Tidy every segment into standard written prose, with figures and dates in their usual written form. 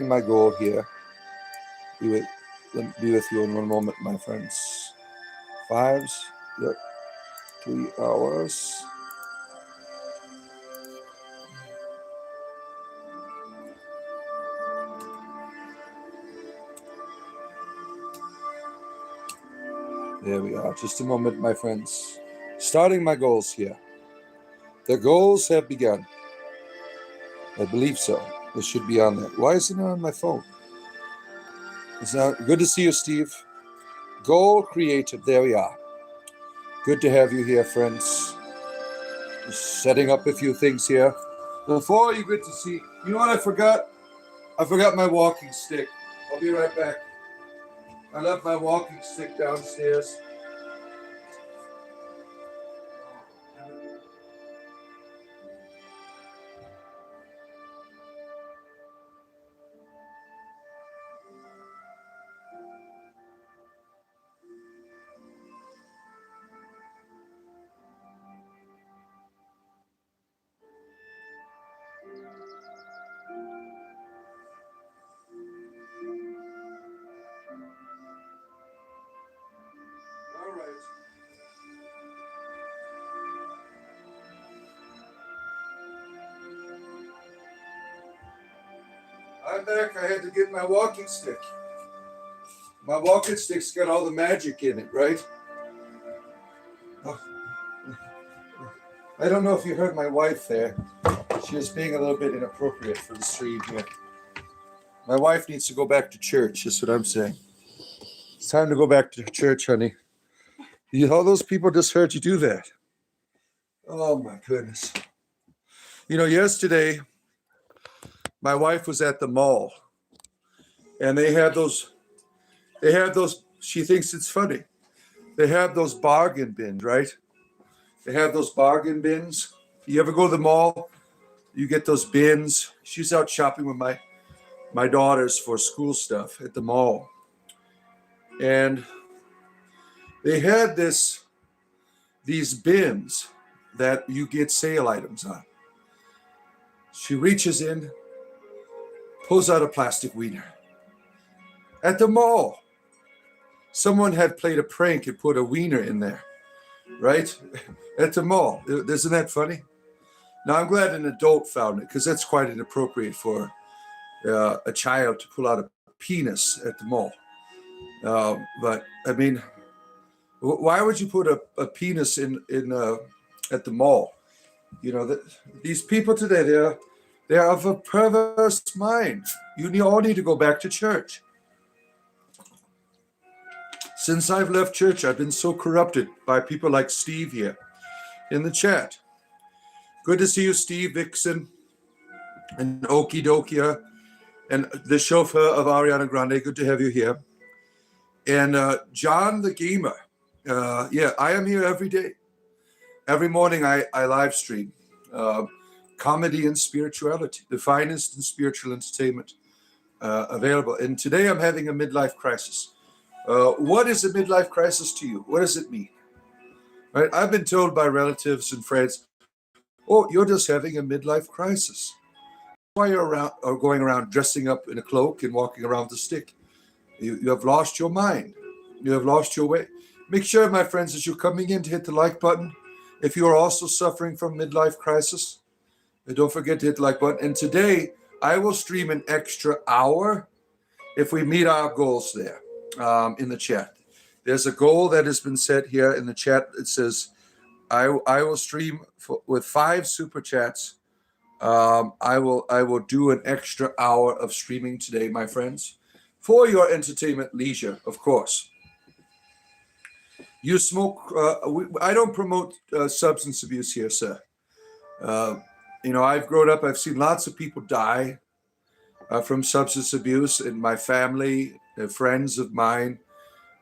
My goal here. Be with, be with you in one moment, my friends. Fives, yep, 3 hours. There we are. Just a moment, my friends. Starting my goals here. The goals have begun. I believe so. This should be on there. Why is it not on my phone? It's not good to see you, Steve. Goal created. There we are. Good to have you here, friends. Just setting up a few things here. Before you get to see, you know what I forgot? I forgot my walking stick. I'll be right back. I left my walking stick downstairs. All right. I'm back. I had to get my walking stick. My walking stick's got all the magic in it, right? Oh. I don't know if you heard my wife there. She was being a little bit inappropriate for the stream here. My wife needs to go back to church. That's what I'm saying. It's time to go back to church, honey. All those people just heard you do that. Oh my goodness. Yesterday, my wife was at the mall, and they have those, she thinks it's funny. They have those bargain bins, right? They have those bargain bins. You ever go to the mall? You get those bins. She's out shopping with my daughters for school stuff at the mall. And they had these bins that you get sale items on. She reaches in, pulls out a plastic wiener. At the mall, someone had played a prank and put a wiener in there, right? At the mall. Isn't that funny? Now, I'm glad an adult found it, because that's quite inappropriate for a child to pull out a penis at the mall. But, I mean, why would you put a penis in at the mall? These people today, they're of a perverse mind. You all need to go back to church. Since I've left church, I've been so corrupted by people like Steve here in the chat. Good to see you, Steve, Vixen, and Okie Dokia, and the chauffeur of Ariana Grande. Good to have you here. And John the Gamer. I am here every day. Every morning I live stream comedy and spirituality, the finest in spiritual entertainment available. And today I'm having a midlife crisis. What is a midlife crisis to you? What does it mean? Right? I've been told by relatives and friends, "Oh, you're just having a midlife crisis. Why you're going around dressing up in a cloak and walking around with a stick? You have lost your mind. You have lost your way." Make sure, my friends, as you're coming in, to hit the like button. If you are also suffering from midlife crisis, don't forget to hit the like button. And today, I will stream an extra hour if we meet our goals there in the chat. There's a goal that has been set here in the chat. It says, I will stream with 5 super chats. I will do an extra hour of streaming today, my friends, for your entertainment leisure, of course. You smoke. I don't promote substance abuse here, sir. I've grown up. I've seen lots of people die from substance abuse in my family, friends of mine.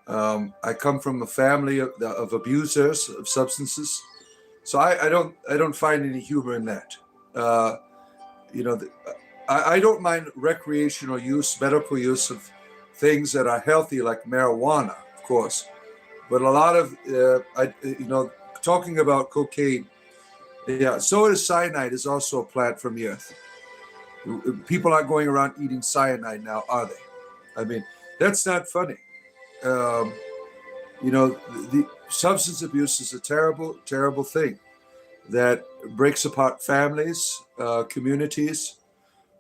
I come from a family of abusers of substances, so I don't find any humor in that. I don't mind recreational use, medical use of things that are healthy, like marijuana, of course. But a lot of, talking about cocaine, soda cyanide is also a plant from the earth. People aren't going around eating cyanide now, are they? I mean, that's not funny. Um, the substance abuse is a terrible, terrible thing that breaks apart families, communities,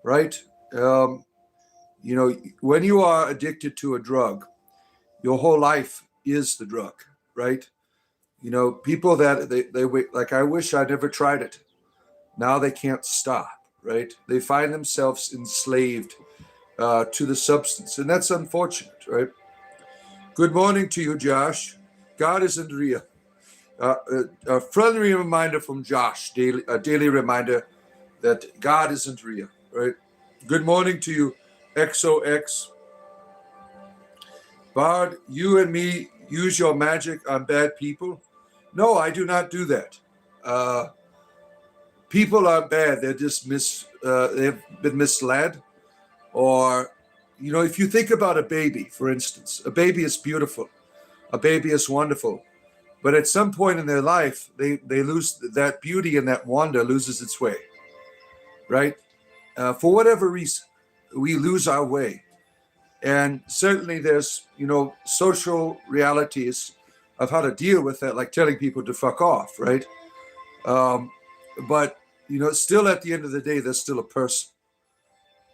right? Um, when you are addicted to a drug, your whole life is the drug, right? People that they like, I wish I never tried it. Now they can't stop, right? They find themselves enslaved to the substance, and that's unfortunate, right? Good morning to you, Josh. God isn't real. A friendly reminder from Josh, a daily reminder that God isn't real, right? Good morning to you, XOX. Bard, you and me use your magic on bad people? No, I do not do that. People aren't bad. They're just they've been misled. Or, if you think about a baby, for instance, a baby is beautiful. A baby is wonderful. But at some point in their life, they lose that beauty, and that wonder loses its way, right? For whatever reason, we lose our way. And certainly there's, social realities of how to deal with that, like telling people to fuck off, right? Um, but, still at the end of the day, there's still a person,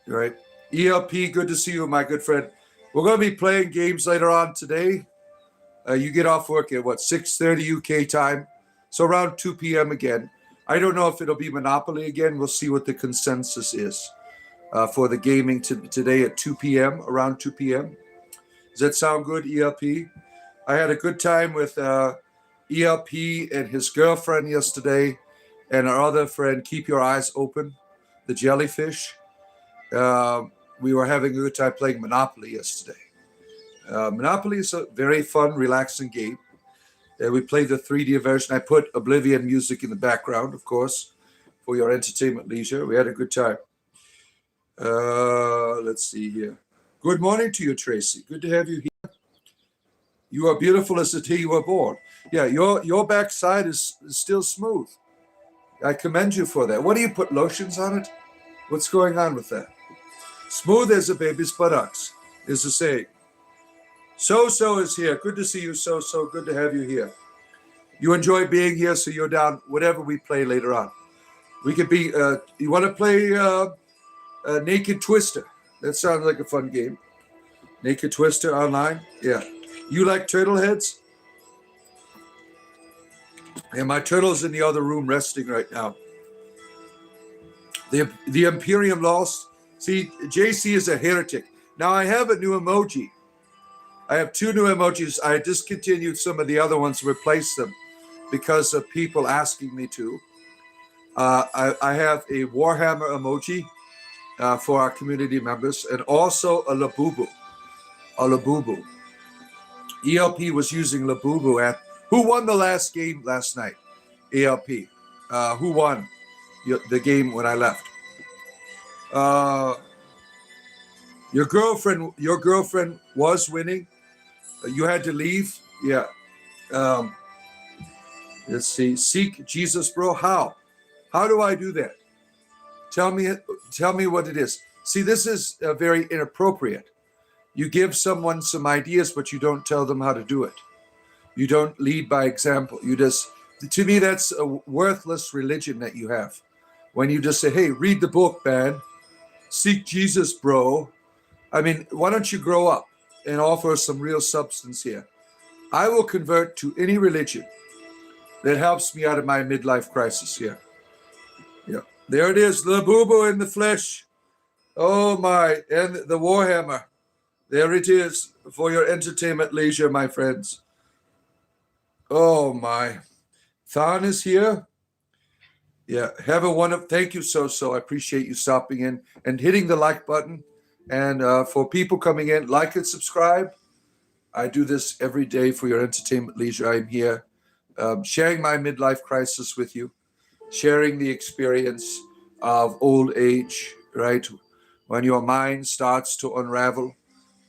right? ELP, good to see you, my good friend. We're going to be playing games later on today. You get off work at 6:30 UK time, so around 2 p.m. again. I don't know if it'll be Monopoly again. We'll see what the consensus is for the gaming today at 2 p.m., around 2 p.m. Does that sound good, ELP? I had a good time with ELP and his girlfriend yesterday, and our other friend, Keep Your Eyes Open, the jellyfish. We were having a good time playing Monopoly yesterday. Monopoly is a very fun, relaxing game. We played the 3D version. I put Oblivion music in the background, of course, for your entertainment leisure. We had a good time. Let's see here. Good morning to you, Tracy. Good to have you here. You are beautiful as the day you were born. Yeah, your backside is still smooth. I commend you for that. What do you put lotions on it? What's going on with that? Smooth as a baby's buttocks is the saying. So is here. Good to see you, So. Good to have you here. You enjoy being here, so you're down whatever we play later on. We could be, you want to play Naked Twister? That sounds like a fun game. Naked Twister online? Yeah. You like turtle heads? Yeah, my turtle's in the other room resting right now. The Imperium lost. See, JC is a heretic. Now I have a new emoji. I have two new emojis. I discontinued some of the other ones, replaced them because of people asking me to. I have a Warhammer emoji for our community members, and also a Labubu. ELP was using Labubu at who won the last game last night? ELP. Who won the game when I left? Your girlfriend was winning. You had to leave. Yeah. Let's see. Seek Jesus, bro. How do I do that? Tell me what it is. See, this is very inappropriate. You give someone some ideas, but you don't tell them how to do it. You don't lead by example. To me, that's a worthless religion that you have. When you just say, hey, read the book, man. Seek Jesus, bro. I mean, why don't you grow up and offer some real substance here? I will convert to any religion that helps me out of my midlife crisis here. Yeah. There it is, Labubu in the flesh. Oh my, and the Warhammer. There it is for your entertainment leisure, my friends. Oh my. Than is here. Yeah, have a wonderful, thank you, So. I appreciate you stopping in and hitting the like button. And for people coming in, like and subscribe. I do this every day for your entertainment leisure. I'm here sharing my midlife crisis with you, sharing the experience of old age, right? When your mind starts to unravel,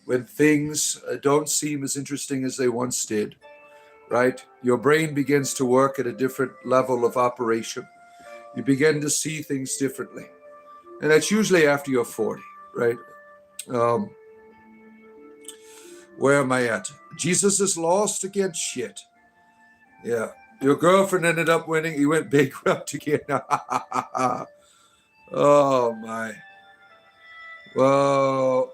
when things don't seem as interesting as they once did, right? Your brain begins to work at a different level of operation. You begin to see things differently. And that's usually after you're 40, right? Um, where am I at? Jesus is lost again? Shit. Yeah. Your girlfriend ended up winning. You went bankrupt again. Oh, my. Well,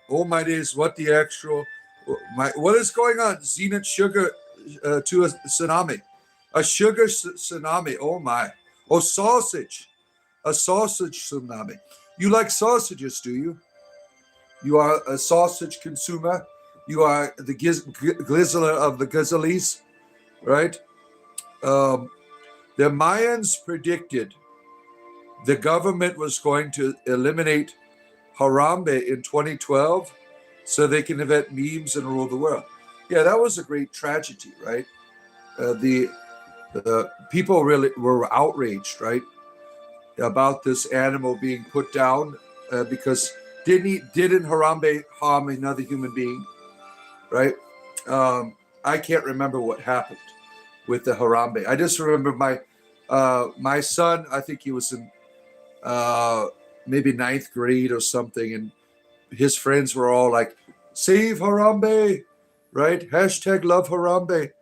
oh, my days. What the actual... What is going on? Zenith sugar to a tsunami. A sugar tsunami. Oh, my. Oh, sausage. A sausage tsunami. You like sausages, do you? You are a sausage consumer. You are the glizzler of the Grizzlies, right? Um, the Mayans predicted the government was going to eliminate Harambe in 2012 so they can invent memes and rule the world. Yeah, that was a great tragedy, right? The people really were outraged, right, about this animal being put down because didn't Harambe harm another human being, right? I can't remember what happened with the Harambe. I just remember my son. I think he was in maybe 9th grade or something, and his friends were all like, "Save Harambe," right? Hashtag love Harambe,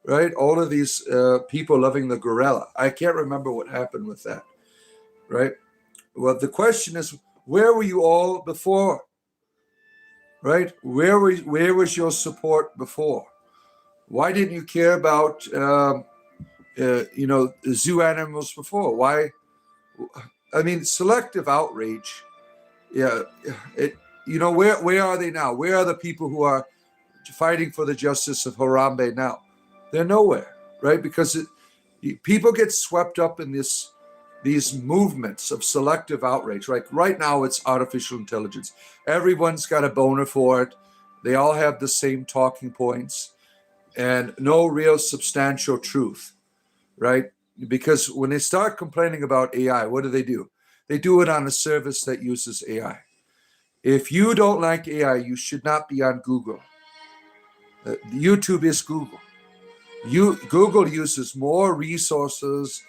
right? All of these people loving the gorilla. I can't remember what happened with that, right? Well, the question is, where were you all before? Right? Where was your support before? Why didn't you care about zoo animals before? Why? I mean, selective outrage. Yeah, where are they now? Where are the people who are fighting for the justice of Harambe now? They're nowhere, right? Because people get swept up in these movements of selective outrage. Right now, it's artificial intelligence. Everyone's got a boner for it. They all have the same talking points and no real substantial truth, right? Because when they start complaining about AI, what do? They do it on a service that uses AI. If you don't like AI, you should not be on Google. YouTube is Google. Google uses more resources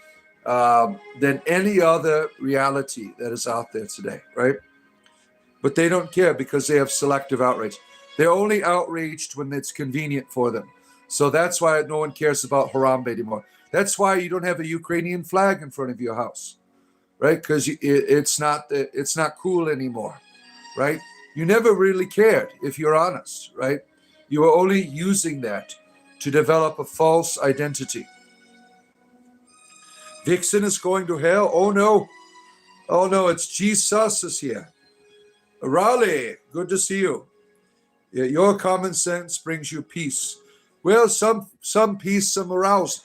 than any other reality that is out there today, right? But they don't care because they have selective outrage. They're only outraged when it's convenient for them. So that's why no one cares about Harambe anymore. That's why you don't have a Ukrainian flag in front of your house, right? Because it's not cool anymore, right? You never really cared, if you're honest, right? You were only using that to develop a false identity. Vixen is going to hell. Oh no, it's Jesus is here. Raleigh, good to see you. Your common sense brings you peace. Well, some peace, some arousal.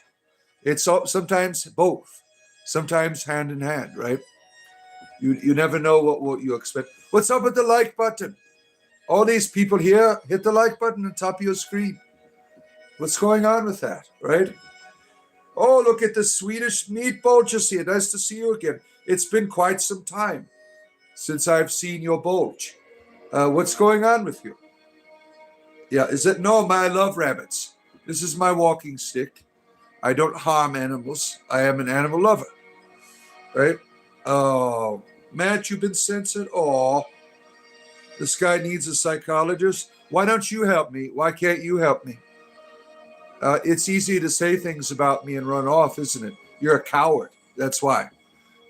It's sometimes both, sometimes hand in hand, right? You never know what you expect. What's up with the like button? All these people here, hit the like button on top of your screen. What's going on with that, right? Oh, look at the Swedish meatball just here. Nice to see you again. It's been quite some time since I've seen your bulge. What's going on with you? Yeah, is it? No, I love rabbits. This is my walking stick. I don't harm animals. I am an animal lover, right? Oh, Matt, you've been censored. Oh, this guy needs a psychologist. Why don't you help me? Why can't you help me? It's easy to say things about me and run off, isn't it? You're a coward. That's why.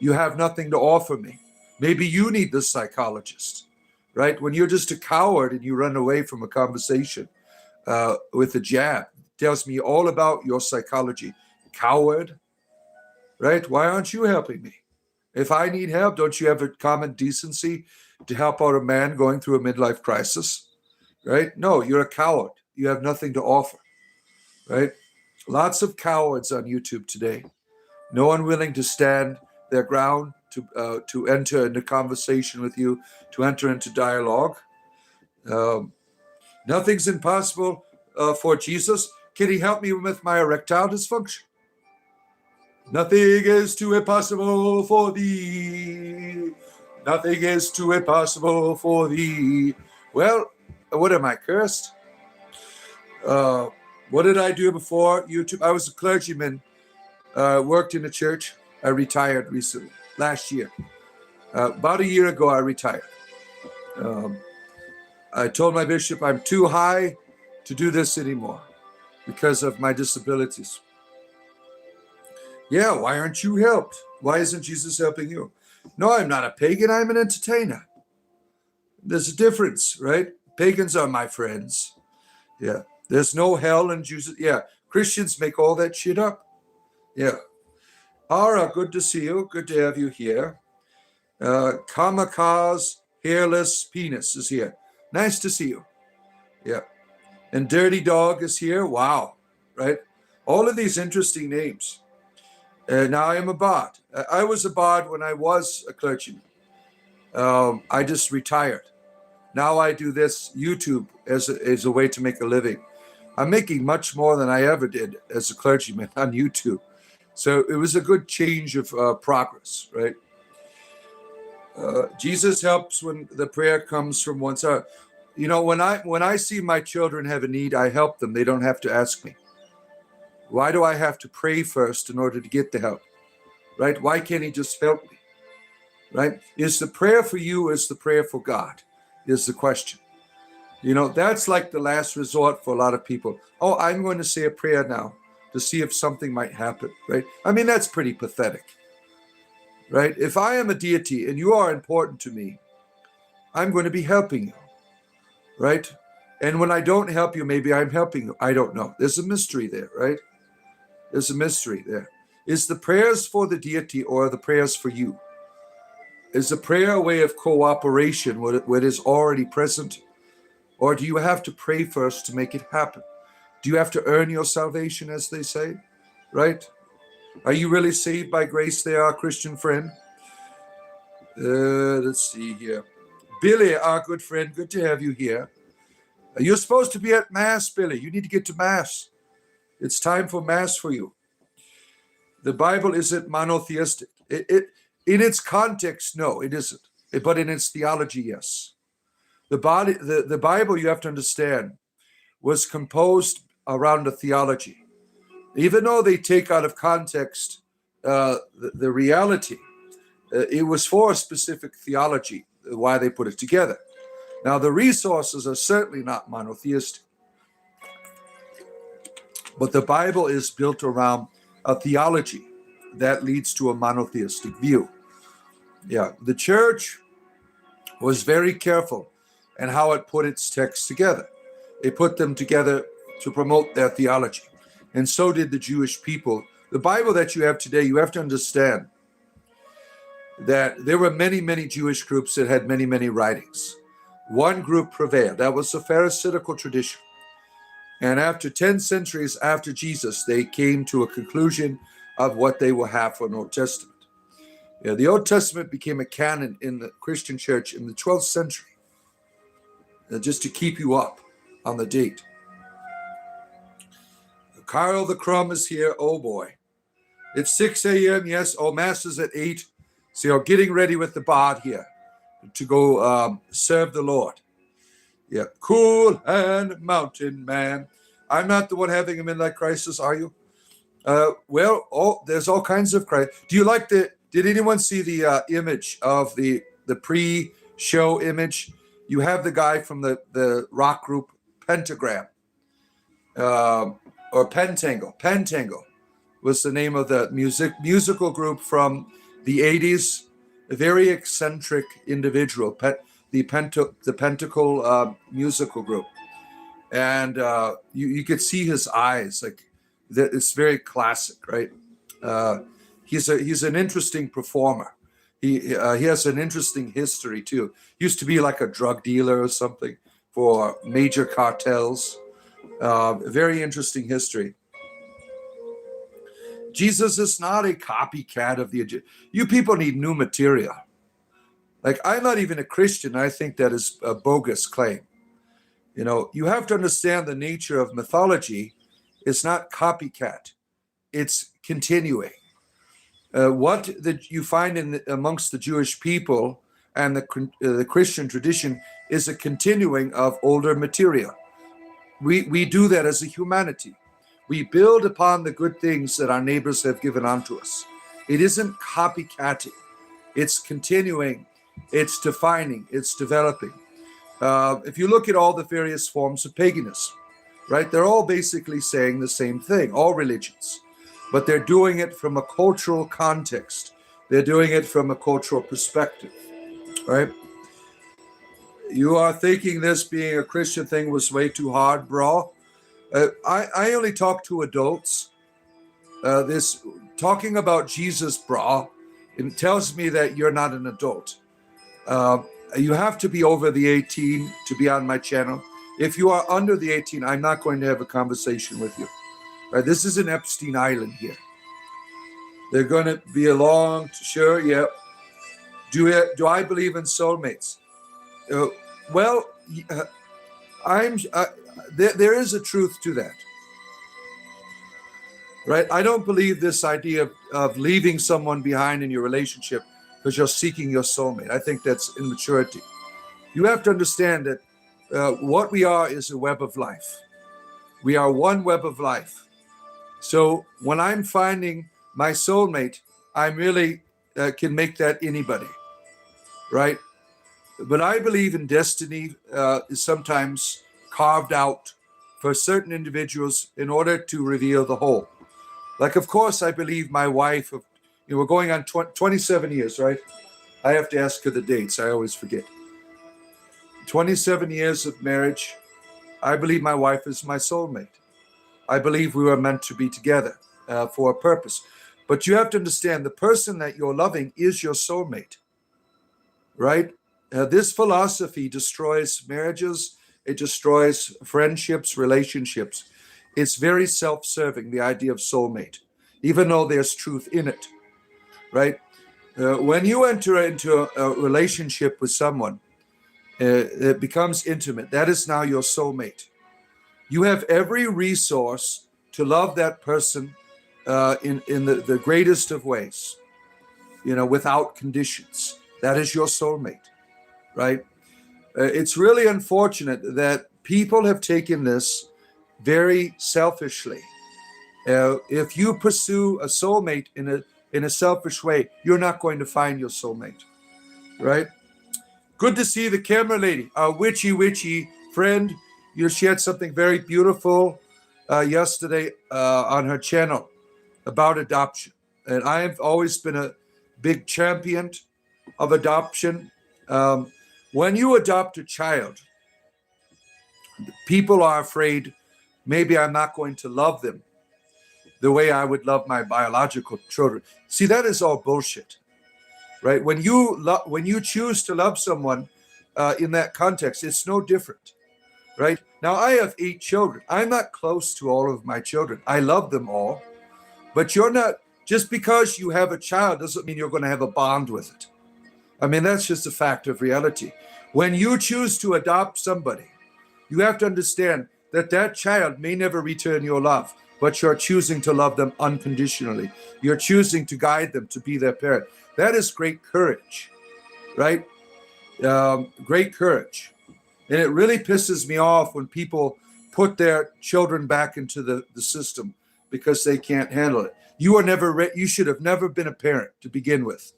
You have nothing to offer me. Maybe you need the psychologist, right? When you're just a coward and you run away from a conversation with a jab, tells me all about your psychology. Coward, right? Why aren't you helping me? If I need help, don't you have a common decency to help out a man going through a midlife crisis, right? No, you're a coward. You have nothing to offer, right? Lots of cowards on YouTube today. No one willing to stand their ground, to enter into conversation with you, to enter into dialogue. Nothing's impossible for Jesus. Can he help me with my erectile dysfunction? Nothing is too impossible for thee. Nothing is too impossible for thee. Well, what am I, cursed? What did I do before YouTube? I was a clergyman, worked in a church. I retired recently, last year. About a year ago, I retired. I told my bishop I'm too high to do this anymore because of my disabilities. Yeah, why aren't you helped? Why isn't Jesus helping you? No, I'm not a pagan, I'm an entertainer. There's a difference, right? Pagans are my friends. Yeah. There's no hell in Jesus. Yeah. Christians make all that shit up. Yeah. Ara, good to see you. Good to have you here. Kamikaze Hairless Penis is here. Nice to see you. Yeah. And Dirty Dog is here. Wow. Right? All of these interesting names. Now I am a bard. I was a bard when I was a clergyman. I just retired. Now I do this YouTube as a way to make a living. I'm making much more than I ever did as a clergyman on YouTube. So it was a good change of progress, right? Jesus helps when the prayer comes from one's heart. You know, when I see my children have a need, I help them. They don't have to ask me. Why do I have to pray first in order to get the help? Right? Why can't he just help me? Right? Is the prayer for you, is the prayer for God? Is the question. You know, that's like the last resort for a lot of people. Oh, I'm going to say a prayer now to see if something might happen, right? I mean, that's pretty pathetic, right? If I am a deity and you are important to me, I'm going to be helping you, right? And when I don't help you, maybe I'm helping you. I don't know. There's a mystery there, right? There's a mystery there. Is the prayers for the deity or the prayers for you? Is the prayer a way of cooperation with what is already present? Or do you have to pray first to make it happen? Do you have to earn your salvation, as they say? Right? Are you really saved by grace there, our Christian friend? Let's see here. Billy, our good friend, good to have you here. You're supposed to be at Mass, Billy. You need to get to Mass. It's time for Mass for you. The Bible isn't monotheistic. In its context, no, it isn't. But in its theology, yes. The Bible, you have to understand, was composed around a theology. Even though they take out of context the reality, it was for a specific theology, why they put it together. Now, the resources are certainly not monotheistic. But the Bible is built around a theology that leads to a monotheistic view. Yeah, the church was very careful in how it put its texts together. It put them together to promote their theology. And so did the Jewish people. The Bible that you have today, you have to understand that there were many, many Jewish groups that had many, many writings. One group prevailed. That was the Pharisaical tradition. And after 10 centuries after Jesus, they came to a conclusion of what they will have for an Old Testament. Yeah, the Old Testament became a canon in the Christian church in the 12th century, just to keep you up on the date. Carl the Crumb is here. Oh boy. It's 6 a.m. Yes. Oh, Mass is at 8. So you're getting ready with the bard here to go serve the Lord. Yeah. Cool and mountain man. I'm not the one having a midlife crisis, are you? There's all kinds of crisis. Do you like did anyone see the image of the pre-show image? You have the guy from the rock group Pentagram. Or Pentangle. Pentangle was the name of the musical group from the 80s. A very eccentric individual, the Pentacle musical group. And you could see his eyes, like it's very classic, right? He's an interesting performer. He has an interesting history too. Used to be like a drug dealer or something for major cartels. Very interesting history. Jesus is not a copycat of the. You people need new material. Like, I'm not even a Christian. I think that is a bogus claim. You know, you have to understand the nature of mythology. It's not copycat. It's continuing. What you find amongst the Jewish people and the Christian tradition is a continuing of older material. We do that as a humanity. We build upon the good things that our neighbors have given unto us. It isn't copycatting. It's continuing, it's defining, it's developing. If you look at all the various forms of paganism, right, they're all basically saying the same thing, all religions, but they're doing it from a cultural context. They're doing it from a cultural perspective, right? You are thinking this being a Christian thing was way too hard, bro. I only talk to adults. This talking about Jesus, bro, it tells me that you're not an adult. You have to be over the 18 to be on my channel. If you are under the 18, I'm not going to have a conversation with you. Right? This is an Epstein Island here. They're going to be along. Sure, yeah. Do I believe in soulmates? Well, there is a truth to that. Right? I don't believe this idea of leaving someone behind in your relationship because you're seeking your soulmate. I think that's immaturity. You have to understand that what we are is a web of life. We are one web of life. So when I'm finding my soulmate, I really can make that anybody, right? But I believe in destiny is sometimes carved out for certain individuals in order to reveal the whole. Like, of course, I believe my wife, we're going on 27 years, right? I have to ask her the dates. I always forget. 27 years of marriage. I believe my wife is my soulmate. I believe we were meant to be together for a purpose. But you have to understand the person that you're loving is your soulmate, right? This philosophy destroys marriages. It destroys friendships, relationships. It's very self-serving, the idea of soulmate, even though there's truth in it, right? When you enter into a relationship with someone, it becomes intimate. That is now your soulmate. You have every resource to love that person in the greatest of ways, without conditions. That is your soulmate, right? It's really unfortunate that people have taken this very selfishly. If you pursue a soulmate in a selfish way, you're not going to find your soulmate, right? Good to see the camera lady, our witchy friend. She had something very beautiful yesterday on her channel about adoption. And I have always been a big champion of adoption. When you adopt a child, people are afraid maybe I'm not going to love them the way I would love my biological children. See, that is all bullshit, right? When you choose to love someone in that context, it's no different, right? Now, I have 8 children. I'm not close to all of my children. I love them all, but you're not, just because you have a child doesn't mean you're going to have a bond with it. I mean, that's just a fact of reality. When you choose to adopt somebody, you have to understand that that child may never return your love, but you're choosing to love them unconditionally. You're choosing to guide them to be their parent. That is great courage, right? Great courage. And it really pisses me off when people put their children back into the system because they can't handle it. You should have never been a parent to begin with.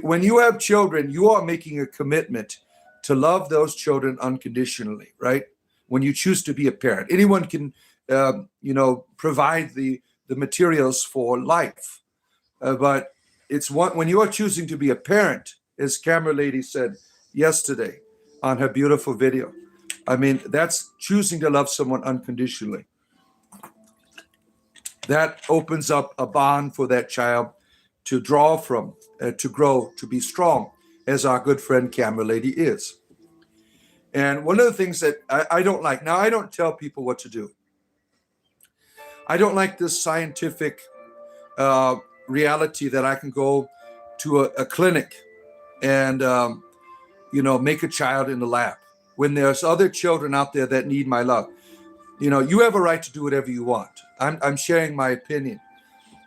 When you have children, you are making a commitment to love those children unconditionally, right? When you choose to be a parent, anyone can, provide the materials for life, but it's when you are choosing to be a parent, as camera lady said yesterday on her beautiful video. I mean, that's choosing to love someone unconditionally. That opens up a bond for that child to draw from, to grow, to be strong, as our good friend camera lady is. And one of the things that I don't like, now I don't tell people what to do. I don't like this scientific reality that I can go to a clinic and, make a child in the lab when there's other children out there that need my love. You have a right to do whatever you want. I'm sharing my opinion.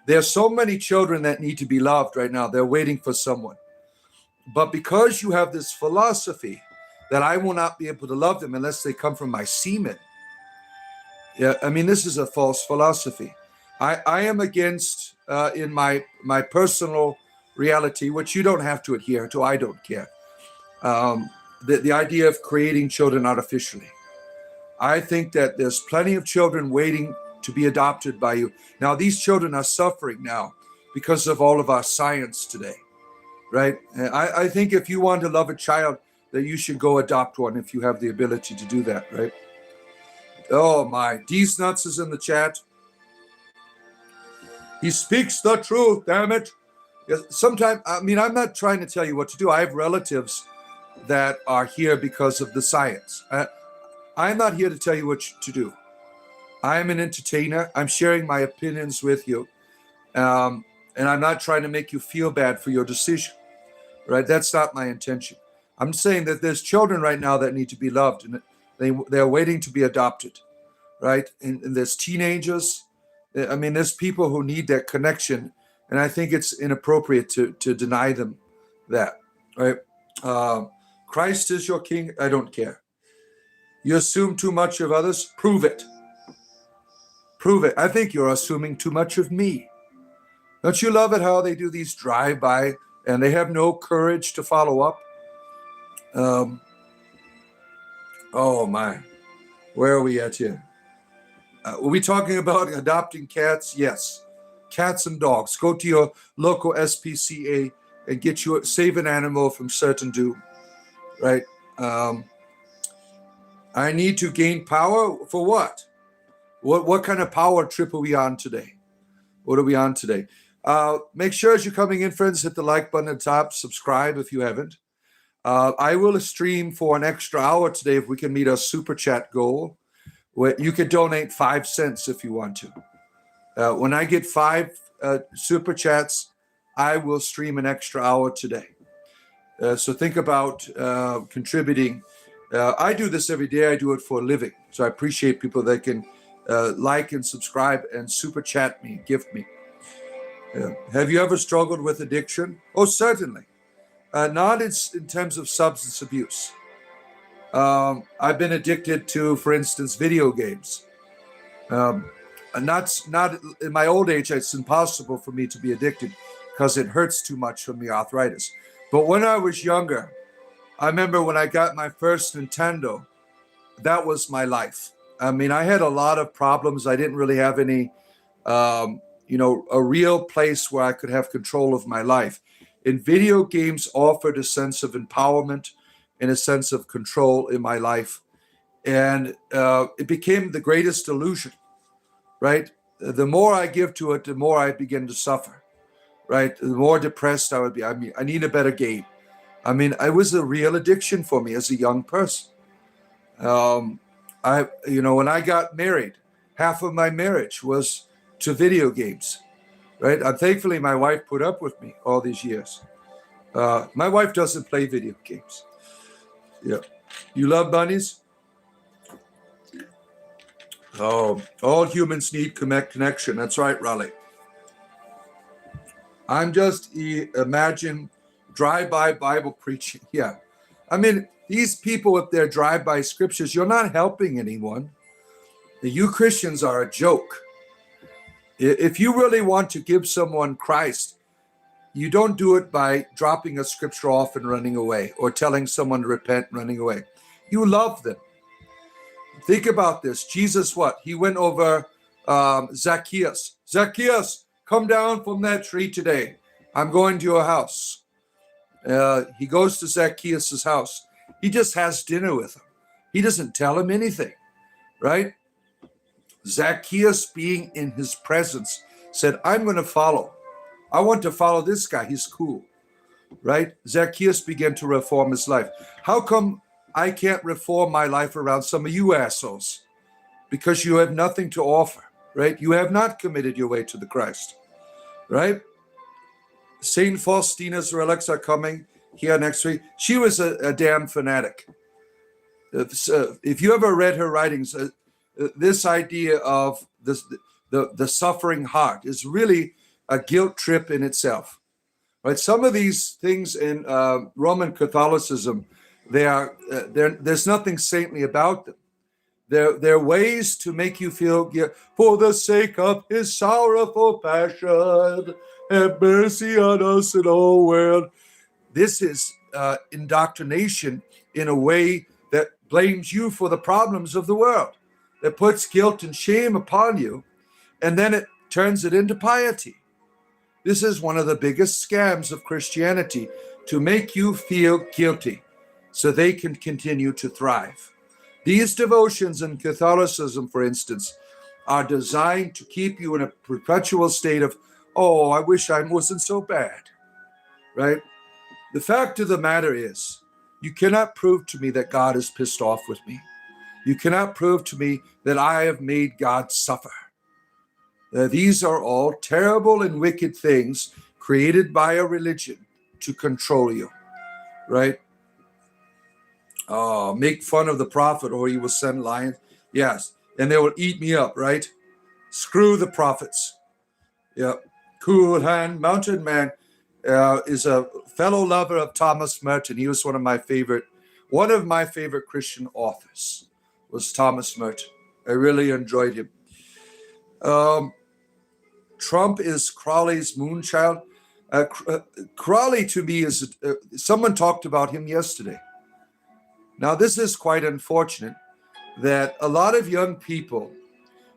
There's so many children that need to be loved right now. They're waiting for someone. But because you have this philosophy that I will not be able to love them unless they come from my semen. Yeah, I mean, this is a false philosophy. I am against, in my personal reality, which you don't have to adhere to. I don't care. The idea of creating children artificially. I think that there's plenty of children waiting to be adopted by you. Now, these children are suffering now because of all of our science today, right? I think if you want to love a child, that you should go adopt one if you have the ability to do that, right? Oh my, D's Nuts is in the chat. He speaks the truth, damn it. Sometimes, I mean, I'm not trying to tell you what to do. I have relatives that are here because of the science. I'm not here to tell you what to do. I'm an entertainer. I'm sharing my opinions with you. And I'm not trying to make you feel bad for your decision, right? That's not my intention. I'm saying that there's children right now that need to be loved, and they're waiting to be adopted, right? And there's teenagers. I mean, there's people who need that connection, and I think it's inappropriate to deny them that, right? Christ is your king. I don't care. You assume too much of others. Prove it. Prove it. I think you're assuming too much of me. Don't you love it how they do these drive-by and they have no courage to follow up? Oh my, where are we at here? Are we talking about adopting cats? Yes, cats and dogs. Go to your local SPCA and save an animal from certain doom, right? I need to gain power for what? What kind of power trip are we on today? What are we on today? Make sure as you're coming in, friends, hit the like button at the top. Subscribe if you haven't. I will stream for an extra hour today if we can meet our super chat goal. Where you could donate 5 cents if you want to. When I get 5 super chats, I will stream an extra hour today. So think about contributing. I do this every day. I do it for a living. So I appreciate people that can like and subscribe and super chat me, gift me. Have you ever struggled with addiction? Oh, certainly. Not in terms of substance abuse. I've been addicted to, for instance, video games. Not in my old age, it's impossible for me to be addicted because it hurts too much from the arthritis. But when I was younger, I remember when I got my first Nintendo, that was my life. I mean, I had a lot of problems. I didn't really have any, a real place where I could have control of my life. And video games offered a sense of empowerment and a sense of control in my life. And it became the greatest illusion, right? The more I give to it, the more I begin to suffer, right? The more depressed I would be. I mean, I need a better game. I mean, it was a real addiction for me as a young person. When I got married, half of my marriage was to video games, right? Thankfully, my wife put up with me all these years. My wife doesn't play video games. Yeah. You love bunnies? Oh, all humans need connection. That's right, Raleigh. I'm just imagine drive-by Bible preaching. Yeah. I mean, these people with their drive-by scriptures, you're not helping anyone. You Christians are a joke. If you really want to give someone Christ, you don't do it by dropping a scripture off and running away or telling someone to repent and running away. You love them. Think about this. Jesus, what? He went over Zacchaeus. Zacchaeus, come down from that tree today. I'm going to your house. He goes to Zacchaeus' house. He just has dinner with him. He doesn't tell him anything, right? Zacchaeus, being in his presence, said, I'm going to follow. I want to follow this guy. He's cool, right? Zacchaeus began to reform his life. How come I can't reform my life around some of you assholes? Because you have nothing to offer, right? You have not committed your way to the Christ, right? Saint Faustina's relics are coming here next week. She was a damn fanatic. If you ever read her writings, this idea of the suffering heart is really a guilt trip in itself, right? Some of these things in Roman Catholicism, there's nothing saintly about them. They're ways to make you feel guilt for the sake of his sorrowful passion. Have mercy on us and all world. This is indoctrination in a way that blames you for the problems of the world, that puts guilt and shame upon you, and then it turns it into piety. This is one of the biggest scams of Christianity, to make you feel guilty so they can continue to thrive. These devotions in Catholicism, for instance, are designed to keep you in a perpetual state of, oh, I wish I wasn't so bad, right? The fact of the matter is, you cannot prove to me that God is pissed off with me. You cannot prove to me that I have made God suffer. These are all terrible and wicked things created by a religion to control you, right? Make fun of the prophet or he will send lions. Yes, and they will eat me up, right? Screw the prophets. Yeah. Cool Hand Mountain Man is a fellow lover of Thomas Merton. He was one of my favorite Christian authors was Thomas Merton. I really enjoyed him. Trump is Crowley's moonchild. Crowley to me is, someone talked about him yesterday. Now, this is quite unfortunate that a lot of young people,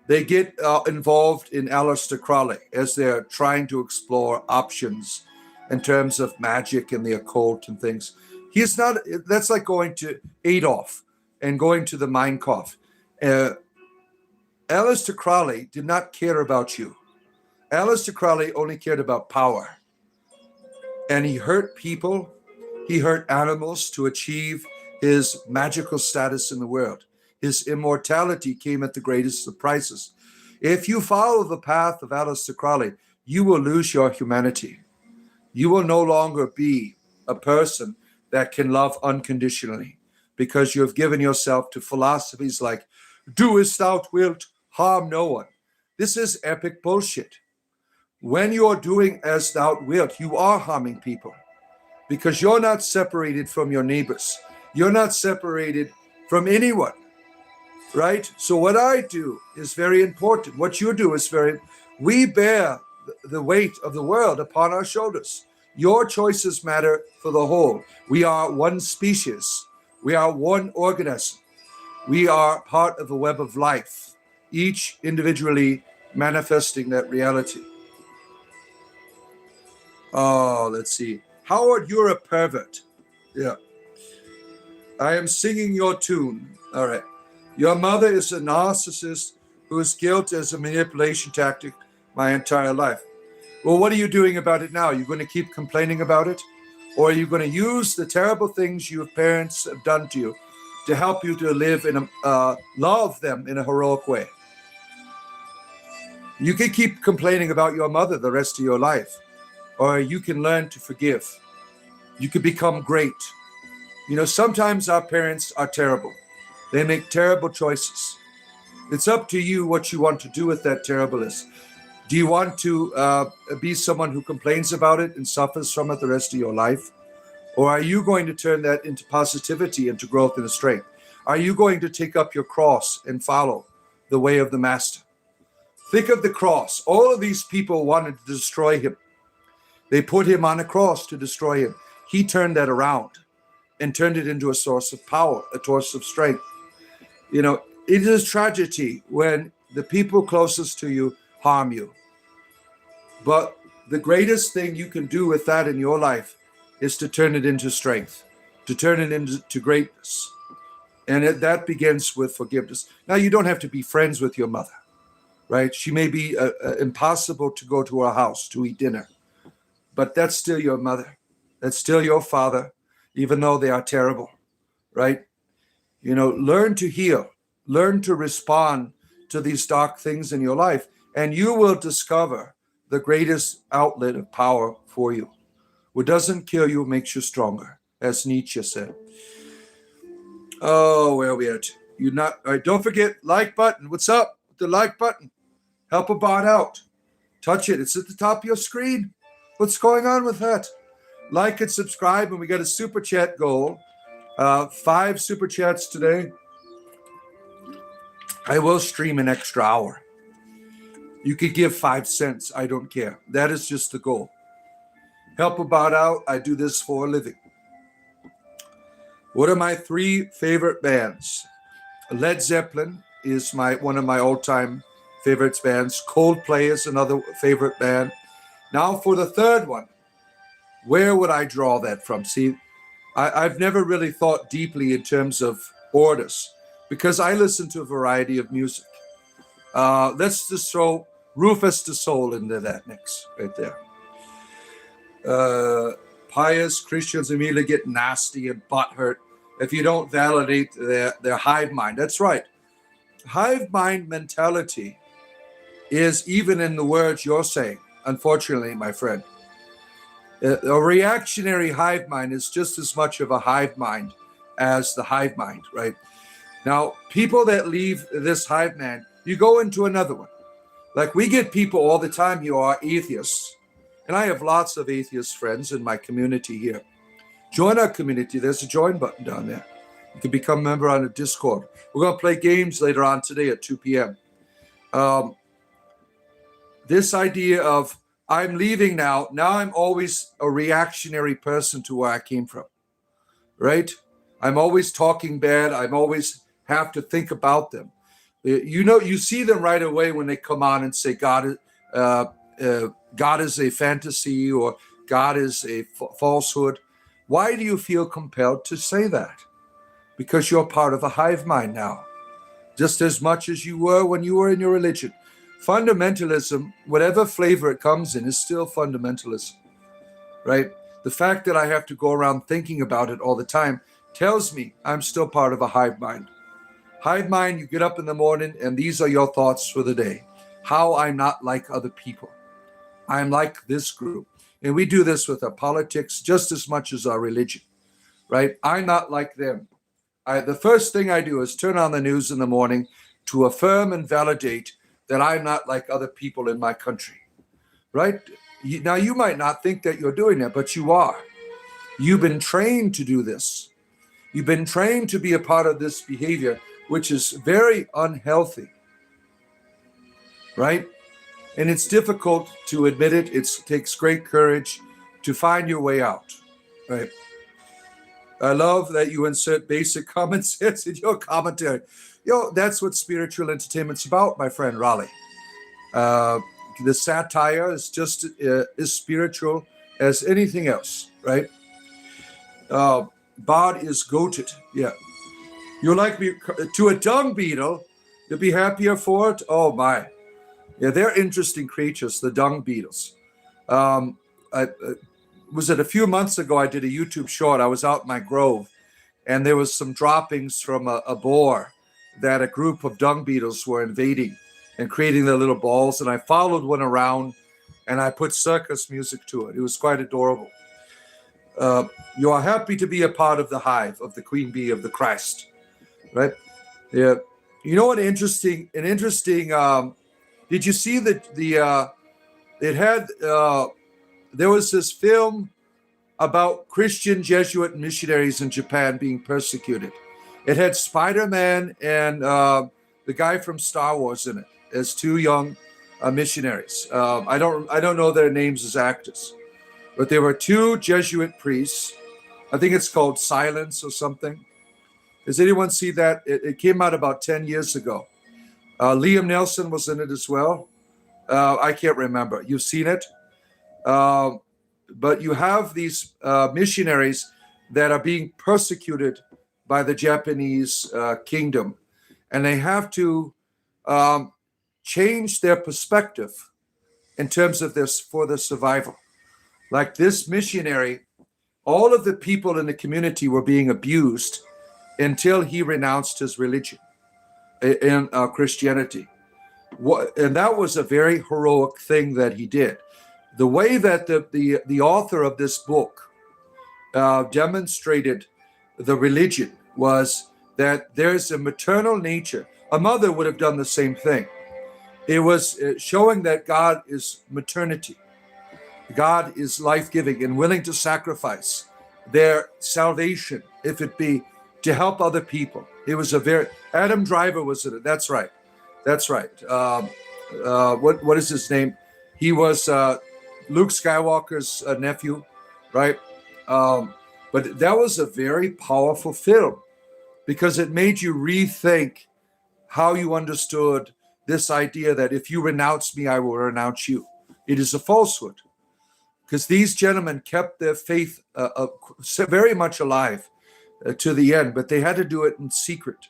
they get involved in Aleister Crowley as they're trying to explore options in terms of magic and the occult and things. He's not, that's like going to Adolf and going to the Mein Kampf. Aleister Crowley did not care about you. Aleister Crowley only cared about power. And he hurt people, he hurt animals to achieve his magical status in the world. His immortality came at the greatest of prices. If you follow the path of Aleister Crowley, you will lose your humanity. You will no longer be a person that can love unconditionally because you have given yourself to philosophies like, do as thou wilt, harm no one. This is epic bullshit. When you're doing as thou wilt, you are harming people because you're not separated from your neighbors. You're not separated from anyone, right? So what I do is very important. What you do is we bear the weight of the world upon our shoulders. Your choices matter for the whole. We are one species. We are one organism. We are part of a web of life, each individually manifesting that reality. Oh, let's see. Howard, you're a pervert. Yeah. I am singing your tune. All right. Your mother is a narcissist whose guilt is a manipulation tactic my entire life. Well, what are you doing about it now? Are you going to keep complaining about it? Or are you going to use the terrible things your parents have done to you to help you to live in love them in a heroic way? You can keep complaining about your mother the rest of your life, or you can learn to forgive. You can become great. You know, sometimes our parents are terrible. They make terrible choices. It's up to you what you want to do with that terribleness. Do you want to be someone who complains about it and suffers from it the rest of your life? Or are you going to turn that into positivity, into growth and strength? Are you going to take up your cross and follow the way of the Master? Think of the cross. All of these people wanted to destroy him. They put him on a cross to destroy him. He turned that around and turned it into a source of power, a source of strength. You know, it is tragedy when the people closest to you harm you. But the greatest thing you can do with that in your life is to turn it into strength, to turn it into greatness. And that begins with forgiveness. Now, you don't have to be friends with your mother, right? She may be impossible to go to her house to eat dinner, but that's still your mother. That's still your father, even though they are terrible, right? You know, learn to heal, learn to respond to these dark things in your life, and you will discover the greatest outlet of power for you. What doesn't kill you makes you stronger, as Nietzsche said. Oh, where are we at? All right, don't forget, like button. What's up with the like button? Help a bot out. Touch it. It's at the top of your screen. What's going on with that? Like and subscribe, and we got a super chat goal. 5 super chats today. I will stream an extra hour. You could give 5 cents. I don't care. That is just the goal. Help about out. I do this for a living. What are my 3 favorite bands? Led Zeppelin is one of my all-time favorites bands. Coldplay is another favorite band. Now for the third one, where would I draw that from? See, I've never really thought deeply in terms of orders because I listen to a variety of music. Let's just throw Rufus the Soul into that next, right there. Pious Christians immediately get nasty and butthurt if you don't validate their hive mind. That's right. Hive mind mentality is even in the words you're saying, unfortunately, my friend. A reactionary hive mind is just as much of a hive mind as the hive mind, right? Now, people that leave this hive mind, you go into another one. Like we get people all the time who are atheists, and I have lots of atheist friends in my community here. Join our community. There's a join button down there. You can become a member on the Discord. We're going to play games later on today at 2 p.m. This idea of I'm leaving now I'm always a reactionary person to where I came from, right? I'm always talking bad. I'm always have to think about them. You see them right away when they come on and say God is a fantasy or God is a falsehood. Why do you feel compelled to say that? Because you're part of a hive mind now, just as much as you were when you were in your religion. Fundamentalism, whatever flavor it comes in, is still fundamentalism, right? The fact that I have to go around thinking about it all the time tells me I'm still part of a hive mind. Hive mind, you get up in the morning and these are your thoughts for the day. How I'm not like other people. I'm like this group. And we do this with our politics just as much as our religion, right? I'm not like them. The first thing I do is turn on the news in the morning to affirm and validate that I'm not like other people in my country, right? Now, you might not think that you're doing that, but you are. You've been trained to do this. You've been trained to be a part of this behavior, which is very unhealthy, right? And it's difficult to admit it. It takes great courage to find your way out, right? I love that you insert basic common sense in your commentary. That's what spiritual entertainment's about, my friend Raleigh. The satire is just as spiritual as anything else, right? Bod is goated. Yeah. You're like me to a dung beetle. You'll be happier for it. Oh my. Yeah, they're interesting creatures, the dung beetles. Was it a few months ago I did a YouTube short. I was out in my grove and there was some droppings from a boar that a group of dung beetles were invading and creating their little balls. And I followed one around and I put circus music to it. It was quite adorable. You are happy to be a part of the hive of the queen bee of the Christ, right? Yeah. You know what? Did you see that there was this film about Christian Jesuit missionaries in Japan being persecuted. It had Spider-Man and the guy from Star Wars in it as 2 young missionaries. I don't know their names as actors, but there were 2 Jesuit priests. I think it's called Silence or something. Does anyone see that? It came out about 10 years ago. Liam Neeson was in it as well. I can't remember. You've seen it? But you have these missionaries that are being persecuted by the Japanese kingdom, and they have to change their perspective in terms of this for their survival. Like this missionary, all of the people in the community were being abused until he renounced his religion in Christianity. And that was a very heroic thing that he did. The way that the author of this book demonstrated the religion was that there's a maternal nature. A mother would have done the same thing. It was showing that God is maternity. God is life-giving and willing to sacrifice their salvation, if it be to help other people. It was Adam Driver was in it. That's right. what is his name? He was Luke Skywalker's nephew, right? Um, but that was a very powerful film because it made you rethink how you understood this idea that if you renounce me, I will renounce you. It is a falsehood because these gentlemen kept their faith very much alive to the end, but they had to do it in secret.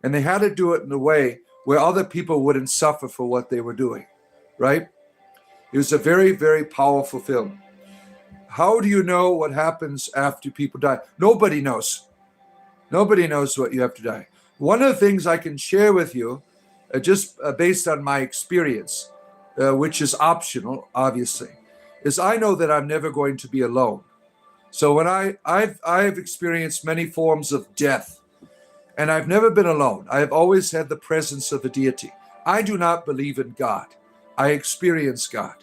And they had to do it in a way where other people wouldn't suffer for what they were doing, right? It was a very, very powerful film. How do you know what happens after people die? Nobody knows. Nobody knows what you have to die. One of the things I can share with you, just based on my experience, which is optional, obviously, is I know that I'm never going to be alone. So when I've experienced many forms of death, and I've never been alone. I have always had the presence of a deity. I do not believe in God. I experience God.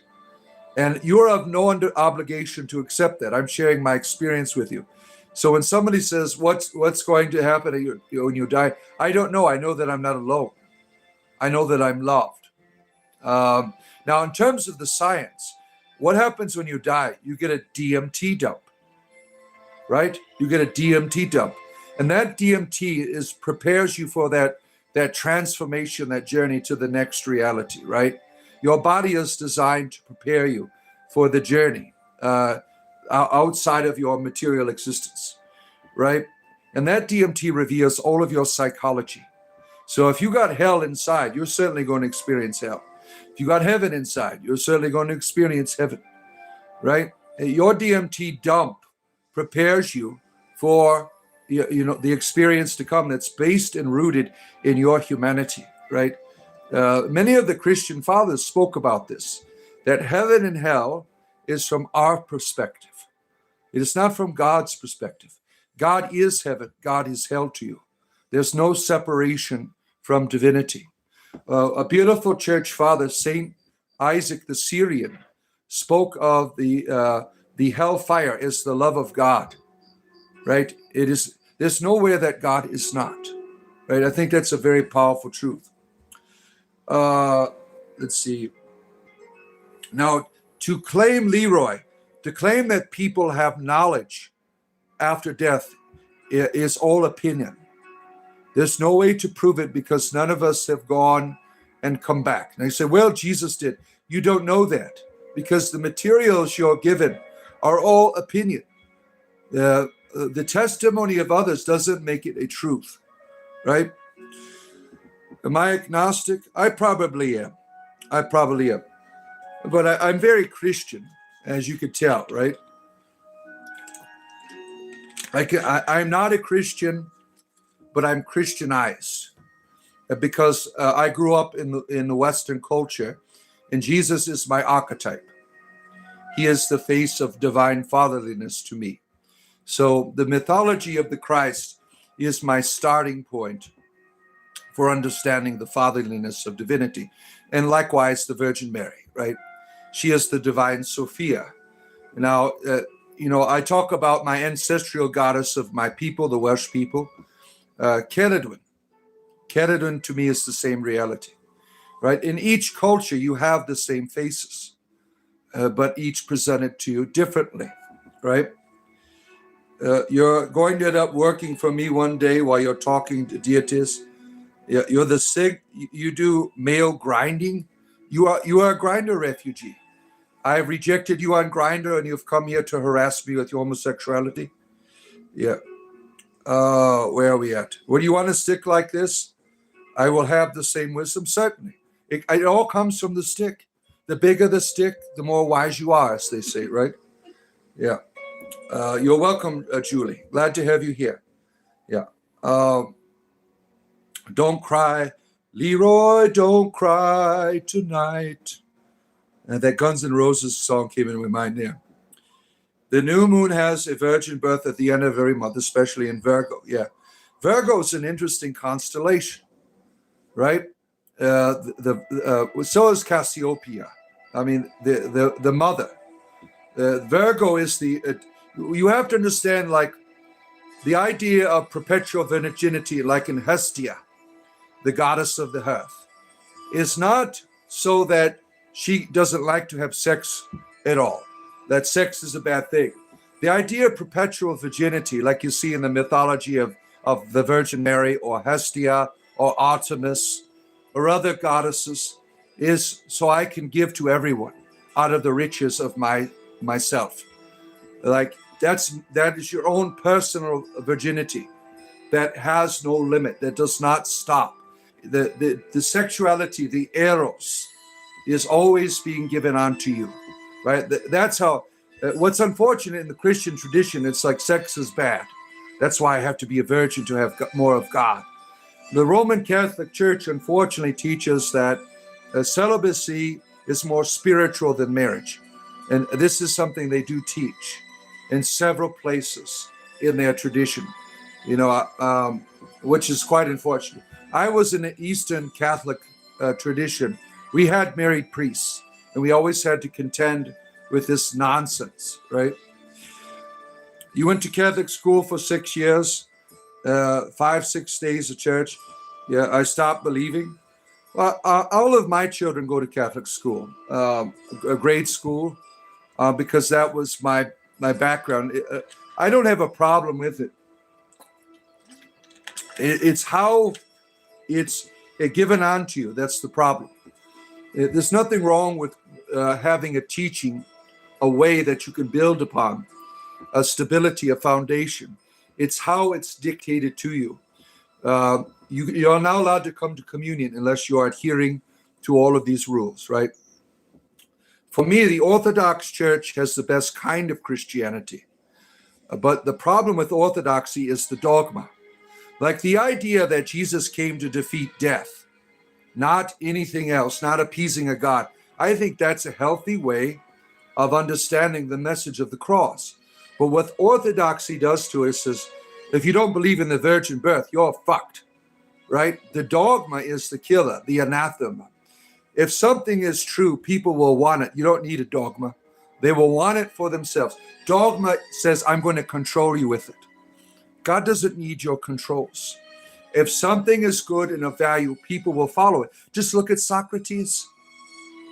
And you're of no obligation to accept that. I'm sharing my experience with you. So when somebody says, what's going to happen when you die? I don't know. I know that I'm not alone. I know that I'm loved. Now, in terms of the science, what happens when you die? You get a DMT dump, right? You get a DMT dump. And that DMT prepares you for that transformation, that journey to the next reality, right? Your body is designed to prepare you for the journey outside of your material existence, right? And that DMT reveals all of your psychology. So if you got hell inside, you're certainly going to experience hell. If you got heaven inside, you're certainly going to experience heaven, right? Your DMT dump prepares you for the experience to come that's based and rooted in your humanity, right? Many of the Christian fathers spoke about this, that heaven and hell is from our perspective. It is not from God's perspective. God is heaven. God is hell to you. There's no separation from divinity. A beautiful church father, Saint Isaac the Syrian, spoke of the hellfire as the love of God, right? There's nowhere that God is not, right? I think that's a very powerful truth. Let's see. Now, to claim that people have knowledge after death is all opinion. There's no way to prove it because none of us have gone and come back. And they say, well, Jesus did. You don't know that because the materials you're given are all opinion. The testimony of others doesn't make it a truth, right? Am I agnostic? I probably am. But I'm very Christian, as you could tell, right? I'm not a Christian, but I'm Christianized because I grew up in the Western culture, and Jesus is my archetype. He is the face of divine fatherliness to me. So the mythology of the Christ is my starting point for understanding the fatherliness of divinity. And likewise, the Virgin Mary, right? She is the divine Sophia. Now, I talk about my ancestral goddess of my people, the Welsh people, Ceridwen. Ceridwen to me is the same reality, right? In each culture, you have the same faces, but each presented to you differently, right? You're going to end up working for me one day while you're talking to deities. You're the sig. You do male grinding. You are a Grindr refugee. I've rejected you on Grindr, and you've come here to harass me with your homosexuality. Yeah. Where are we at? Would you want to stick like this? I will have the same wisdom, certainly. It all comes from the stick. The bigger the stick, the more wise you are, as they say, right? Yeah. You're welcome, Julie. Glad to have you here. Yeah. Don't cry, Leroy, don't cry tonight. And that Guns N' Roses song came in my mind there. The new moon has a virgin birth at the end of every month, especially in Virgo. Yeah. Virgo is an interesting constellation, right? So is Cassiopeia. I mean, the mother. Virgo is you have to understand, like, the idea of perpetual virginity, like in Hestia, the goddess of the hearth, is not so that she doesn't like to have sex at all, that sex is a bad thing. The idea of perpetual virginity, like you see in the mythology of the Virgin Mary or Hestia or Artemis or other goddesses, is so I can give to everyone out of the riches of myself. Like that is your own personal virginity that has no limit, that does not stop. The sexuality, the eros, is always being given unto you, right? That's how. What's unfortunate in the Christian tradition, it's like sex is bad. That's why I have to be a virgin to have more of God. The Roman Catholic Church, unfortunately, teaches that celibacy is more spiritual than marriage. And this is something they do teach in several places in their tradition, which is quite unfortunate. I was in the Eastern Catholic tradition. We had married priests, and we always had to contend with this nonsense, right? You went to Catholic school for 6 years, 5-6 days of church. Yeah, I stopped believing. Well, all of my children go to Catholic school, a grade school, because that was my background. I don't have a problem with it. It's how it's given on to you. That's the problem. There's nothing wrong with having a teaching, a way that you can build upon, a stability, a foundation. It's how it's dictated to you. You are not allowed to come to communion unless you are adhering to all of these rules, right? For me, the Orthodox Church has the best kind of Christianity. But the problem with orthodoxy is the dogma. Like the idea that Jesus came to defeat death, not anything else, not appeasing a God. I think that's a healthy way of understanding the message of the cross. But what orthodoxy does to us is, if you don't believe in the virgin birth, you're fucked, right? The dogma is the killer, the anathema. If something is true, people will want it. You don't need a dogma. They will want it for themselves. Dogma says, I'm going to control you with it. God doesn't need your controls. If something is good and of value, people will follow it. Just look at Socrates,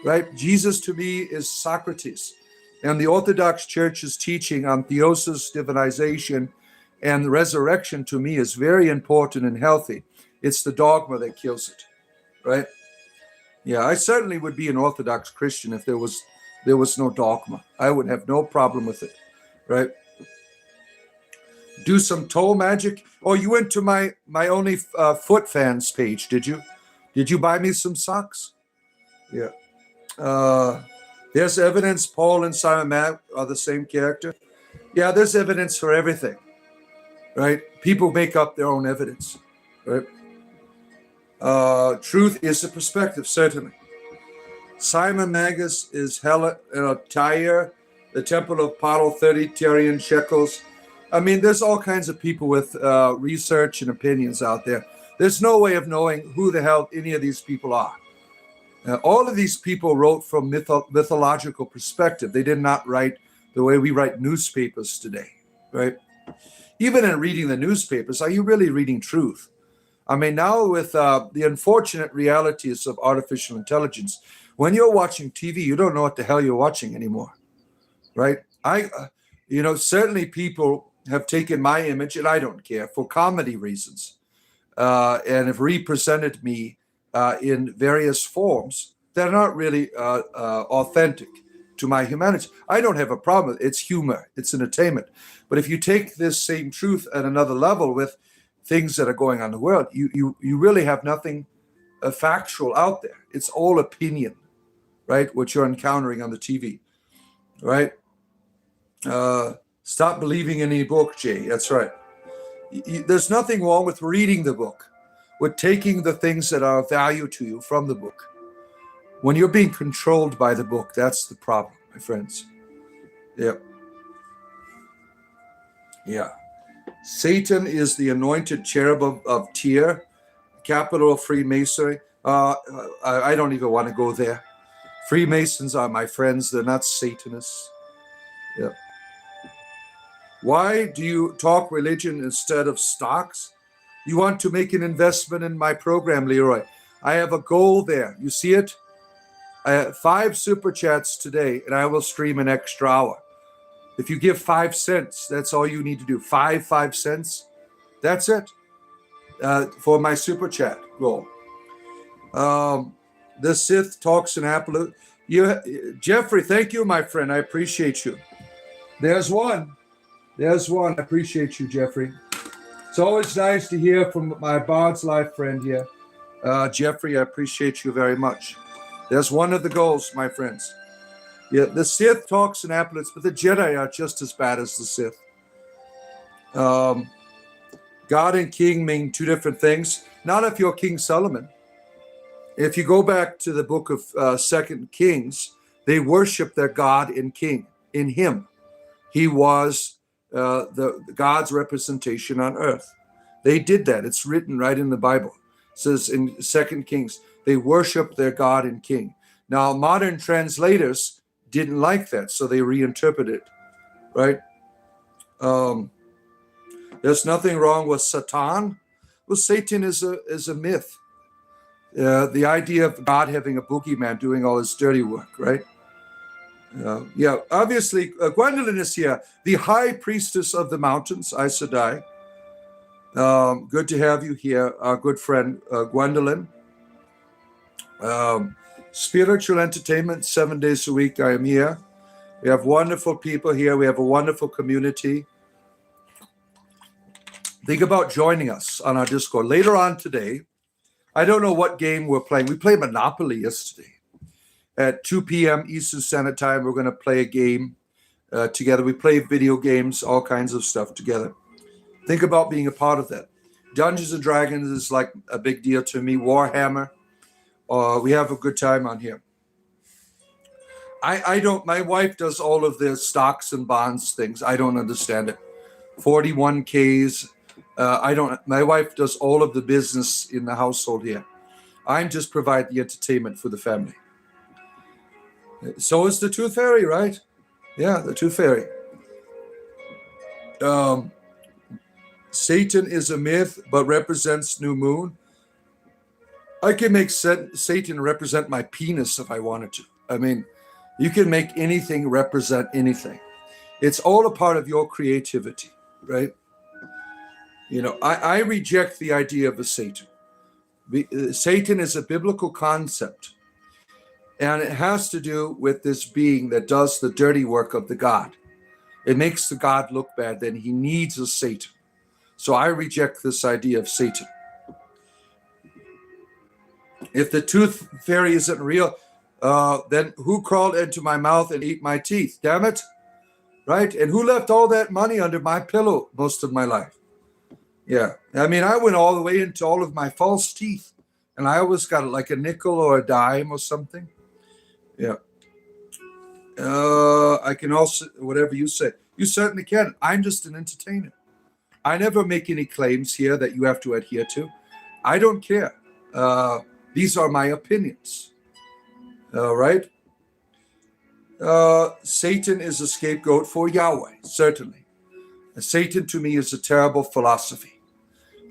right? Jesus to me is Socrates. And the Orthodox Church's teaching on theosis, divinization, and the resurrection to me is very important and healthy. It's the dogma that kills it, right? Yeah, I certainly would be an Orthodox Christian if there was no dogma. I would have no problem with it, right? Do some toe magic. Oh, you went to my only foot fans page, did you? Did you buy me some socks? Yeah. There's evidence Paul and Simon Matt are the same character. Yeah, there's evidence for everything, right? People make up their own evidence, right? Truth is a perspective, certainly. Simon Magus is Tyre, the temple of Apollo, 30 Tyrian shekels. I mean, there's all kinds of people with research and opinions out there. There's no way of knowing who the hell any of these people are. All of these people wrote from mythological perspective. They did not write the way we write newspapers today, right? Even in reading the newspapers, are you really reading truth? I mean, now with the unfortunate realities of artificial intelligence, when you're watching TV, you don't know what the hell you're watching anymore, right? Certainly people have taken my image, and I don't care, for comedy reasons, and have represented me in various forms that are not really authentic to my humanity. I don't have a problem. It's humor. It's entertainment. But if you take this same truth at another level with things that are going on in the world, you really have nothing factual out there. It's all opinion, right? What you're encountering on the TV, right? Stop believing in any book, Jay. That's right. There's nothing wrong with reading the book, with taking the things that are of value to you from the book. When you're being controlled by the book, that's the problem, my friends. Yeah. Yeah. Satan is the anointed cherub of Tyre, capital of Freemasonry. I don't even want to go there. Freemasons are my friends. They're not Satanists. Yeah. Why do you talk religion instead of stocks? You want to make an investment in my program, Leroy. I have a goal there. You see it? 5 super chats today, and I will stream an extra hour. If you give 5 cents, that's all you need to do. 5 cents. That's it for my super chat goal. The Sith talks in Apple. Jeffrey, thank you, my friend. I appreciate you. There's one. I appreciate you, Jeffrey. It's always nice to hear from my Bard's Life friend here. Jeffrey, I appreciate you very much. There's one of the goals, my friends. Yeah, the Sith talks in applets, but the Jedi are just as bad as the Sith. God and King mean 2 different things. Not if you're King Solomon. If you go back to the book of 2 Kings, they worship their God and King in him. He was the God's representation on earth. They did that. It's written right in the Bible. It says in 2 Kings, they worship their God and King. Now, modern translators didn't like that, so they reinterpreted it, right? There's nothing wrong with Satan. Well, Satan is a myth. The idea of God having a boogeyman doing all his dirty work, right? Obviously, Gwendolyn is here, the high priestess of the mountains, Aes Sedai. Good to have you here, our good friend Gwendolyn. Spiritual entertainment, 7 days a week, I am here. We have wonderful people here. We have a wonderful community. Think about joining us on our Discord. Later on today, I don't know what game we're playing. We played Monopoly yesterday. At 2 p.m. Eastern Standard Time, we're going to play a game together. We play video games, all kinds of stuff together. Think about being a part of that. Dungeons and Dragons is like a big deal to me. Warhammer. We have a good time on here. I don't, my wife does all of the stocks and bonds things. I don't understand it. 41Ks. My wife does all of the business in the household here. I just provide the entertainment for the family. So is the Tooth Fairy, right? Yeah, the Tooth Fairy. Satan is a myth, but represents new moon. I can make Satan represent my penis if I wanted to. I mean, you can make anything represent anything. It's all a part of your creativity, right? You know, I reject the idea of a Satan. Satan is a biblical concept. And it has to do with this being that does the dirty work of the God. It makes the God look bad, then he needs a Satan. So I reject this idea of Satan. If the Tooth Fairy isn't real, then who crawled into my mouth and ate my teeth? Damn it. Right? And who left all that money under my pillow most of my life? Yeah. I mean, I went all the way into all of my false teeth. And I always got like a nickel or a dime or something. Yeah. I can also, whatever you say. You certainly can. I'm just an entertainer. I never make any claims here that you have to adhere to. I don't care. These are my opinions. All right. Satan is a scapegoat for Yahweh, certainly. Satan to me is a terrible philosophy.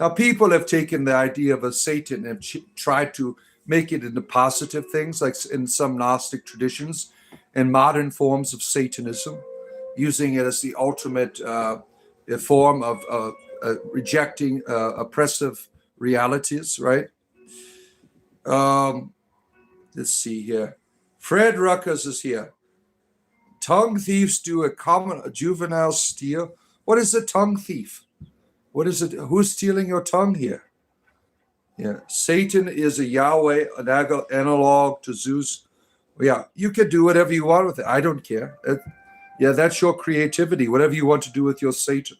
Now, people have taken the idea of a Satan and tried to make it into positive things, like in some Gnostic traditions and modern forms of Satanism, using it as the ultimate form of rejecting oppressive realities, right? Let's see here. Fred Ruckers is here. Tongue thieves do a juvenile steal. What is a tongue thief? What is it? Who's stealing your tongue here? Yeah, Satan is a Yahweh, an analog to Zeus. Yeah, you can do whatever you want with it. I don't care. Yeah, that's your creativity. Whatever you want to do with your Satan,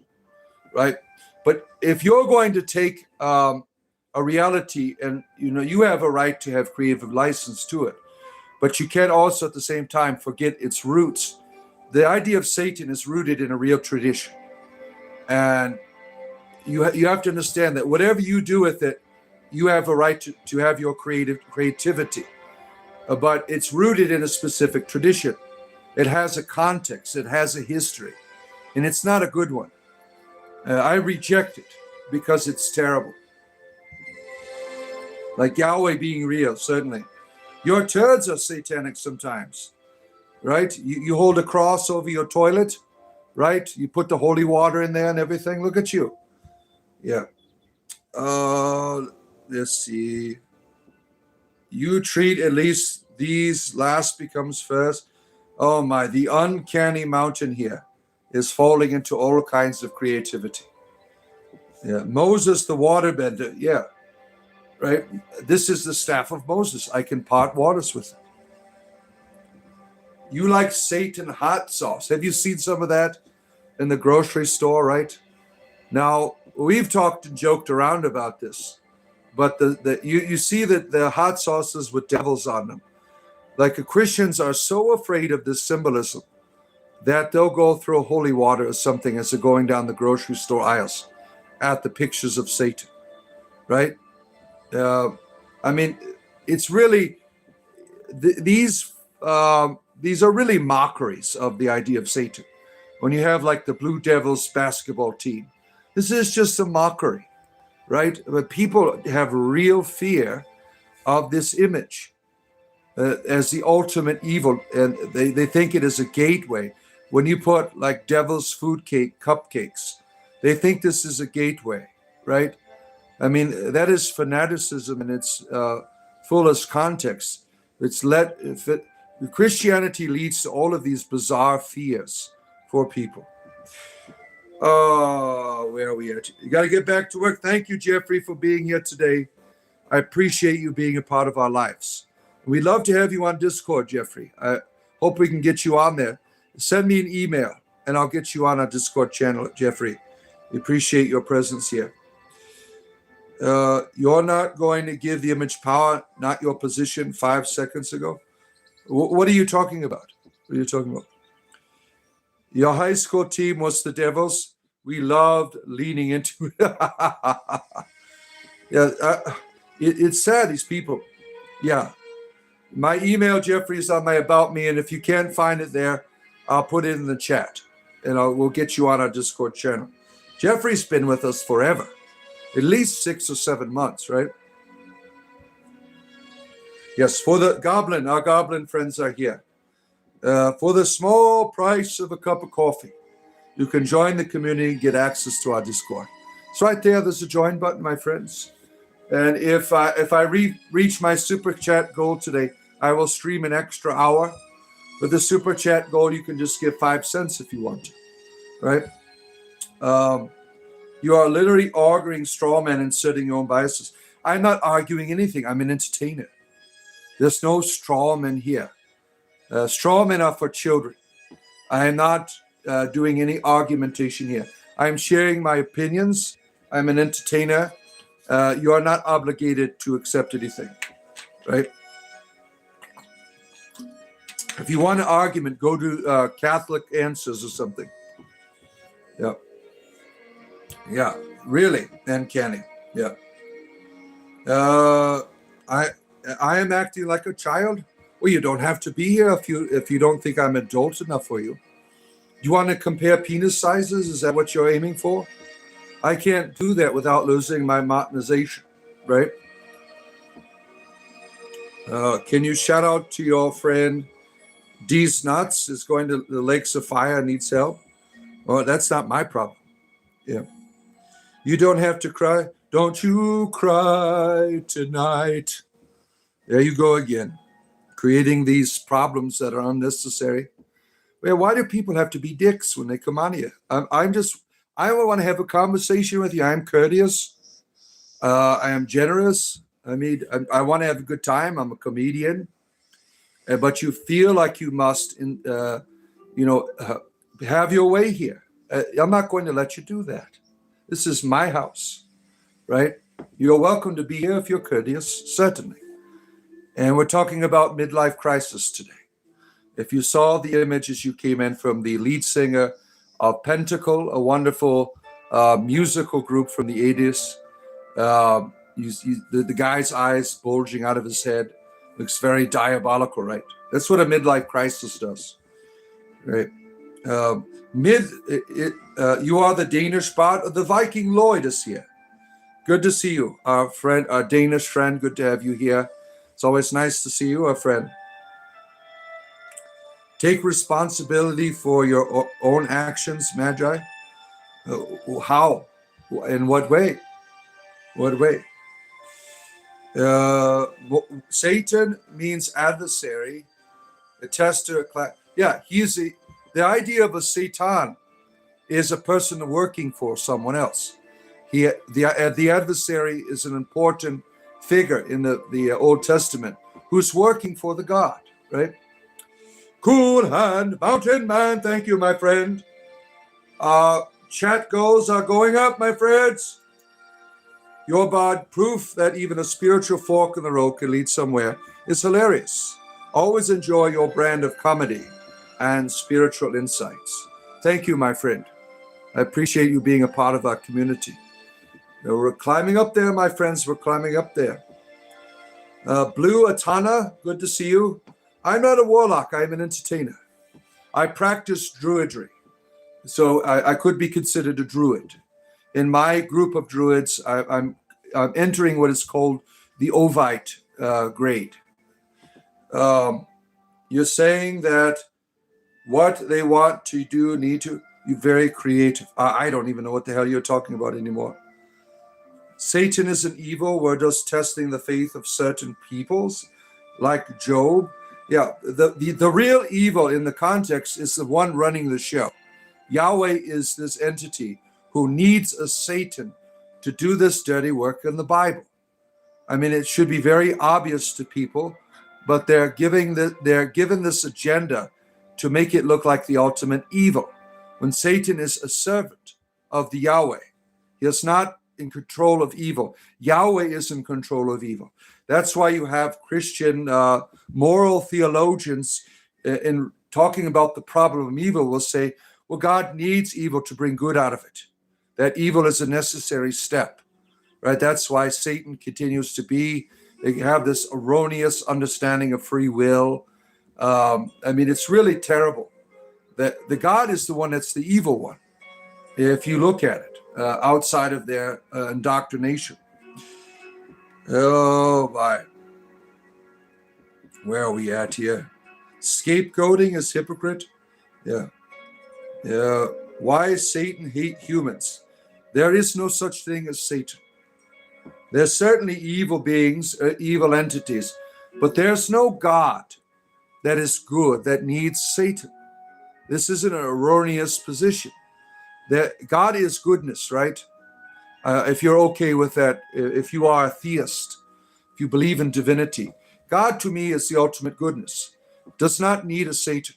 right? But if you're going to take a reality, and you have a right to have creative license to it, but you can't also at the same time forget its roots. The idea of Satan is rooted in a real tradition, and you have to understand that whatever you do with it, you have a right to have your creativity, but it's rooted in a specific tradition. It has a context, it has a history, and it's not a good one. I reject it because it's terrible. Like Yahweh being real, certainly. Your turds are satanic sometimes, right? You hold a cross over your toilet, right? You put the holy water in there and everything. Look at you. Yeah. Let's see. You treat at least these last becomes first. Oh my, the uncanny mountain here is falling into all kinds of creativity. Yeah. Moses, the waterbender. Yeah. Right. This is the staff of Moses. I can part waters with it. You like Satan hot sauce. Have you seen some of that in the grocery store, right? Now, we've talked and joked around about this, but you see that the hot sauces with devils on them. Like Christians are so afraid of this symbolism that they'll go throw holy water or something as they're going down the grocery store aisles at the pictures of Satan, right? I mean, it's really these are really mockeries of the idea of Satan. When you have like the Blue Devils basketball team, this is just a mockery, right? But people have real fear of this image as the ultimate evil, and they think it is a gateway. When you put like devil's food cake cupcakes, they think this is a gateway, right? I mean, that is fanaticism in its fullest context. Christianity leads to all of these bizarre fears for people. Oh, where are we at? You got to get back to work. Thank you, Jeffrey, for being here today. I appreciate you being a part of our lives. We'd love to have you on Discord, Jeffrey. I hope we can get you on there. Send me an email, and I'll get you on our Discord channel, Jeffrey. We appreciate your presence here. You're not going to give the image power, not your position 5 seconds ago. What are you talking about? What are you talking about? Your high school team was the Devils. We loved leaning into it. Yeah, it's sad, these people. Yeah. My email, Jeffrey, is on my About Me, and if you can't find it there, I'll put it in the chat, and we'll get you on our Discord channel. Jeffrey's been with us forever, at least 6 or 7 months, right? Yes, for the Goblin, our Goblin friends are here. For the small price of a cup of coffee, you can join the community and get access to our Discord. It's right there. There's a join button, my friends. And if I reach my super chat goal today, I will stream an extra hour. With the super chat goal, you can just give 5 cents if you want to, right? You are literally arguing straw man, inserting your own biases. I'm not arguing anything. I'm an entertainer. There's no straw men here. Straw men are for children. I am not doing any argumentation here. I'm sharing my opinions. I'm an entertainer. You are not obligated to accept anything, right? If you want an argument, go to Catholic Answers or something. Yeah. Yeah, really uncanny. Yeah. I am acting like a child. Well, you don't have to be here if you don't think I'm adult enough for you. You want to compare penis sizes? Is that what you're aiming for? I can't do that without losing my modernization, right? Can you shout out to your friend D's Nuts is going to the Lakes of Fire and needs help? Well, that's not my problem. Yeah. You don't have to cry. Don't you cry tonight. There you go again. Creating these problems that are unnecessary. Well, why do people have to be dicks when they come on here? I want to have a conversation with you. I'm courteous. I am generous. I mean, I want to have a good time. I'm a comedian. But you feel like you must, have your way here. I'm not going to let you do that. This is my house, right? You're welcome to be here if you're courteous, certainly. And we're talking about midlife crisis today. If you saw the images you came in from the lead singer of Pentacle, a wonderful musical group from the 80s, the guy's eyes bulging out of his head looks very diabolical, right? That's what a midlife crisis does, right? You are the Danish bot. The Viking Lloyd is here. Good to see you, our friend, our Danish friend. Good to have you here. It's always nice to see you, a friend. Take responsibility for your own actions, Magi. How? In what way? What way? Satan means adversary, a tester. Yeah, the idea of a Satan is a person working for someone else. The adversary is an important figure in the Old Testament who's working for the God, right? Cool Hand Mountain Man, thank you, my friend. Chat goals are going up, my friends. Your bod, proof that even a spiritual fork in the road can lead somewhere, is hilarious. Always enjoy your brand of comedy and spiritual insights. Thank you, my friend. I appreciate you being a part of our community. We're climbing up there, my friends. We're climbing up there. Blue Atana, good to see you. I'm not a warlock. I'm an entertainer. I practice druidry, so I could be considered a druid. In my group of druids, I'm entering what is called the Ovite grade. You're saying that what they want to do need to be very creative. I don't even know what the hell you're talking about anymore. Satan isn't evil. We're just testing the faith of certain peoples, like Job. Yeah, the real evil in the context is the one running the show. Yahweh is this entity who needs a Satan to do this dirty work in the Bible. I mean, it should be very obvious to people, but they're given this agenda to make it look like the ultimate evil, when Satan is a servant of the Yahweh. He is not in control of evil. Yahweh is in control of evil. That's why you have Christian moral theologians in talking about the problem of evil will say, well, God needs evil to bring good out of it. That evil is a necessary step, right? That's why Satan continues to be. They have this erroneous understanding of free will. I mean, it's really terrible. That the God is the one that's the evil one, if you look at it, outside of their indoctrination. Oh, my. Where are we at here? Scapegoating is hypocrite. Yeah. Why Satan hate humans? There is no such thing as Satan. There's certainly evil beings, evil entities, but there's no God that is good that needs Satan. This is an erroneous position. That God is goodness, right? If you're okay with that, if you are a theist, if you believe in divinity, God to me is the ultimate goodness. Does not need a Satan.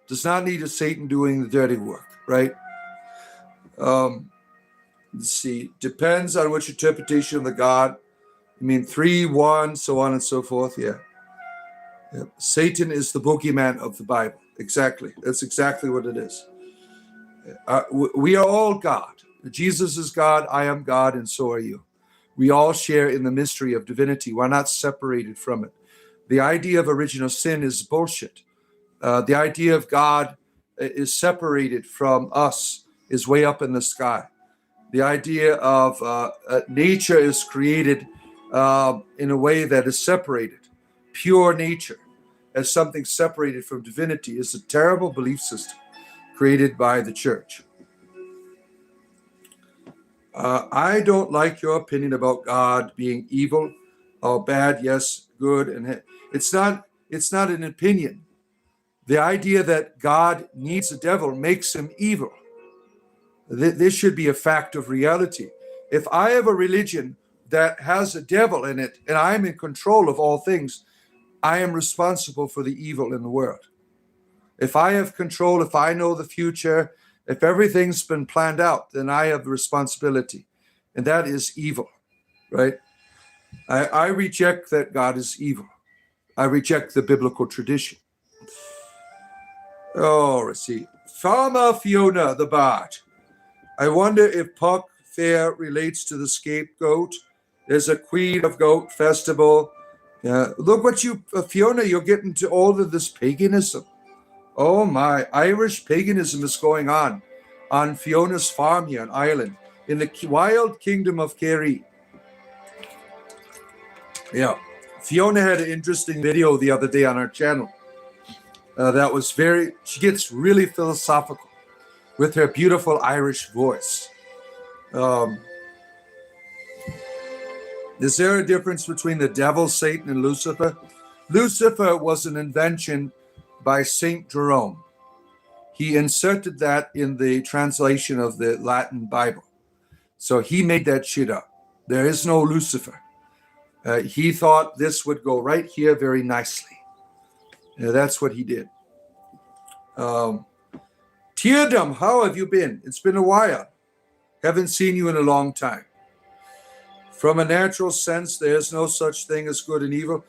Does not need a Satan doing the dirty work, right? Let's see. Depends on which interpretation of the God. I mean, 3, 1, so on and so forth. Yeah. Satan is the boogeyman of the Bible. Exactly. That's exactly what it is. We are all God. Jesus is God. I am God, and so are you. We all share in the mystery of divinity. We're not separated from it. The idea of original sin is bullshit. The idea of God is separated from us, is way up in the sky. The idea of nature is created in a way that is separated. Pure nature as something separated from divinity is a terrible belief system created by the church. I don't like your opinion about God being evil or bad, yes, good. And it's not an opinion. The idea that God needs a devil makes him evil. This should be a fact of reality. If I have a religion that has a devil in it and I'm in control of all things, I am responsible for the evil in the world. If I have control, if I know the future, if everything's been planned out, then I have the responsibility. And that is evil, right? I reject that God is evil. I reject the biblical tradition. Oh, let's see. Farmer Fiona the Bard. I wonder if Puck Fair relates to the scapegoat. There's a Queen of Goat festival. Look what you, Fiona, you're getting to all of this paganism. Oh my, Irish paganism is going on Fiona's farm here in Ireland, in the wild kingdom of Kerry. Yeah. Fiona had an interesting video the other day on our channel. She gets really philosophical with her beautiful Irish voice. Is there a difference between the devil, Satan, and Lucifer? Lucifer was an invention by Saint Jerome. He inserted that in the translation of the Latin Bible. So he made that shit up. There is no Lucifer. He thought this would go right here very nicely. That's what he did. Teardom, how have you been? It's been a while. Haven't seen you in a long time. From a natural sense, there's no such thing as good and evil.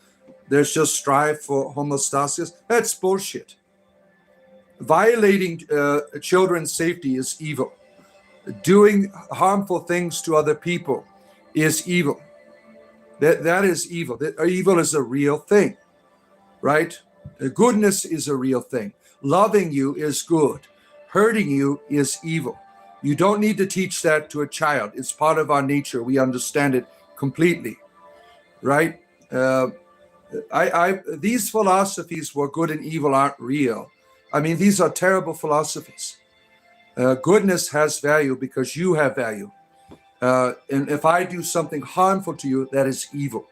There's just strive for homeostasis. That's bullshit. Violating children's safety is evil. Doing harmful things to other people is evil. That is evil. Evil is a real thing, right? Goodness is a real thing. Loving you is good. Hurting you is evil. You don't need to teach that to a child. It's part of our nature. We understand it completely, right? These philosophies where good and evil aren't real. I mean, these are terrible philosophies. Goodness has value because you have value. And if I do something harmful to you, that is evil,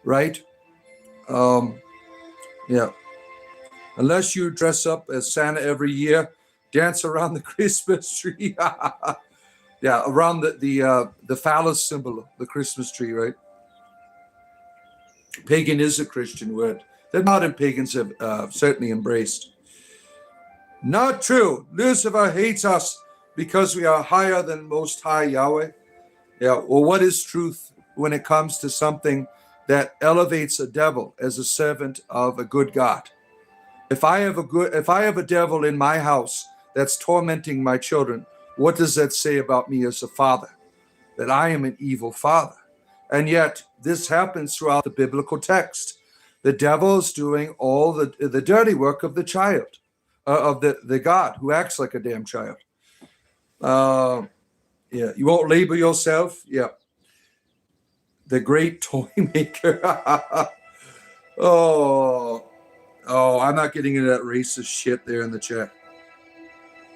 right? Yeah. Unless you dress up as Santa every year, dance around the Christmas tree. Yeah, around the phallus symbol, the Christmas tree, right? Pagan is a Christian word that modern pagans have certainly embraced. Not true. Lucifer hates us because we are higher than Most High Yahweh. Yeah, well, what is truth when it comes to something that elevates a devil as a servant of a good God? If I have a devil in my house that's tormenting my children, what does that say about me as a father? That I am an evil father. And yet this happens throughout the biblical text. The devil is doing all the dirty work of the child, of the God who acts like a damn child. Yeah, you won't label yourself. Yeah. The great toy maker. Oh, I'm not getting into that racist shit there in the chat.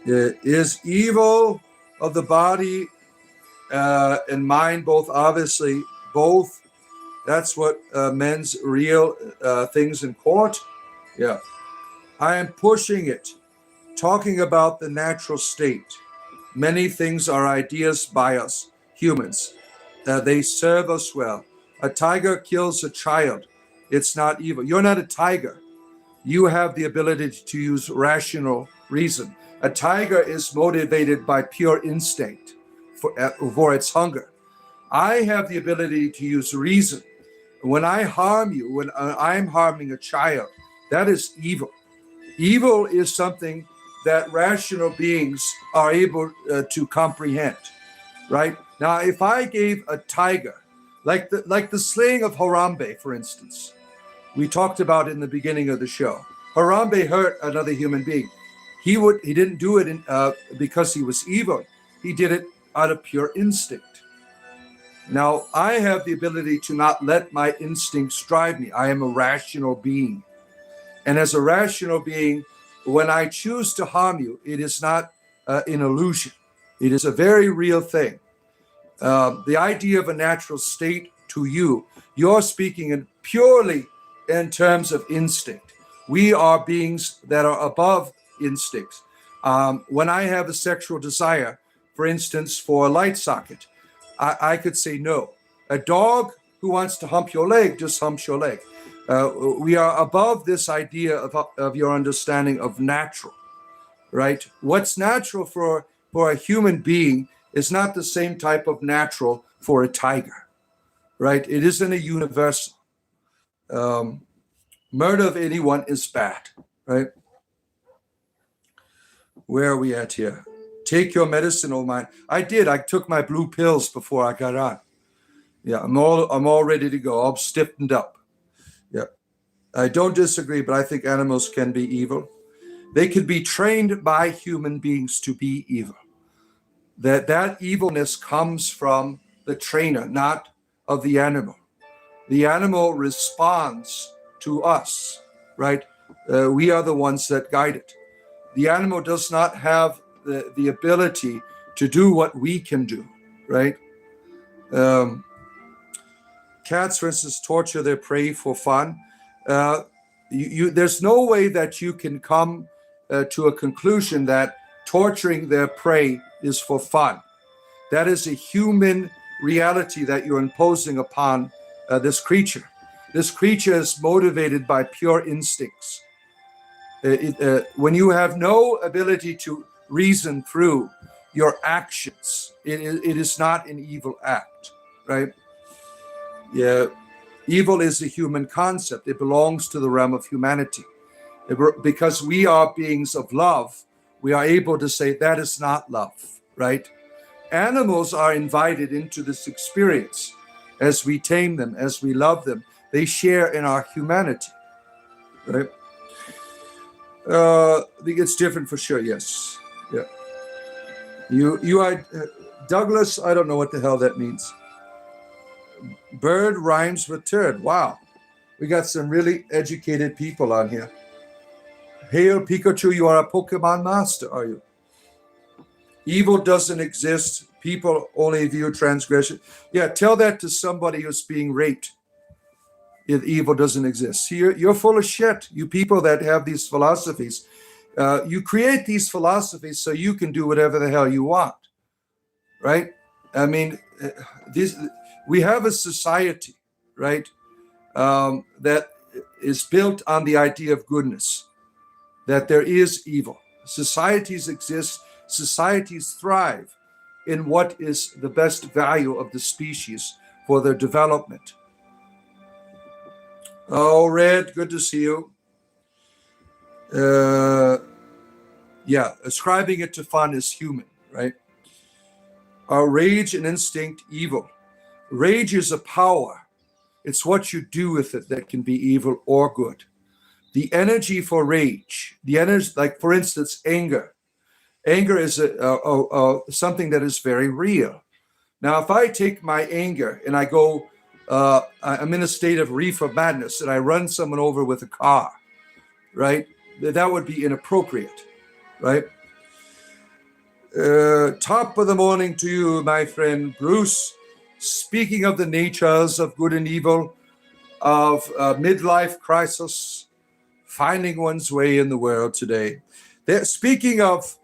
Is evil of the body and mind both? Obviously, both. That's what men's real things in court. Yeah. I am pushing it, talking about the natural state. Many things are ideas by us, humans. They serve us well. A tiger kills a child. It's not evil. You're not a tiger. You have the ability to use rational reason. A tiger is motivated by pure instinct for its hunger. I have the ability to use reason. When I harm you, when I'm harming a child, that is evil. Evil is something that rational beings are able to comprehend, right? Now, if I gave a tiger, like the slaying of Harambe, for instance, we talked about in the beginning of the show. Harambe hurt another human being. He didn't do it because he was evil. He did it out of pure instinct. Now, I have the ability to not let my instincts drive me. I am a rational being. And as a rational being, when I choose to harm you, it is not an illusion. It is a very real thing. The idea of a natural state to you, you're speaking purely in terms of instinct. We are beings that are above instincts. When I have a sexual desire, for instance, for a light socket, I could say no. A dog who wants to hump your leg just humps your leg. We are above this idea of your understanding of natural, right? What's natural for a human being is not the same type of natural for a tiger, right? It isn't a universal. Murder of anyone is bad, right? Where are we at here? Take your medicine, oh my. I did. I took my blue pills before I got on. Yeah, I'm all ready to go. I'm stiffened up. Yeah. I don't disagree, but I think animals can be evil. They can be trained by human beings to be evil. That evilness comes from the trainer, not of the animal. The animal responds to us, right? We are the ones that guide it. The animal does not have the ability to do what we can do, right? Cats, for instance, torture their prey for fun. There's no way that you can come to a conclusion that torturing their prey is for fun. That is a human reality that you're imposing upon this creature. This creature is motivated by pure instincts. When you have no ability to reason through your actions, it is not an evil act, right? Yeah, evil is a human concept. It belongs to the realm of humanity. Because we are beings of love, we are able to say that is not love, right? Animals are invited into this experience as we tame them, as we love them. They share in our humanity, right? It's different for sure, yes. Yeah. You are, Douglas, I don't know what the hell that means. Bird rhymes with turd. Wow. We got some really educated people on here. Hail Pikachu, you are a Pokemon master, are you? Evil doesn't exist. People only view transgression. Yeah, tell that to somebody who's being raped. If evil doesn't exist. See, you're full of shit. You people that have these philosophies. You create these philosophies so you can do whatever the hell you want. Right? I mean, we have a society, right, that is built on the idea of goodness, that there is evil. Societies exist. Societies thrive in what is the best value of the species for their development. Oh, Red, good to see you. Yeah, ascribing it to fun is human, right? Are rage and instinct evil? Rage is a power. It's what you do with it that can be evil or good. The energy for rage, the energy, like for instance, anger. Anger is something that is very real. Now, if I take my anger and I go, I'm in a state of reefer madness and I run someone over with a car, right? That would be inappropriate, right? Top of the morning to you, my friend Bruce. Speaking of the natures of good and evil, of midlife crisis, finding one's way in the world today. Speaking of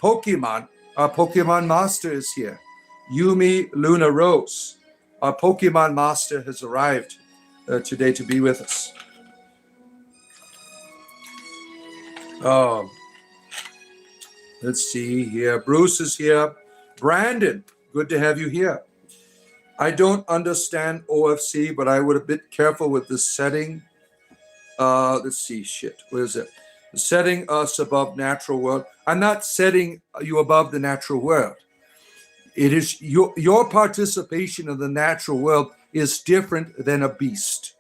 Pokemon, our Pokemon master is here. Yumi Luna Rose. Our Pokemon master has arrived today to be with us. Let's see here. Bruce is here. Brandon, good to have you here. I don't understand OFC, but I would have been careful with the setting. Let's see. Shit. What is it? Setting us above natural world. I'm not setting you above the natural world. It is your participation in the natural world is different than a beast.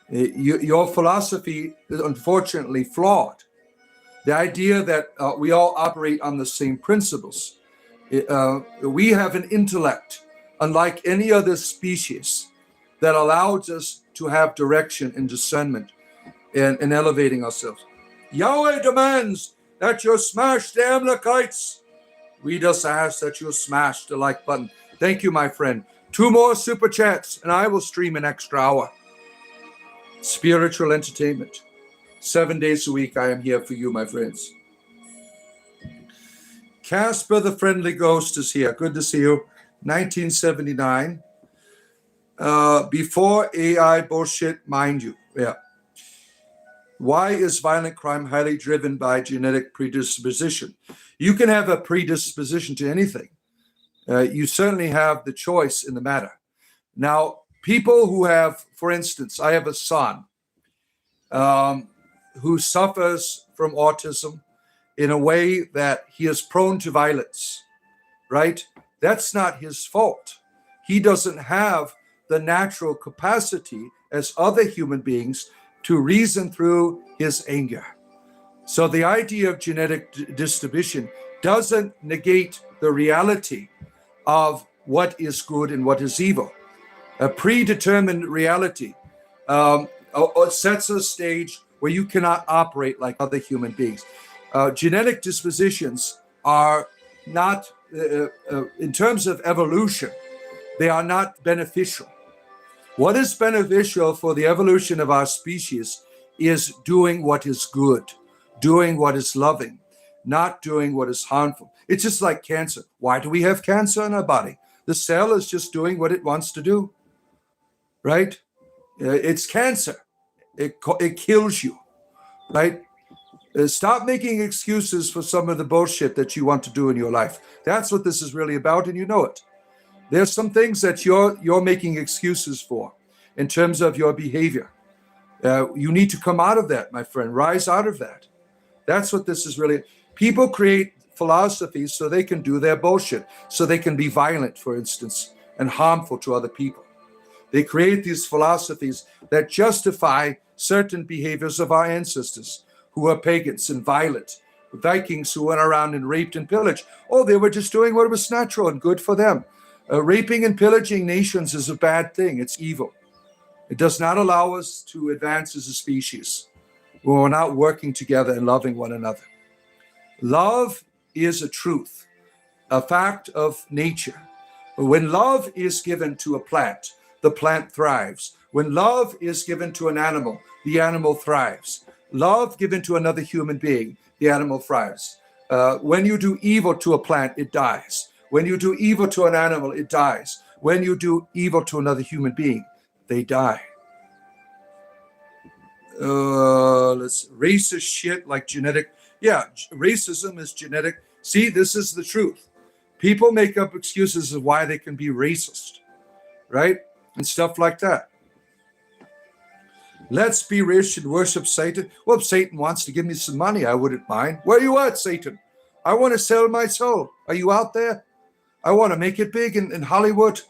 Your philosophy is unfortunately flawed. The idea that we all operate on the same principles. We have an intellect, unlike any other species, that allows us to have direction and discernment and elevating ourselves. Yahweh demands that you smash the Amalekites. We just ask that you smash the like button. Thank you, my friend. 2 more super chats, and I will stream an extra hour. Spiritual entertainment. 7 days a week, I am here for you, my friends. Casper the Friendly Ghost is here. Good to see you. 1979. Before AI bullshit, mind you. Yeah. Why is violent crime highly driven by genetic predisposition? You can have a predisposition to anything. You certainly have the choice in the matter. Now, people who have, for instance, I have a son who suffers from autism in a way that he is prone to violence, right? That's not his fault. He doesn't have the natural capacity as other human beings to reason through his anger. So the idea of genetic distribution doesn't negate the reality of what is good and what is evil. A predetermined reality sets a stage where you cannot operate like other human beings. Genetic dispositions are not, in terms of evolution, they are not beneficial. What is beneficial for the evolution of our species is doing what is good, doing what is loving, not doing what is harmful. It's just like cancer. Why do we have cancer in our body? The cell is just doing what it wants to do, right? It's cancer. It kills you, right? Stop making excuses for some of the bullshit that you want to do in your life. That's what this is really about, and you know it. There's some things that you're making excuses for in terms of your behavior. You need to come out of that, my friend. Rise out of that. That's what this is really. People create philosophies so they can do their bullshit, so they can be violent, for instance, and harmful to other people. They create these philosophies that justify certain behaviors of our ancestors who were pagans and violent, Vikings who went around and raped and pillaged. Oh, they were just doing what was natural and good for them. Raping and pillaging nations is a bad thing. It's evil. It does not allow us to advance as a species when we're not working together and loving one another. Love is a truth, a fact of nature. When love is given to a plant, the plant thrives. When love is given to an animal, the animal thrives. Love given to another human being, the animal thrives. When you do evil to a plant, it dies. When you do evil to an animal, it dies. When you do evil to another human being, they die. Racist shit like genetic. Yeah, racism is genetic. See, this is the truth. People make up excuses of why they can be racist, right? And stuff like that. Let's be rich and worship Satan. Well, if Satan wants to give me some money, I wouldn't mind. Where are you at, Satan? I want to sell my soul. Are you out there? I want to make it big in Hollywood.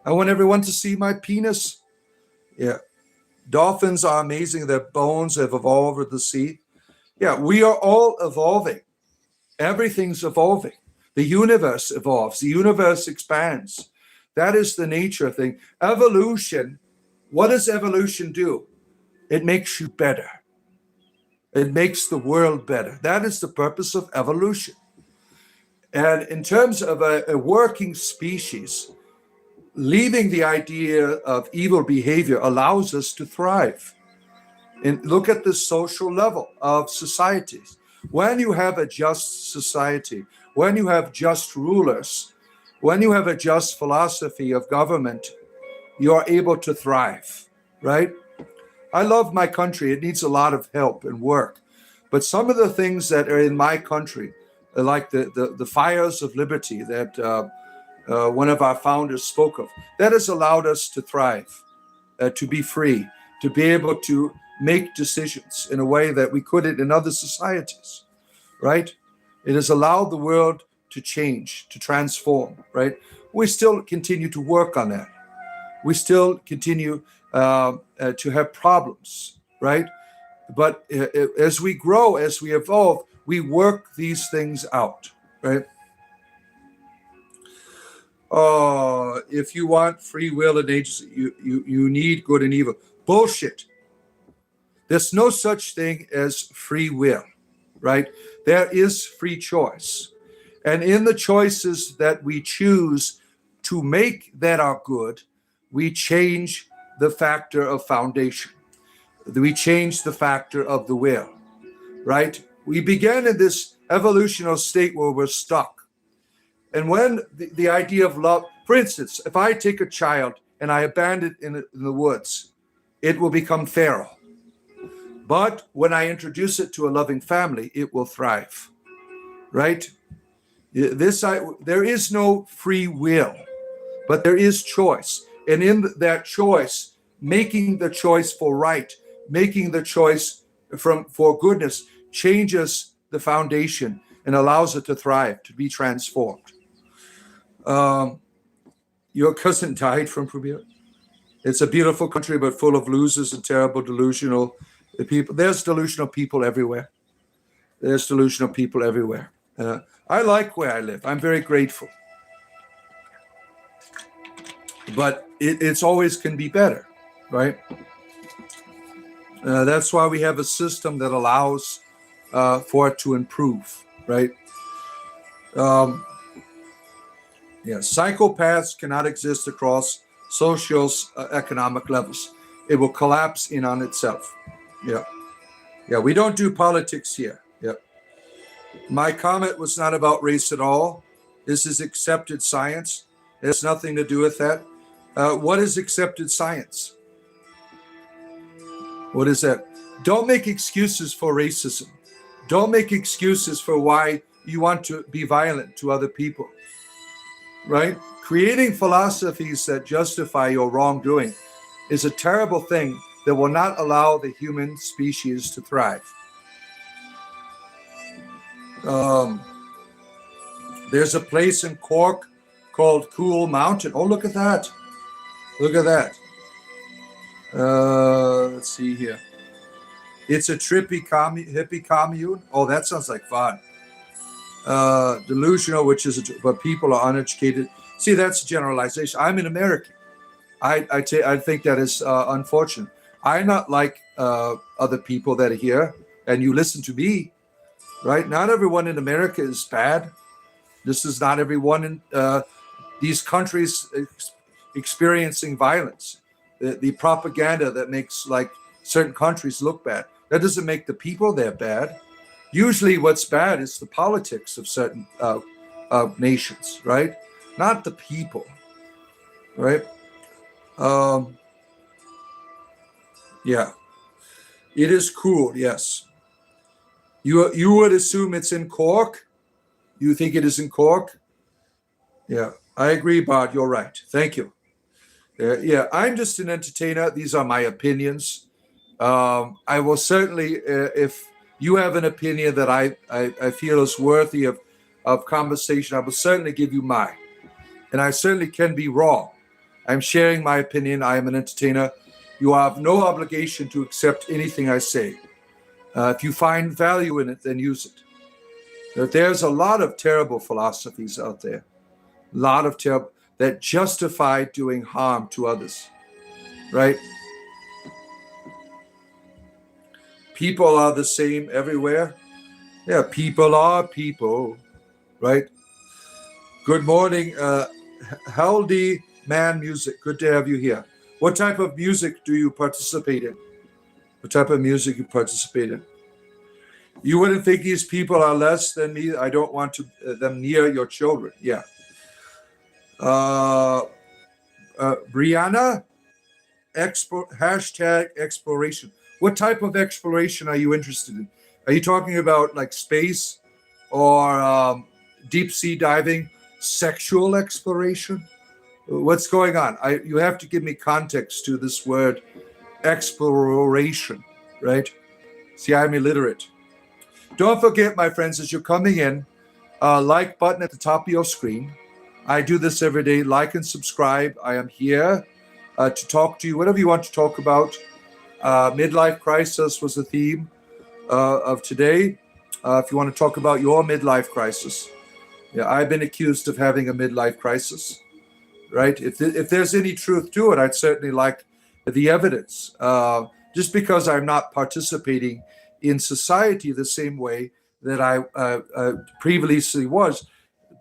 I want everyone to see my penis. Yeah. Dolphins are amazing. Their bones have evolved with the sea. Yeah, we are all evolving. Everything's evolving. The universe evolves. The universe expands. That is the nature thing. Evolution, what does evolution do? It makes you better. It makes the world better. That is the purpose of evolution. And in terms of a working species, leaving the idea of evil behavior allows us to thrive. And look at the social level of societies. When you have a just society, when you have just rulers, when you have a just philosophy of government, you are able to thrive, right? I love my country. It needs a lot of help and work. But some of the things that are in my country, like the fires of liberty that one of our founders spoke of, that has allowed us to thrive, to be free, to be able to make decisions in a way that we couldn't in other societies, right? It has allowed the world to change, to transform, right? We still continue to work on that. We still continue to have problems, right? But as we grow, as we evolve, we work these things out, right? If you want free will and agency, you need good and evil. Bullshit. There's no such thing as free will, right? There is free choice. And in the choices that we choose to make that are good, we change the factor of foundation. We change the factor of the will, right? We began in this evolutional state where we're stuck. And when the idea of love, for instance, if I take a child and I abandon it in the woods, it will become feral. But when I introduce it to a loving family, it will thrive, right? There is no free will, but there is choice. And in that choice, making the choice for right, making the choice for goodness changes the foundation and allows it to thrive, to be transformed. Your cousin died from Provia. It's a beautiful country, but full of losers and terrible delusional people. There's delusional people everywhere. There's delusional people everywhere. I like where I live. I'm very grateful. but it's always can be better, right? That's why we have a system that allows for it to improve, right? Um, yeah, psychopaths cannot exist across socio-economic levels. It will collapse in on itself. Yeah, yeah. We don't do politics here. Yeah. My comment was not about race at all. This is accepted science. It has nothing to do with that. What is accepted science? What is that? Don't make excuses for racism. Don't make excuses for why you want to be violent to other people, right? Creating philosophies that justify your wrongdoing is a terrible thing that will not allow the human species to thrive. There's a place in Cork called Cool Mountain. Oh, look at that. Look at that. Let's see here. It's a trippy hippie commune. Oh, that sounds like fun. Delusional, which is, but people are uneducated. See, that's a generalization. I'm an American. I think that is unfortunate. I'm not like other people that are here, and you listen to me, right? Not everyone in America is bad. This is not everyone in these countries experiencing violence. The propaganda that makes like certain countries look bad. That doesn't make the people there bad. Usually what's bad is the politics of certain nations, right? Not the people, right? Yeah, it is cool. Yes, you would assume it's in Cork. You think it is in Cork? Yeah, I agree, Bart. You're right. Thank you. Yeah, I'm just an entertainer. These are my opinions. I will certainly, if you have an opinion that I feel is worthy of conversation, I will certainly give you mine. And I certainly can be wrong. I'm sharing my opinion. I am an entertainer. You have no obligation to accept anything I say. If you find value in it, then use it. There's a lot of terrible philosophies out there. A lot of terrible that justify doing harm to others, right? People are the same everywhere. Yeah, people are people, right? Good morning, Healthy Man Music. Good to have you here. What type of music do you participate in? What type of music you participate in? You wouldn't think these people are less than me. I don't want to them near your children. Yeah. Brianna, hashtag exploration. What type of exploration are you interested in? Are you talking about like space or deep sea diving, sexual exploration? What's going on? You have to give me context to this word exploration, right? See, I'm illiterate. Don't forget, my friends, as you're coming in, like button at the top of your screen. I do this every day. Like and subscribe. I am here to talk to you, whatever you want to talk about. Midlife crisis was the theme of today. If you want to talk about your midlife crisis. Yeah, I've been accused of having a midlife crisis, right? If there's any truth to it, I'd certainly like the evidence. Just because I'm not participating in society the same way that I previously was,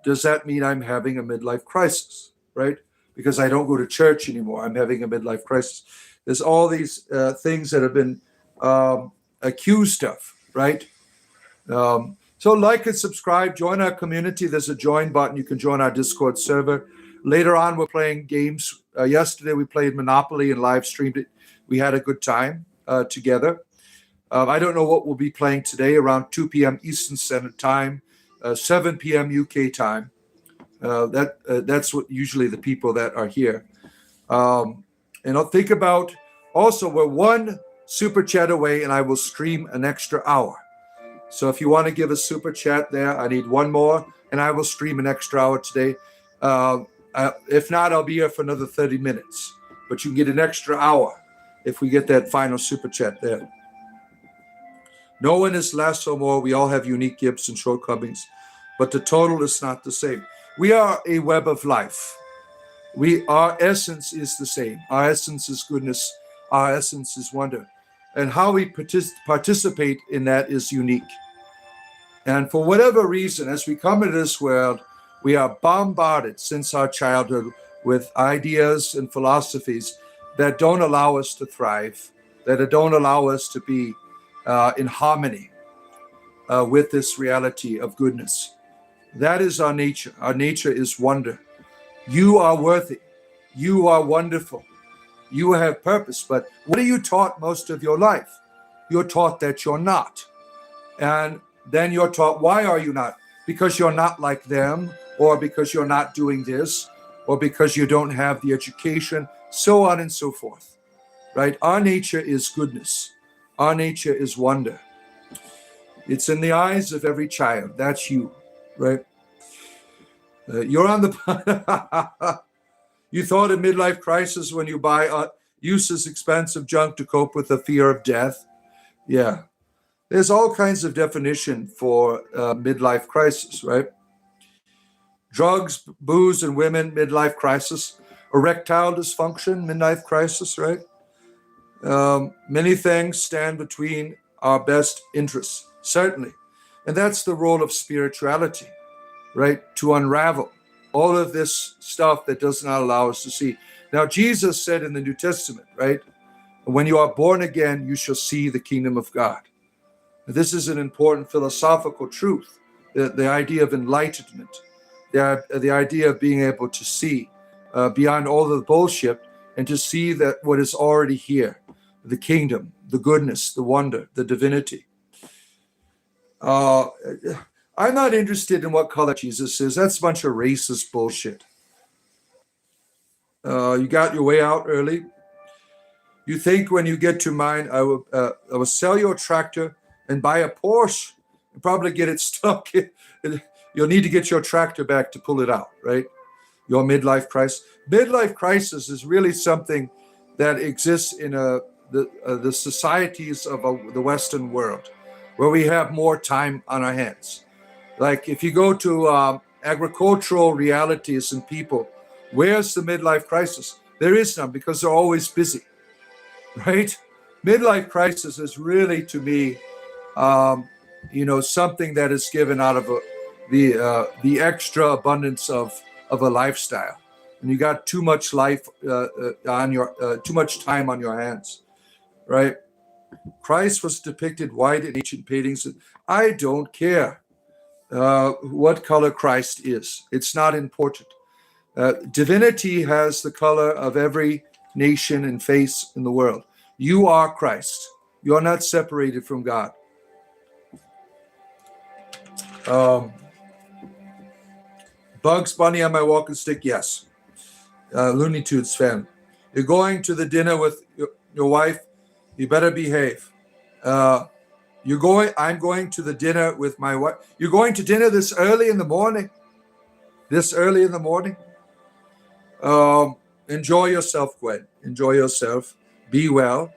does that mean I'm having a midlife crisis, right? Because I don't go to church anymore. I'm having a midlife crisis. There's all these things that have been accused of, right? So like and subscribe, join our community. There's a join button. You can join our Discord server. Later on, we're playing games. Yesterday, we played Monopoly and live streamed it. We had a good time together. I don't know what we'll be playing today, around 2 p.m. Eastern Standard Time, 7 p.m. UK time. That's what usually the people that are here. And I'll think about, also, we're one super chat away, and I will stream an extra hour. So if you want to give a super chat there, I need one more, and I will stream an extra hour today. If not, I'll be here for another 30 minutes. But you can get an extra hour if we get that final super chat there. No one is less or more. We all have unique gifts and shortcomings, but the total is not the same. We are a web of life. Our essence is the same. Our essence is goodness. Our essence is wonder. And how we participate in that is unique. And for whatever reason, as we come into this world, we are bombarded since our childhood with ideas and philosophies that don't allow us to thrive, that don't allow us to be in harmony with this reality of goodness. That is our nature. Our nature is wonder. You are worthy. You are wonderful. You have purpose. But what are you taught most of your life? You're taught that you're not. And then you're taught, why are you not? Because you're not like them, or because you're not doing this, or because you don't have the education, so on and so forth. Right? Our nature is goodness. Our nature is wonder. It's in the eyes of every child. That's you, right? You're on the... You thought a midlife crisis when you buy useless, expensive junk to cope with the fear of death? Yeah. There's all kinds of definition for midlife crisis, right? Drugs, booze, and women, midlife crisis. Erectile dysfunction, midlife crisis, right? Many things stand between our best interests, certainly. And that's the role of spirituality, right? To unravel all of this stuff that does not allow us to see. Now, Jesus said in the New Testament, right? When you are born again, you shall see the kingdom of God. This is an important philosophical truth, the idea of enlightenment, the idea of being able to see beyond all the bullshit and to see that what is already here, the kingdom, the goodness, the wonder, the divinity. I'm not interested in what color Jesus is. That's a bunch of racist bullshit. You got your way out early. You think when you get to mine, I will sell your tractor and buy a Porsche and probably get it stuck. You'll need to get your tractor back to pull it out, right? Your midlife crisis. Midlife crisis is really something that exists in the societies of the Western world, where we have more time on our hands. Like if you go to agricultural realities and people, where's the midlife crisis? There is none, because they're always busy, right? Midlife crisis is really, to me, something that is given out of the extra abundance of a lifestyle, and you got too much life too much time on your hands, right? Christ was depicted white in ancient paintings. I don't care what color Christ is. It's not important. Divinity has the color of every nation and face in the world. You are Christ. You're not separated from God. Bugs Bunny on my walking stick, yes. Looney Tunes fan. You're going to the dinner with your wife, you better behave. I'm going to the dinner with my wife. You're going to dinner this early in the morning? Enjoy yourself, Gwen. Enjoy yourself. Be well.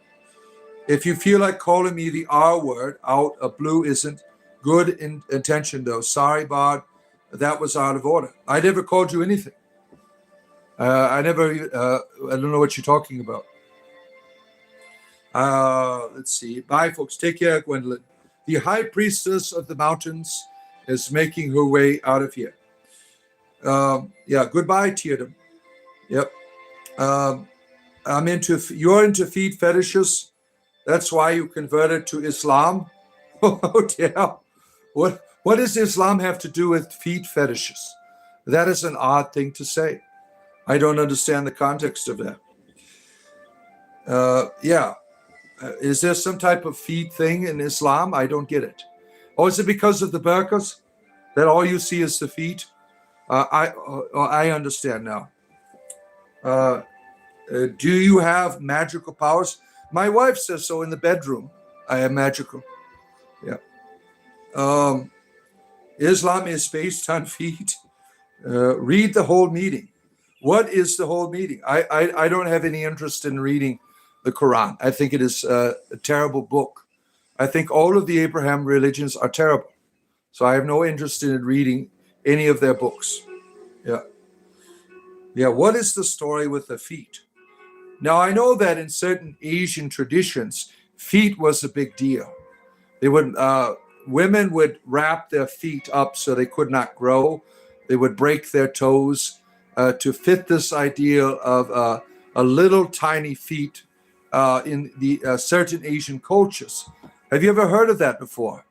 If you feel like calling me the R word out of blue isn't good intention, though. Sorry, Bard. That was out of order. I never called you anything. I don't know what you're talking about. Let's see. Bye, folks. Take care, Gwendolyn. The high priestess of the mountains is making her way out of here. Goodbye, Teardom. Yep. You're into feet fetishes. That's why you converted to Islam. Oh, dear. What does Islam have to do with feet fetishes? That is an odd thing to say. I don't understand the context of that. Is there some type of feet thing in Islam? I don't get it. Or is it because of the burqas that all you see is the feet? I understand now. Do you have magical powers? My wife says so in the bedroom. I am magical. Yeah. Islam is based on feet. Read the whole meeting. What is the whole meeting? I don't have any interest in reading the Quran. I think it is a terrible book. I think all of the Abraham religions are terrible. So I have no interest in reading any of their books. Yeah. Yeah, what is the story with the feet? Now, I know that in certain Asian traditions, feet was a big deal. They would women would wrap their feet up so they could not grow. They would break their toes to fit this ideal of a little tiny feet in the certain Asian cultures. Have you ever heard of that before?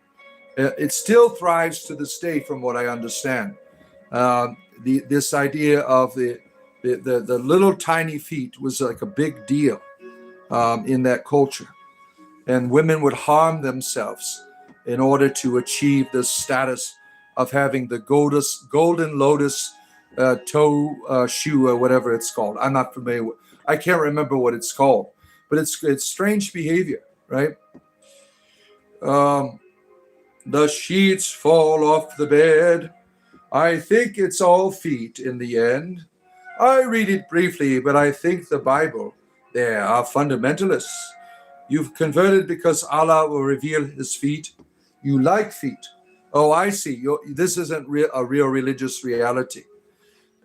It still thrives to this day, from what I understand. This idea of the little tiny feet was like a big deal in that culture, and women would harm themselves in order to achieve this status of having the golden lotus toe shoe or whatever it's called. I'm not familiar with. I can't remember what it's called, but it's strange behavior, right? Um, the sheets fall off the bed. I think it's all feet in the end. I read it briefly, but I think the Bible, they are fundamentalists. You've converted because Allah will reveal his feet. You like feet. Oh, I see. This isn't a real religious reality.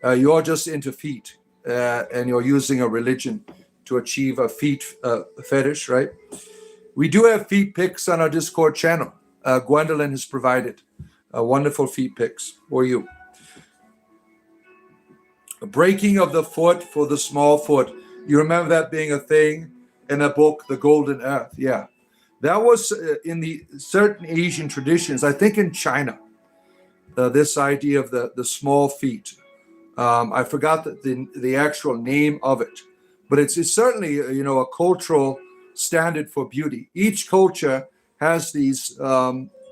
You're just into feet, and you're using a religion to achieve a feet fetish, right? We do have feet pics on our Discord channel. Gwendolyn has provided wonderful feet pics for you. A breaking of the foot for the small foot. You remember that being a thing in a book, The Golden Earth? Yeah. That was in the certain Asian traditions, I think in China, this idea of the small feet. I forgot the actual name of it, but it's certainly a cultural standard for beauty. Each culture has these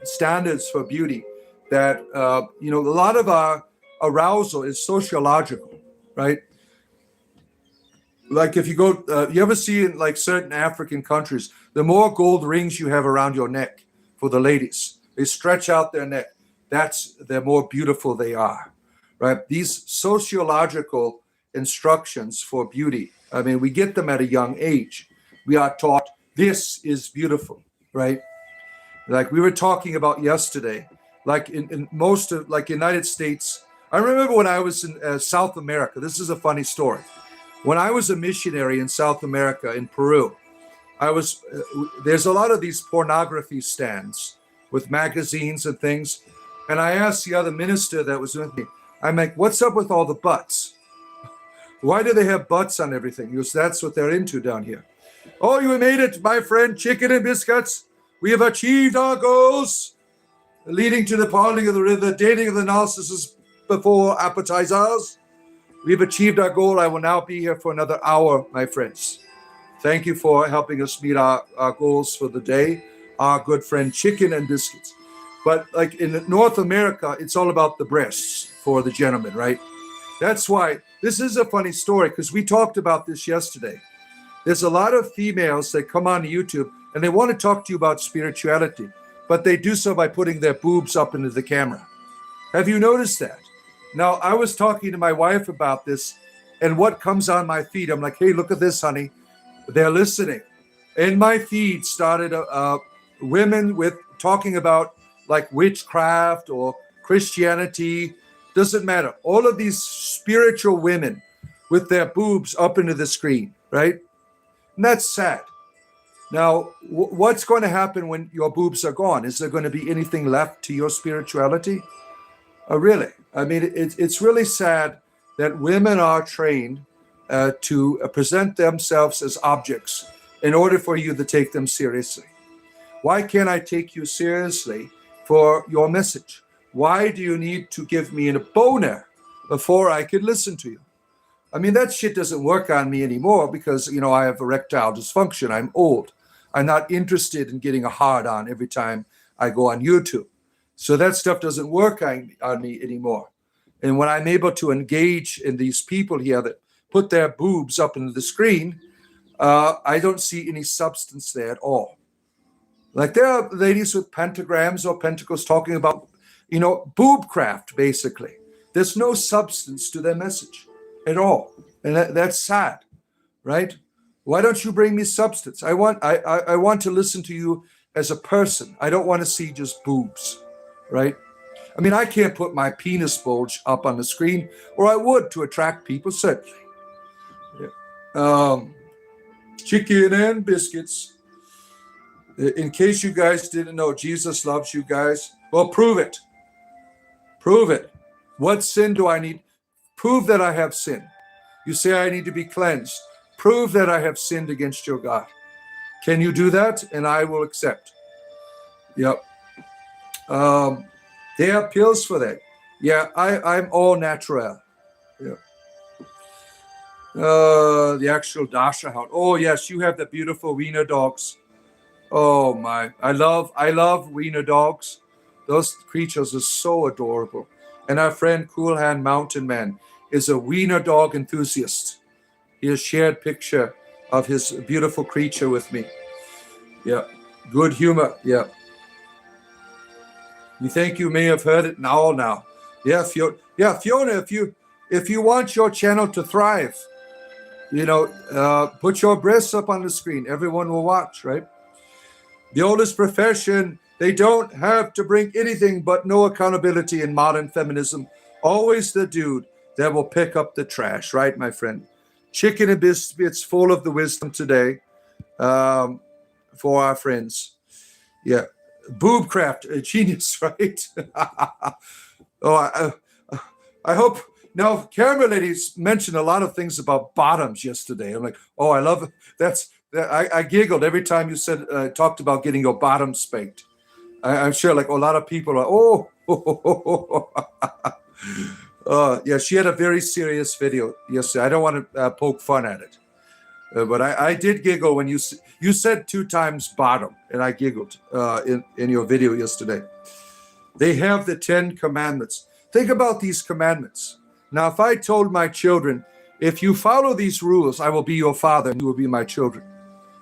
standards for beauty that a lot of our arousal is sociological, right? Like if you go, you ever see in like certain African countries, the more gold rings you have around your neck for the ladies, they stretch out their neck. The more beautiful they are, right? These sociological instructions for beauty. I mean, we get them at a young age. We are taught this is beautiful, right? Like we were talking about yesterday, like in most of like United States. I remember when I was in South America. This is a funny story. When I was a missionary in South America, in Peru, there's a lot of these pornography stands with magazines and things. And I asked the other minister that was with me, I'm like, what's up with all the butts? Why do they have butts on everything? He goes, that's what they're into down here. Oh, you made it, my friend, chicken and biscuits. We have achieved our goals, leading to the parting of the dating of the narcissists before appetizers. We've achieved our goal. I will now be here for another hour, my friends. Thank you for helping us meet our goals for the day, our good friend chicken and biscuits. But like in North America, it's all about the breasts for the gentleman, right? That's why this is a funny story, because we talked about this yesterday. There's a lot of females that come on YouTube and they want to talk to you about spirituality, but they do so by putting their boobs up into the camera. Have you noticed that? Now, I was talking to my wife about this, and what comes on my feed, I'm like, hey, look at this, honey. They're listening. And my feed started women with talking about like witchcraft or Christianity, doesn't matter. All of these spiritual women with their boobs up into the screen, right? And that's sad. Now, what's going to happen when your boobs are gone? Is there going to be anything left to your spirituality? Really? I mean, it's really sad that women are trained to present themselves as objects in order for you to take them seriously. Why can't I take you seriously for your message? Why do you need to give me a boner before I could listen to you? I mean, that shit doesn't work on me anymore because, I have erectile dysfunction. I'm old. I'm not interested in getting a hard on every time I go on YouTube. So that stuff doesn't work on me anymore. And when I'm able to engage in these people here that put their boobs up into the screen, I don't see any substance there at all. Like there are ladies with pentagrams or pentacles talking about, boob craft, basically. There's no substance to their message at all. And that's sad, right? Why don't you bring me substance? I want to listen to you as a person. I don't want to see just boobs, right? I mean, I can't put my penis bulge up on the screen, or I would to attract people, certainly. Chicken and biscuits. In case you guys didn't know, Jesus loves you guys. Well, prove it. Prove it. What sin do I need? Prove that I have sinned. You say I need to be cleansed. Prove that I have sinned against your God. Can you do that? And I will accept. Yep. They have pills for that. Yeah, I'm all natural. Yeah. The actual Dasha hound. Oh yes, you have the beautiful wiener dogs. Oh my, I love wiener dogs. Those creatures are so adorable. And our friend Cool Hand Mountain Man is a wiener dog enthusiast. He has shared picture of his beautiful creature with me. Yeah, good humor. Yeah. You think you may have heard it now. Yeah, Fiona. Yeah, Fiona. If you want your channel to thrive, put your breasts up on the screen. Everyone will watch, right? The oldest profession. They don't have to bring anything but no accountability in modern feminism. Always the dude that will pick up the trash, right, my friend? Chicken and biscuits full of the wisdom today for our friends. Yeah. Boobcraft, a genius, right? I hope. Now, camera ladies mentioned a lot of things about bottoms yesterday. I'm like, oh, I love it. I giggled every time you said talked about getting your bottom spanked. I'm sure like a lot of people are, yeah, she had a very serious video yesterday. I don't want to poke fun at it. But I did giggle when you said 2 times bottom, and I giggled in your video yesterday. They have the 10 commandments. Think about these commandments. Now, if I told my children, if you follow these rules, I will be your father and you will be my children.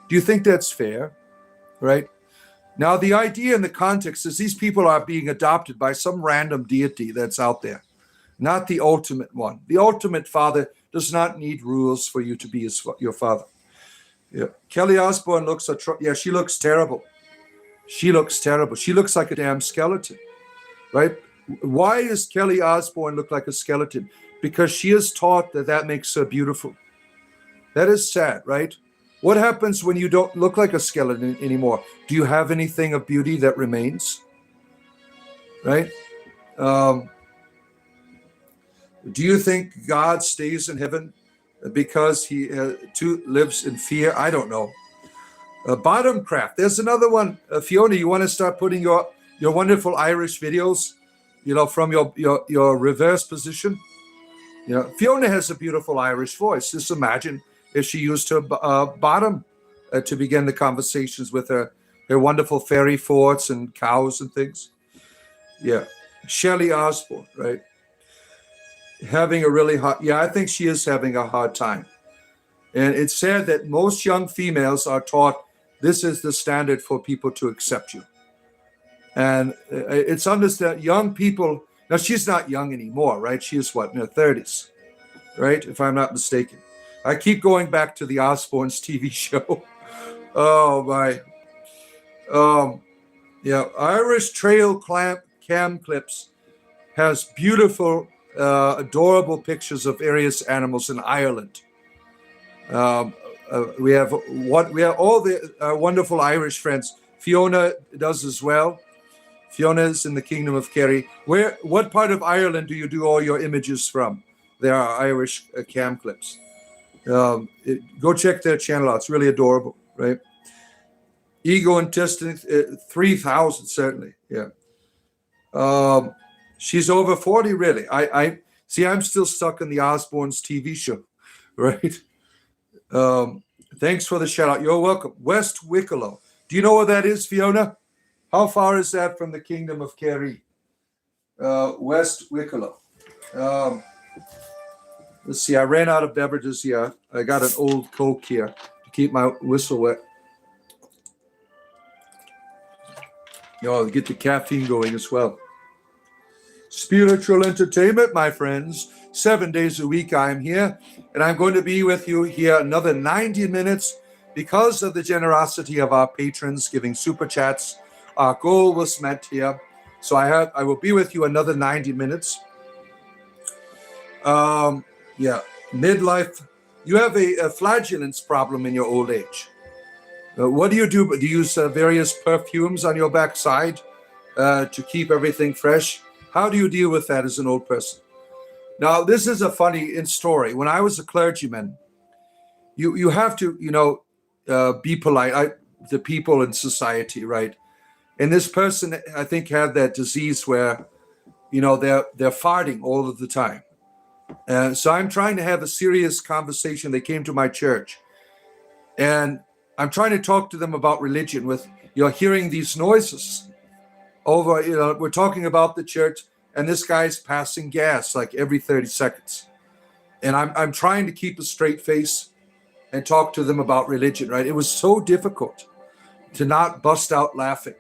Do you think that's fair? Right? Now, the idea in the context is these people are being adopted by some random deity that's out there, not the ultimate one. The ultimate father does not need rules for you to be your father. Yeah. Kelly Osbourne looks she looks terrible. She looks terrible. She looks like a damn skeleton, right? Why does Kelly Osbourne look like a skeleton? Because she is taught that makes her beautiful. That is sad, right? What happens when you don't look like a skeleton anymore? Do you have anything of beauty that remains? Right? Do you think God stays in heaven because he lives in fear? I don't know. Bottom craft. There's another one. Fiona, you want to start putting your wonderful Irish videos, from your reverse position? Fiona has a beautiful Irish voice. Just imagine if she used her bottom to begin the conversations with her wonderful fairy forts and cows and things. Yeah. Shelley Osbourne, right? Having a really hard, I think she is having a hard time. And it's sad that most young females are taught this is the standard for people to accept you. And it's understood young people, now she's not young anymore, right? She is in her 30s, right? If I'm not mistaken. I keep going back to the Osbournes TV show. Oh my. Irish Trail cam clips has beautiful, adorable pictures of various animals in Ireland. We have all the wonderful Irish friends. Fiona does as well. Fiona is in the Kingdom of Kerry. What part of Ireland do you do all your images from? There are Irish cam clips. Go check their channel out. It's really adorable, right? Ego intestine 3,000 certainly. Yeah. She's over 40, really. I see. I'm still stuck in the Osbournes TV show, right? Thanks for the shout out. You're welcome. West Wicklow. Do you know where that is, Fiona? How far is that from the Kingdom of Kerry? West Wicklow. Let's see. I ran out of beverages here. I got an old Coke here to keep my whistle wet. Get the caffeine going as well. Spiritual entertainment, my friends. 7 days a week I'm here, and I'm going to be with you here another 90 minutes because of the generosity of our patrons giving super chats. Our goal was met here So I will be with you another 90 minutes. Yeah, midlife. You have a flatulence problem in your old age. What do you do? Do you use various perfumes on your backside to keep everything fresh? How do you deal with that as an old person? Now, this is a funny story. When I was a clergyman, you have to, be polite to people in society, right? And this person, I think, had that disease where, they're farting all of the time. So I'm trying to have a serious conversation. They came to my church, and I'm trying to talk to them about religion with, hearing these noises over, we're talking about the church, and this guy's passing gas like every 30 seconds. And I'm trying to keep a straight face and talk to them about religion, right? It was so difficult to not bust out laughing.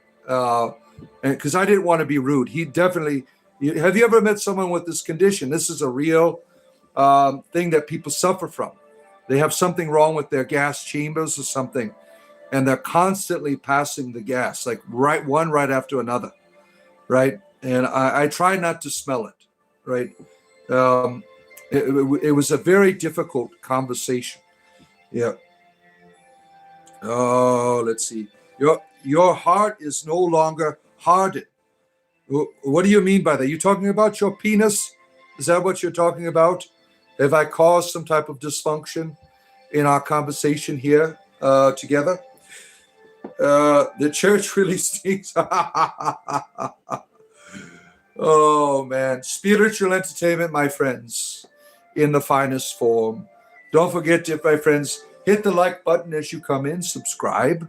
Because I didn't want to be rude. He definitely, have you ever met someone with this condition? This is a real thing that people suffer from. They have something wrong with their gas chambers or something, and they're constantly passing the gas, like one right after another, right? And I try not to smell it, right? It was a very difficult conversation. Yeah. Oh, let's see. Your heart is no longer hardened. What do you mean by that? You talking about your penis? Is that what you're talking about? Have I caused some type of dysfunction in our conversation here together? The church really stinks. Oh, man. Spiritual entertainment, my friends, in the finest form. Don't forget to, my friends, hit the like button as you come in, subscribe.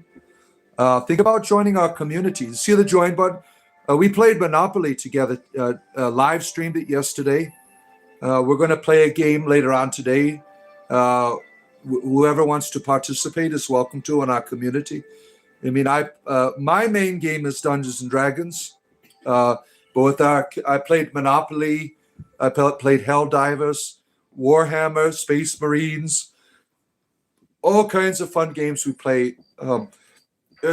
Think about joining our community. See the join button? We played Monopoly together, live streamed it yesterday. We're going to play a game later on today. Whoever wants to participate is welcome to in our community. I mean, my main game is Dungeons and Dragons. I played Monopoly. I played Helldivers, Warhammer, Space Marines, all kinds of fun games we play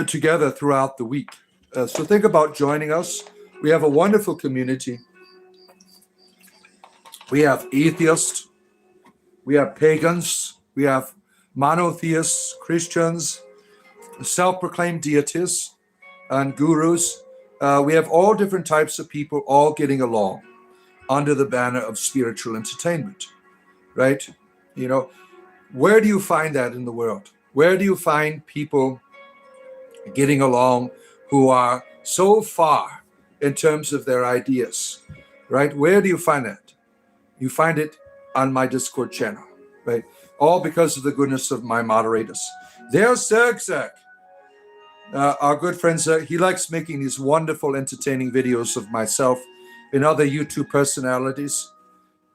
together throughout the week. So think about joining us. We have a wonderful community. We have atheists, we have pagans, we have monotheists, Christians, self-proclaimed deities, and gurus. We have all different types of people all getting along under the banner of spiritual entertainment, right? Where do you find that in the world? Where do you find people getting along who are so far in terms of their ideas, right? Where do you find that? You find it on my Discord channel, right? All because of the goodness of my moderators. There's Zerg. Our good friend Zerg, he likes making these wonderful, entertaining videos of myself and other YouTube personalities.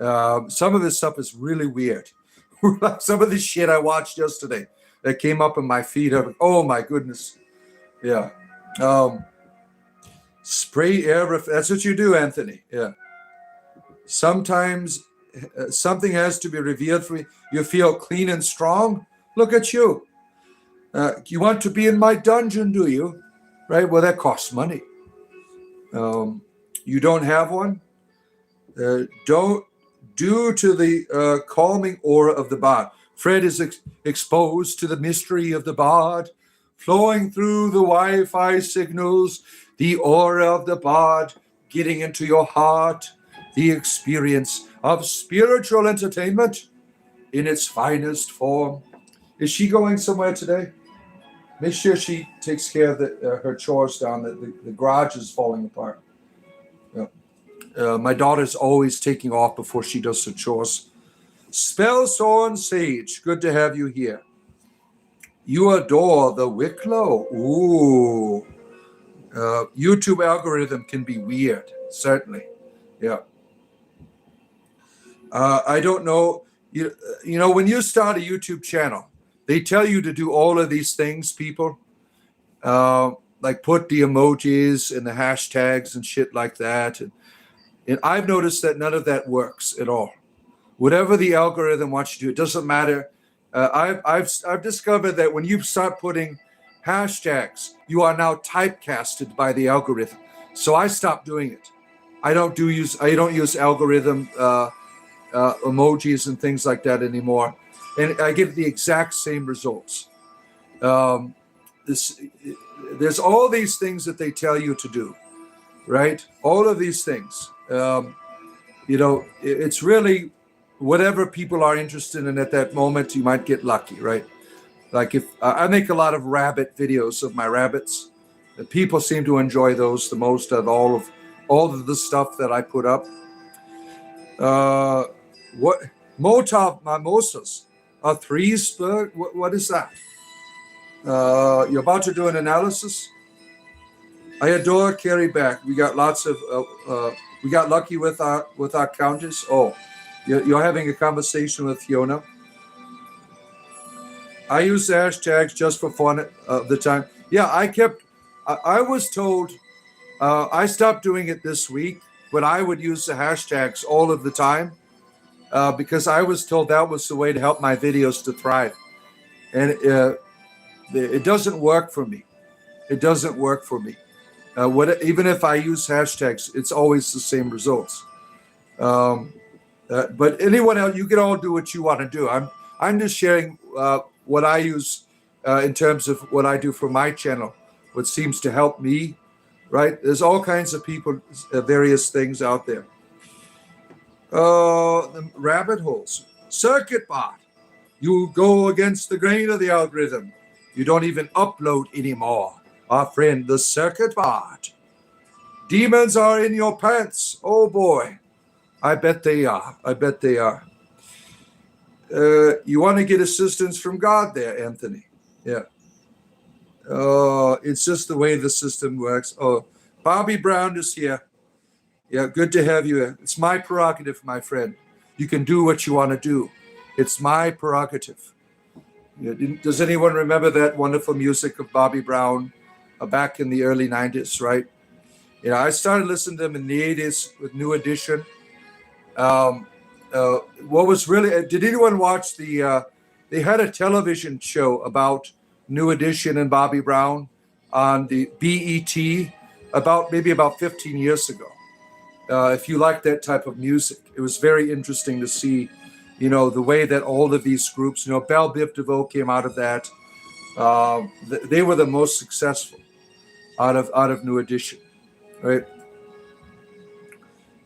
Some of this stuff is really weird. Some of the shit I watched yesterday that came up in my feed. Oh my goodness. Yeah. Spray air. That's what you do, Anthony. Yeah. Sometimes something has to be revealed for you. You feel clean and strong. Look at you. You want to be in my dungeon, do you? Right? Well, that costs money. You don't have one? Don't. Due to the calming aura of the bard. Fred is exposed to the mystery of the bard, flowing through the Wi-Fi signals, the aura of the bard getting into your heart, the experience of spiritual entertainment in its finest form. Is she going somewhere today? Make sure she takes care of her chores down. The garage is falling apart. My daughter's always taking off before she does her chores. Spellthorn Sage, good to have you here. You adore the Wicklow. Ooh. YouTube algorithm can be weird, certainly. Yeah. I don't know. You know, when you start a YouTube channel, they tell you to do all of these things, people. Like put the emojis and the hashtags and shit like that. And I've noticed that none of that works at all. Whatever the algorithm wants you to do, it doesn't matter. I've discovered that when you start putting hashtags, you are now typecasted by the algorithm. So I stopped doing it. I don't use algorithm emojis and things like that anymore, and I get the exact same results. Um, this, there's all these things that they tell you to do, right? All of these things. It's really whatever people are interested in at that moment. You might get lucky, right? Like if I make a lot of rabbit videos of my rabbits, people seem to enjoy those the most of all of the stuff that I put up. What Motov mimosas? A Threesburg? What is that? You're about to do an analysis? I adore Carrie Back. We got lots of. We got lucky with our counters. Oh, you're having a conversation with Fiona. I use the hashtags just for fun the time. Yeah, I was told. I stopped doing it this week, but I would use the hashtags all of the time because I was told that was the way to help my videos to thrive, and it doesn't work for me. It doesn't work for me. Even if I use hashtags, it's always the same results. But anyone else, you can all do what you want to do. I'm just sharing what I use in terms of what I do for my channel, what seems to help me. Right? There's all kinds of people, various things out there. The rabbit holes, circuit bot. You go against the grain of the algorithm. You don't even upload anymore. Our friend, the circuit bot. Demons are in your pants. Oh boy. I bet they are. I bet they are. You want to get assistance from God there, Anthony. Yeah. It's just the way the system works. Oh, Bobby Brown is here. Yeah, good to have you. It's my prerogative, my friend. You can do what you want to do. It's my prerogative. Yeah, does anyone remember that wonderful music of Bobby Brown back in the early 90s, right? I started listening to them in the 80s with New Edition. What was really, did anyone watch they had a television show about New Edition and Bobby Brown on the BET maybe about 15 years ago. If you like that type of music, it was very interesting to see, the way that all of these groups, Belle Biv DeVoe came out of that. They were the most successful out of New Edition, right?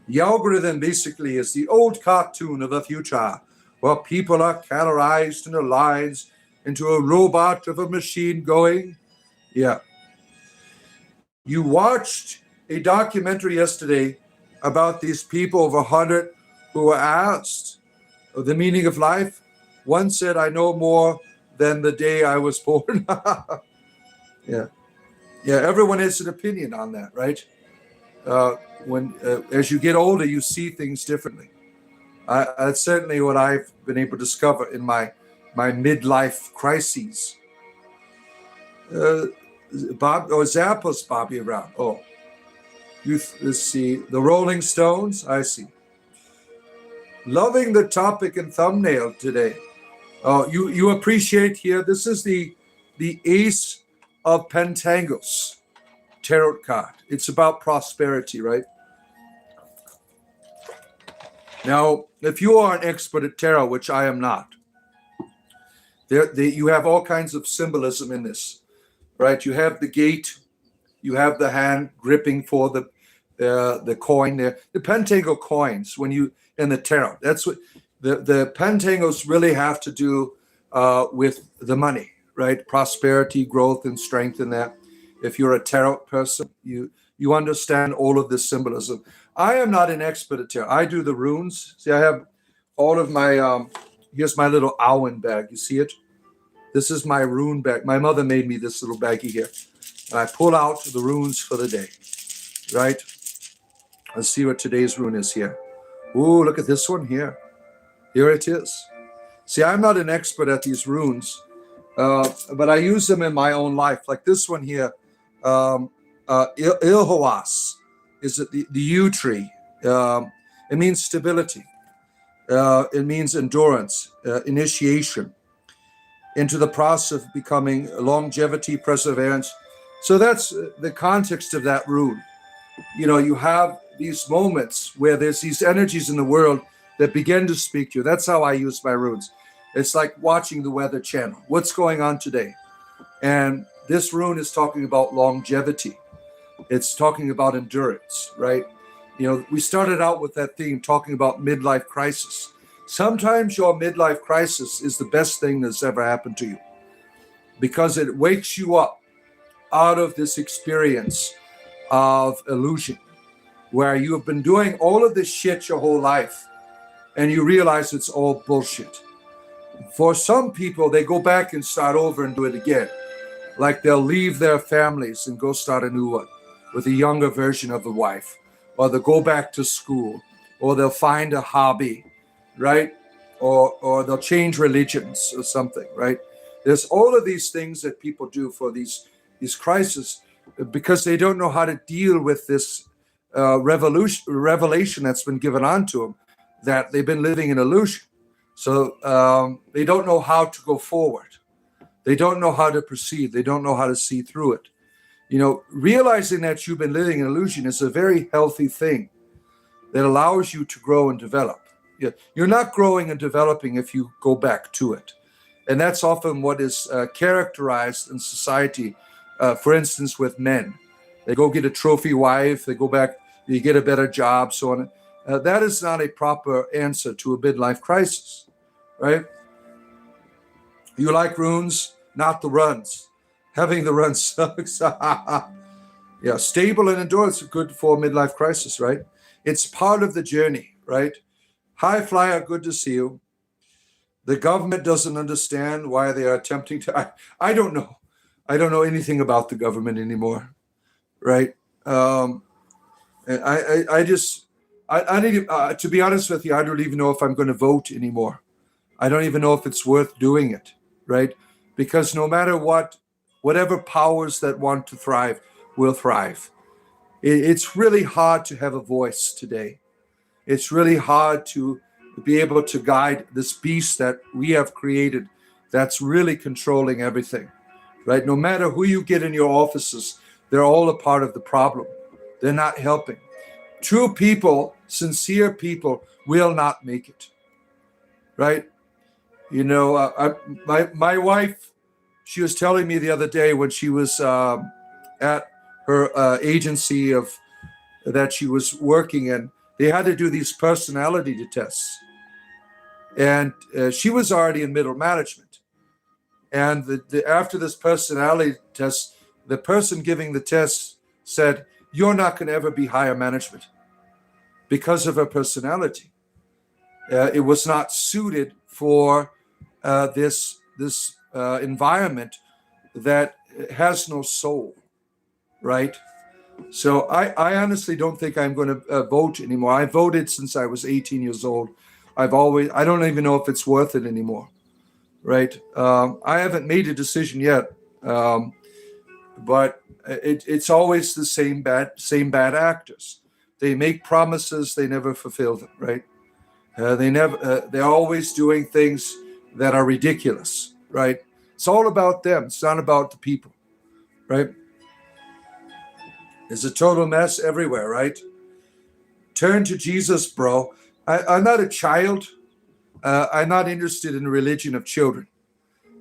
The algorithm basically is the old cartoon of the future where people are categorized into lines into a robot of a machine going. Yeah. You watched a documentary yesterday about these people over 100 who were asked the meaning of life. One said, I know more than the day I was born. Yeah. Yeah, everyone has an opinion on that, right? As you get older, you see things differently. That's certainly what I've been able to discover in my midlife crises. Zappa's Bobby Brown. Oh, let's see. The Rolling Stones. I see. Loving the topic and thumbnail today. You appreciate here. This is the Ace of Pentangles tarot card. It's about prosperity, right? Now, if you are an expert at tarot, which I am not, you have all kinds of symbolism in this, right? You have the gate, you have the hand gripping for the coin there. The pentangle coins, in the tarot, that's what the pentangles really have to do with the money, right? Prosperity, growth, and strength in that. If you're a tarot person, you understand all of this symbolism. I am not an expert at tarot. I do the runes. See, I have all of my, here's my little Owen bag. You see it? This is my rune bag. My mother made me this little baggie here. And I pull out the runes for the day, right? Let's see what today's rune is here. Ooh, look at this one here. Here it is. See, I'm not an expert at these runes, but I use them in my own life. Like this one here, Ilhoas. Is it the yew tree? It means stability. It means endurance, initiation into the process of becoming longevity, perseverance. So that's the context of that rune. You have these moments where there's these energies in the world that begin to speak to you. That's how I use my runes. It's like watching the Weather Channel. What's going on today? And this rune is talking about longevity. It's talking about endurance, right? We started out with that theme talking about midlife crisis. Sometimes your midlife crisis is the best thing that's ever happened to you because it wakes you up out of this experience of illusion where you have been doing all of this shit your whole life and you realize it's all bullshit. For some people, they go back and start over and do it again. Like they'll leave their families and go start a new one with a younger version of the wife, or they'll go back to school, or they'll find a hobby, right? Or they'll change religions or something, right? There's all of these things that people do for these crises because they don't know how to deal with this revelation that's been given onto them, that they've been living in illusion. So they don't know how to go forward. They don't know how to proceed. They don't know how to see through it. Realizing that you've been living in illusion is a very healthy thing that allows you to grow and develop. You're not growing and developing if you go back to it. And that's often what is characterized in society, for instance, with men. They go get a trophy wife, they go back, they get a better job, so on. That is not a proper answer to a midlife crisis, right? You like runes, not the runs. Having the runs sucks. Yeah, stable and endurance are good for midlife crisis, right? It's part of the journey, right? High flyer, good to see you. The government doesn't understand why they are attempting to. I don't know. I don't know anything about the government anymore, right? And I need to be honest with you. I don't even know if I'm going to vote anymore. I don't even know if it's worth doing it, right? Because no matter whatever powers that want to thrive will thrive. It's really hard to have a voice today. It's really hard to be able to guide this beast that we have created that's really controlling everything, right? No matter who you get in your offices, they're all a part of the problem. They're not helping. True people, sincere people will not make it, right? My wife, she was telling me the other day when she was at her agency that she was working in, they had to do these personality tests. And she was already in middle management. And after this personality test, the person giving the test said, "You're not going to ever be higher management," because of her personality. It was not suited for this environment that has no soul, right? So I honestly don't think I'm going to vote anymore. I voted since I was 18 years old. I don't even know if it's worth it anymore, right? I haven't made a decision yet, but it's always the same bad actors. They make promises, they never fulfill them, right? They're always doing things that are ridiculous, right? It's all about them. It's not about the people, right? There's a total mess everywhere, right? Turn to Jesus, bro. I'm not a child. I'm not interested in the religion of children.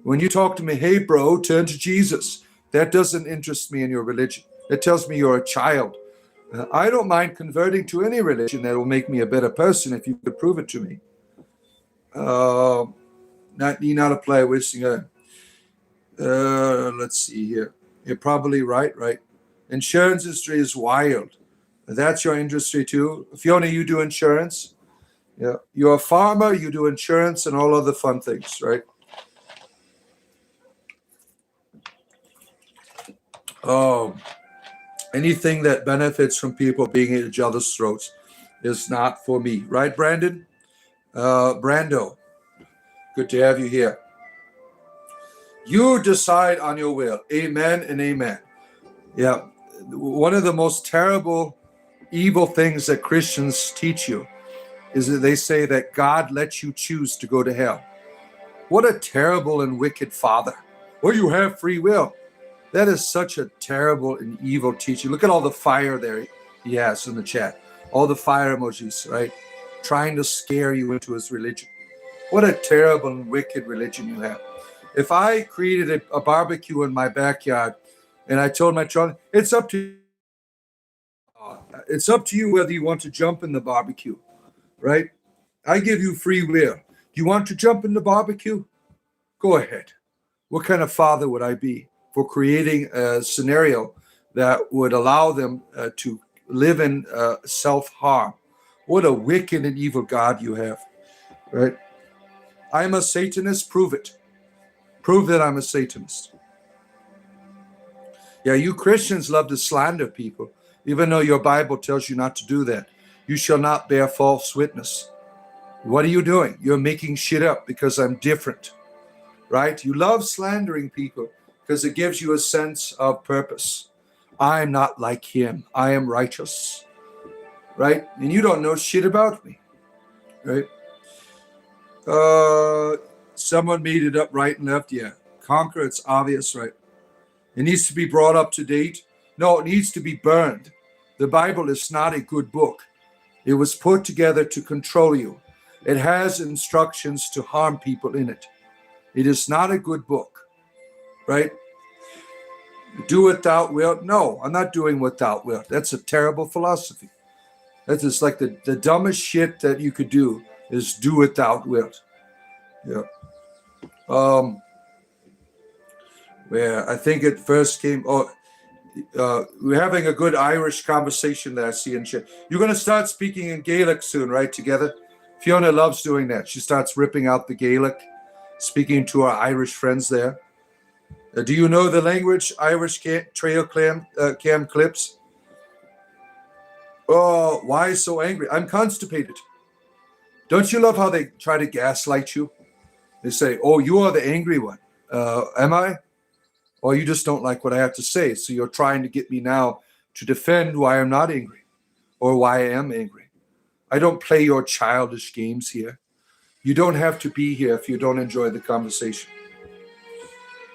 When you talk to me, hey, bro, turn to Jesus, that doesn't interest me in your religion. It tells me you're a child. I don't mind converting to any religion that will make me a better person if you could prove it to me. Not a player wasting a. Let's see here. You're probably right. Insurance industry is wild. That's your industry too. Fiona, you do insurance. Yeah, you're a farmer. You do insurance and all other fun things, right? Anything that benefits from people being at each other's throats is not for me, right, Brandon? Brando, good to have you here. You decide on your will. Amen and amen. Yeah, one of the most terrible, evil things that Christians teach you is that they say that God lets you choose to go to hell. What a terrible and wicked father. Well, you have free will. That is such a terrible and evil teaching. Look at all the fire there. Yes, in the chat. All the fire emojis, right? Trying to scare you into his religion. What a terrible and wicked religion you have. If I created a barbecue in my backyard and I told my children, it's up to you whether you want to jump in the barbecue, right? I give you free will. Do you want to jump in the barbecue? Go ahead. What kind of father would I be for creating a scenario that would allow them to live in self-harm? What a wicked and evil God you have, right? I'm a Satanist. Prove it. Prove that I'm a Satanist. Yeah, you Christians love to slander people, even though your Bible tells you not to do that. You shall not bear false witness. What are you doing? You're making shit up because I'm different, right? You love slandering people because it gives you a sense of purpose. I'm not like him. I am righteous, right? And you don't know shit about me, right? Someone made it up right and left. Yeah. Conquer, it's obvious, right? It needs to be brought up to date. No, it needs to be burned. The Bible is not a good book. It was put together to control you. It has instructions to harm people in it. It is not a good book, right? Do what thou wilt. No, I'm not doing what thou wilt. That's a terrible philosophy. That's just like the dumbest shit that you could do is do what thou wilt. Yeah. Where I think it first came. We're having a good Irish conversation that I see in chat. You're going to start speaking in Gaelic soon, right? Together. Fiona loves doing that. She starts ripping out the Gaelic, speaking to our Irish friends there. Do you know the language, Irish trail cam clips? Oh, why so angry? I'm constipated. Don't you love how they try to gaslight you? They say, oh, you are the angry one. Am I? Or you just don't like what I have to say. So you're trying to get me now to defend why I'm not angry or why I am angry. I don't play your childish games here. You don't have to be here if you don't enjoy the conversation.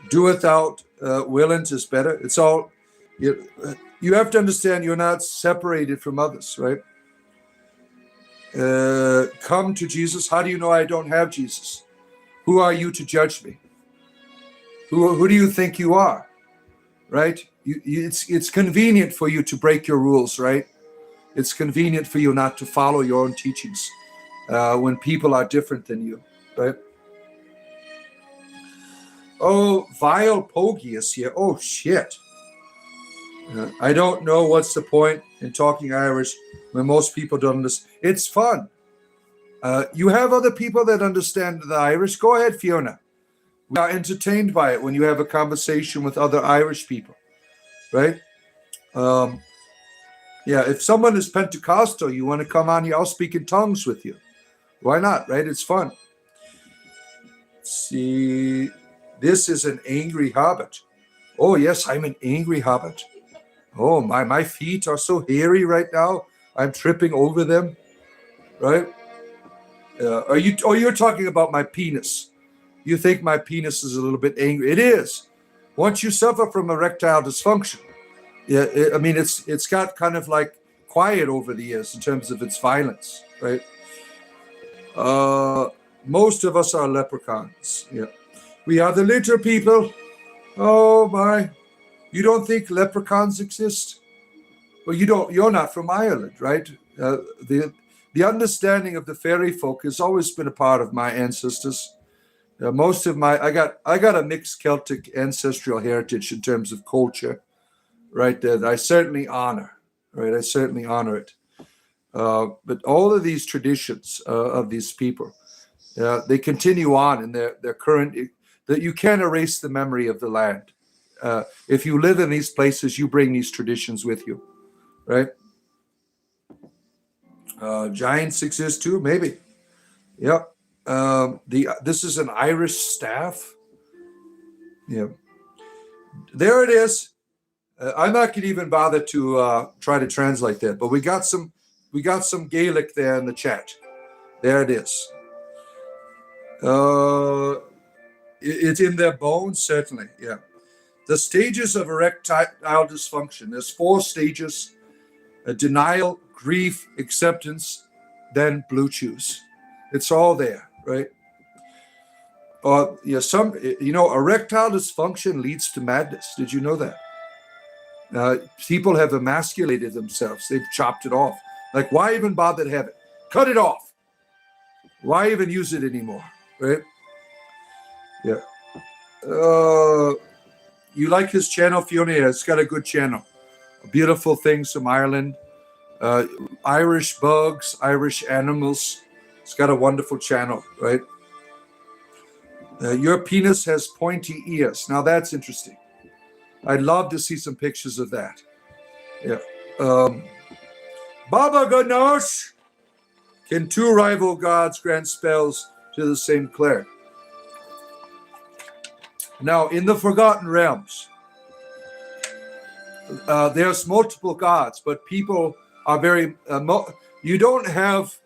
Do without willing is better. It's all, you have to understand you're not separated from others, right? Come to Jesus. How do you know I don't have Jesus? Who are you to judge me? Who do you think you are? Right? It's convenient for you to break your rules, right? It's convenient for you not to follow your own teachings when people are different than you, right? Oh, Vile Pogie is here. Oh, shit. I don't know what's the point in talking Irish when most people don't understand. It's fun. You have other people that understand the Irish. Go ahead, Fiona. We are entertained by it when you have a conversation with other Irish people, right? Yeah, if someone is Pentecostal, you want to come on here, I'll speak in tongues with you. Why not, right? It's fun. See, this is an angry hobbit. Oh, yes, I'm an angry hobbit. Oh, my feet are so hairy right now. I'm tripping over them, right? You're talking about my penis. You think my penis is a little bit angry. It is. Once you suffer from erectile dysfunction, it's got kind of like quiet over the years in terms of its violence, right? Most of us are leprechauns. Yeah, we are the litter people. Oh my! You don't think leprechauns exist? Well, you don't. You're not from Ireland, right? The understanding of the fairy folk has always been a part of my ancestors. Most of I got a mixed Celtic ancestral heritage in terms of culture, right? That I certainly honor, right? I certainly honor it. But all of these traditions of these people, they continue on in their current. That you can't erase the memory of the land. If you live in these places, you bring these traditions with you, right? Giants exist too, maybe. Yep. This is an Irish staff. Yeah, there it is. I'm not going to even bother to try to translate that, but we got some Gaelic there in the chat. There it is. It's in their bones, certainly. Yeah. The stages of erectile dysfunction. There's 4 stages. denial, grief, acceptance, then blue chews. It's all there, right? Erectile dysfunction leads to madness. Did you know that? People have emasculated themselves. They've chopped it off. Like, why even bother to have it? Cut it off. Why even use it anymore, right? Yeah. You like his channel, Fiona? Yeah, it's got a good channel. Beautiful things from Ireland. Irish bugs, Irish animals. It's got a wonderful channel, right? Your penis has pointy ears. Now that's interesting. I'd love to see some pictures of that. Yeah. Baba Ganesh. Can two rival gods grant spells to the same cleric? Now, in the Forgotten Realms, there's multiple gods, but people are very... you don't have...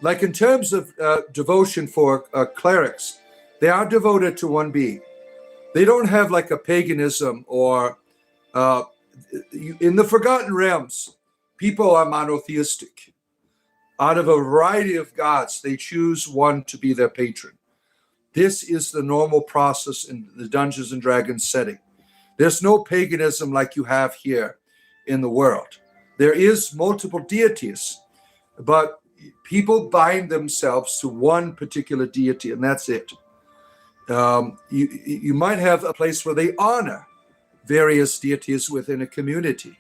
Like in terms of devotion for clerics, they are devoted to one being. They don't have like a paganism or... in the Forgotten Realms, people are monotheistic. Out of a variety of gods, they choose one to be their patron. This is the normal process in the Dungeons and Dragons setting. There's no paganism like you have here in the world. There is multiple deities, but people bind themselves to one particular deity, and that's it. You might have a place where they honor various deities within a community,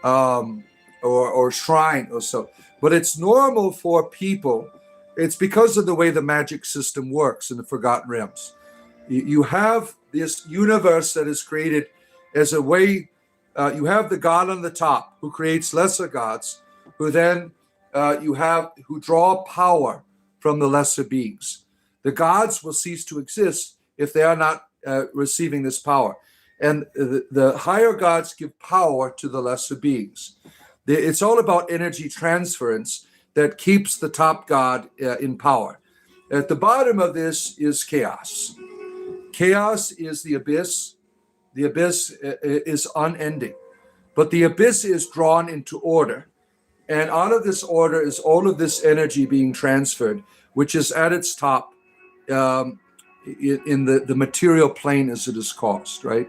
or shrine or so. But it's normal for people. It's because of the way the magic system works in the Forgotten Realms. You have this universe that is created as a way. You have the god on the top who creates lesser gods, who then who draw power from the lesser beings. The gods will cease to exist if they are not receiving this power. And the higher gods give power to the lesser beings. It's all about energy transference that keeps the top god in power. At the bottom of this is chaos. Chaos is the abyss. The abyss is unending. But the abyss is drawn into order. And out of this order is all of this energy being transferred, which is at its top in the material plane, as it is called, right?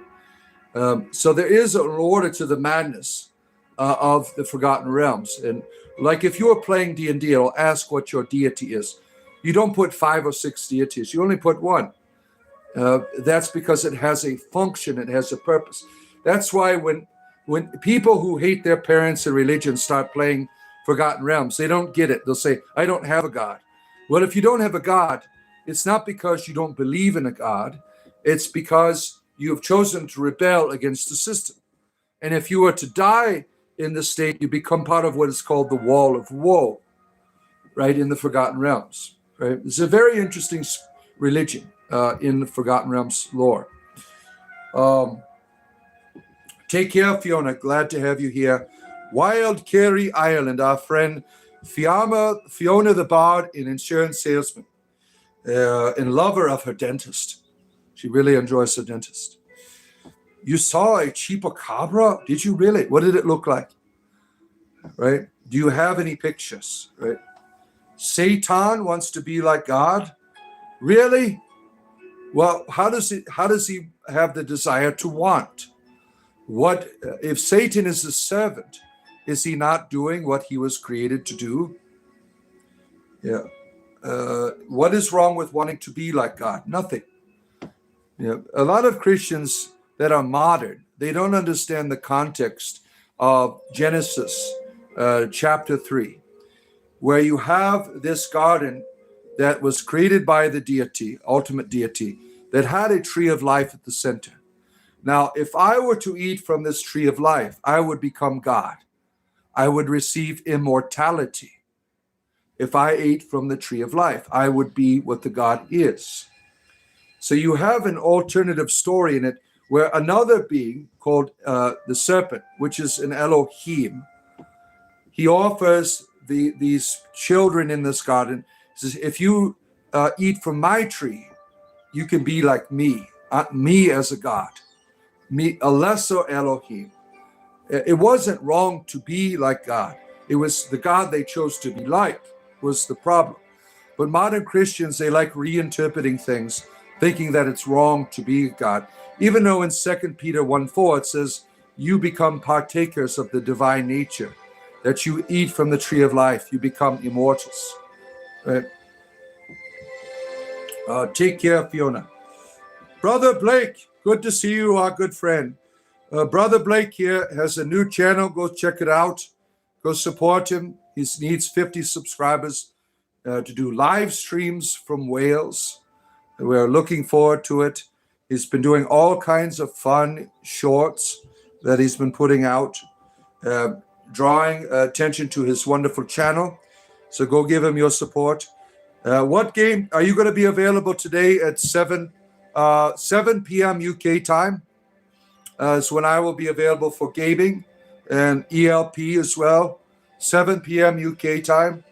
So there is an order to the madness of the Forgotten Realms. And like if you were playing D&D, it'll ask what your deity is. You don't put 5 or 6 deities. You only put one. That's because it has a function. It has a purpose. That's why when people who hate their parents and religion start playing Forgotten Realms, they don't get it. They'll say, I don't have a god. Well, if you don't have a god, it's not because you don't believe in a god. It's because you have chosen to rebel against the system. And if you were to die in the state, you become part of what is called the Wall of Woe, right, in the Forgotten Realms. Right? It's a very interesting religion in the Forgotten Realms lore. Take care, Fiona. Glad to have you here. Wild Kerry, Ireland, our friend Fiona the Bard, an insurance salesman and lover of her dentist. She really enjoys her dentist. You saw a chupacabra? Did you really? What did it look like? Right? Do you have any pictures? Right? Satan wants to be like God? Really? Well, how does he have the desire to want? What if Satan is a servant? Is he not doing what he was created to do? Yeah. What is wrong with wanting to be like God? Nothing. Yeah. A lot of Christians that are modern, they don't understand the context of Genesis chapter 3, where you have this garden that was created by the deity, ultimate deity, that had a tree of life at the center. Now, if I were to eat from this tree of life, I would become God. I would receive immortality. If I ate from the tree of life, I would be what the God is. So you have an alternative story in it where another being called the serpent, which is an Elohim, he offers these children in this garden, says, if you eat from my tree, you can be like me, me as a God, me, a lesser Elohim. It wasn't wrong to be like God. It was the God they chose to be like was the problem. But modern Christians, they like reinterpreting things, thinking that it's wrong to be God. Even though in 2 Peter 1:4 it says, you become partakers of the divine nature, that you eat from the tree of life, you become immortals. Right? Take care, Fiona. Brother Blake, good to see you, our good friend. Brother Blake here has a new channel. Go check it out. Go support him. He needs 50 subscribers to do live streams from Wales. We're looking forward to it. He's been doing all kinds of fun shorts that he's been putting out, drawing attention to his wonderful channel. So go give him your support. What game are you going to be available today at 7 p.m. UK time? Is when I will be available for gaming and ELP as well. 7 p.m. UK time.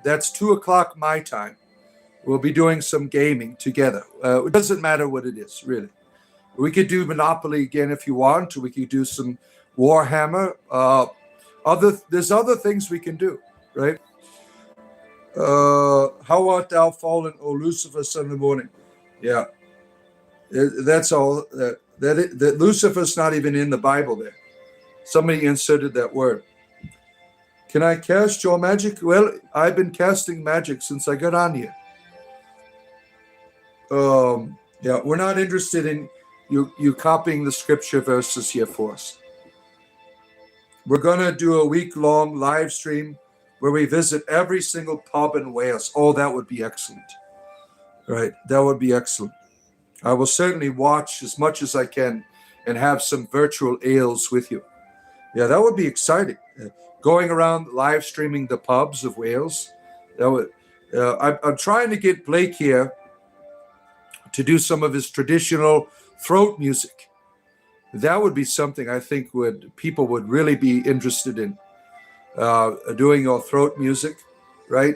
That's 2 o'clock my time. We'll be doing some gaming together. It doesn't matter what it is, really. We could do Monopoly again if you want. We could do some Warhammer. There's other things we can do, right? How art thou fallen, O Lucifer, son of the morning? Yeah, that's all. That Lucifer's not even in the Bible there. Somebody inserted that word. Can I cast your magic? Well, I've been casting magic since I got on here. Yeah, we're not interested in you copying the scripture verses here for us. We're going to do a week-long live stream where we visit every single pub in Wales. Oh, that would be excellent. Right, that would be excellent. I will certainly watch as much as I can and have some virtual ales with you. Yeah, that would be exciting. Going around live streaming the pubs of Wales. That would. I'm trying to get Blake here to do some of his traditional throat music. That would be something I think people would really be interested in. Doing your throat music, right?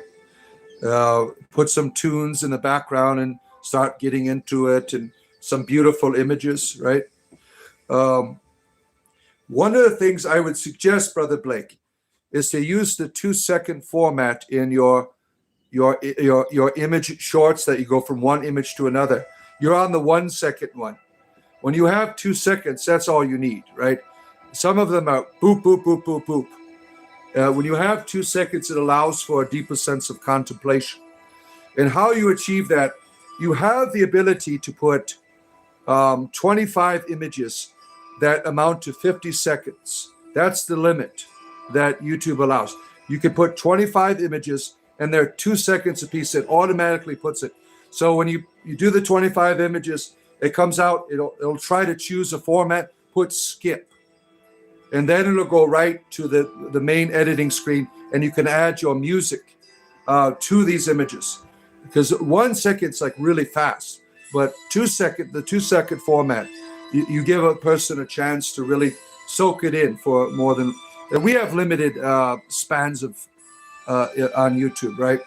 Put some tunes in the background and start getting into it, and some beautiful images, right? One of the things I would suggest, Brother Blake, is to use the 2-second format in your image shorts, that you go from one image to another. You're on the 1-second one. When you have 2 seconds, that's all you need, right? Some of them are boop, boop, boop, boop, boop. When you have 2 seconds, it allows for a deeper sense of contemplation. And how you achieve that, you have the ability to put 25 images that amount to 50 seconds. That's the limit that YouTube allows. You can put 25 images, and they're 2 seconds a piece. It automatically puts it. So when you do the 25 images, it comes out, it'll try to choose a format, put skip. And then it'll go right to the main editing screen, and you can add your music to these images. Because 1 second's like really fast, but the 2 second format, you give a person a chance to really soak it in for more than. And we have limited spans of on YouTube, right?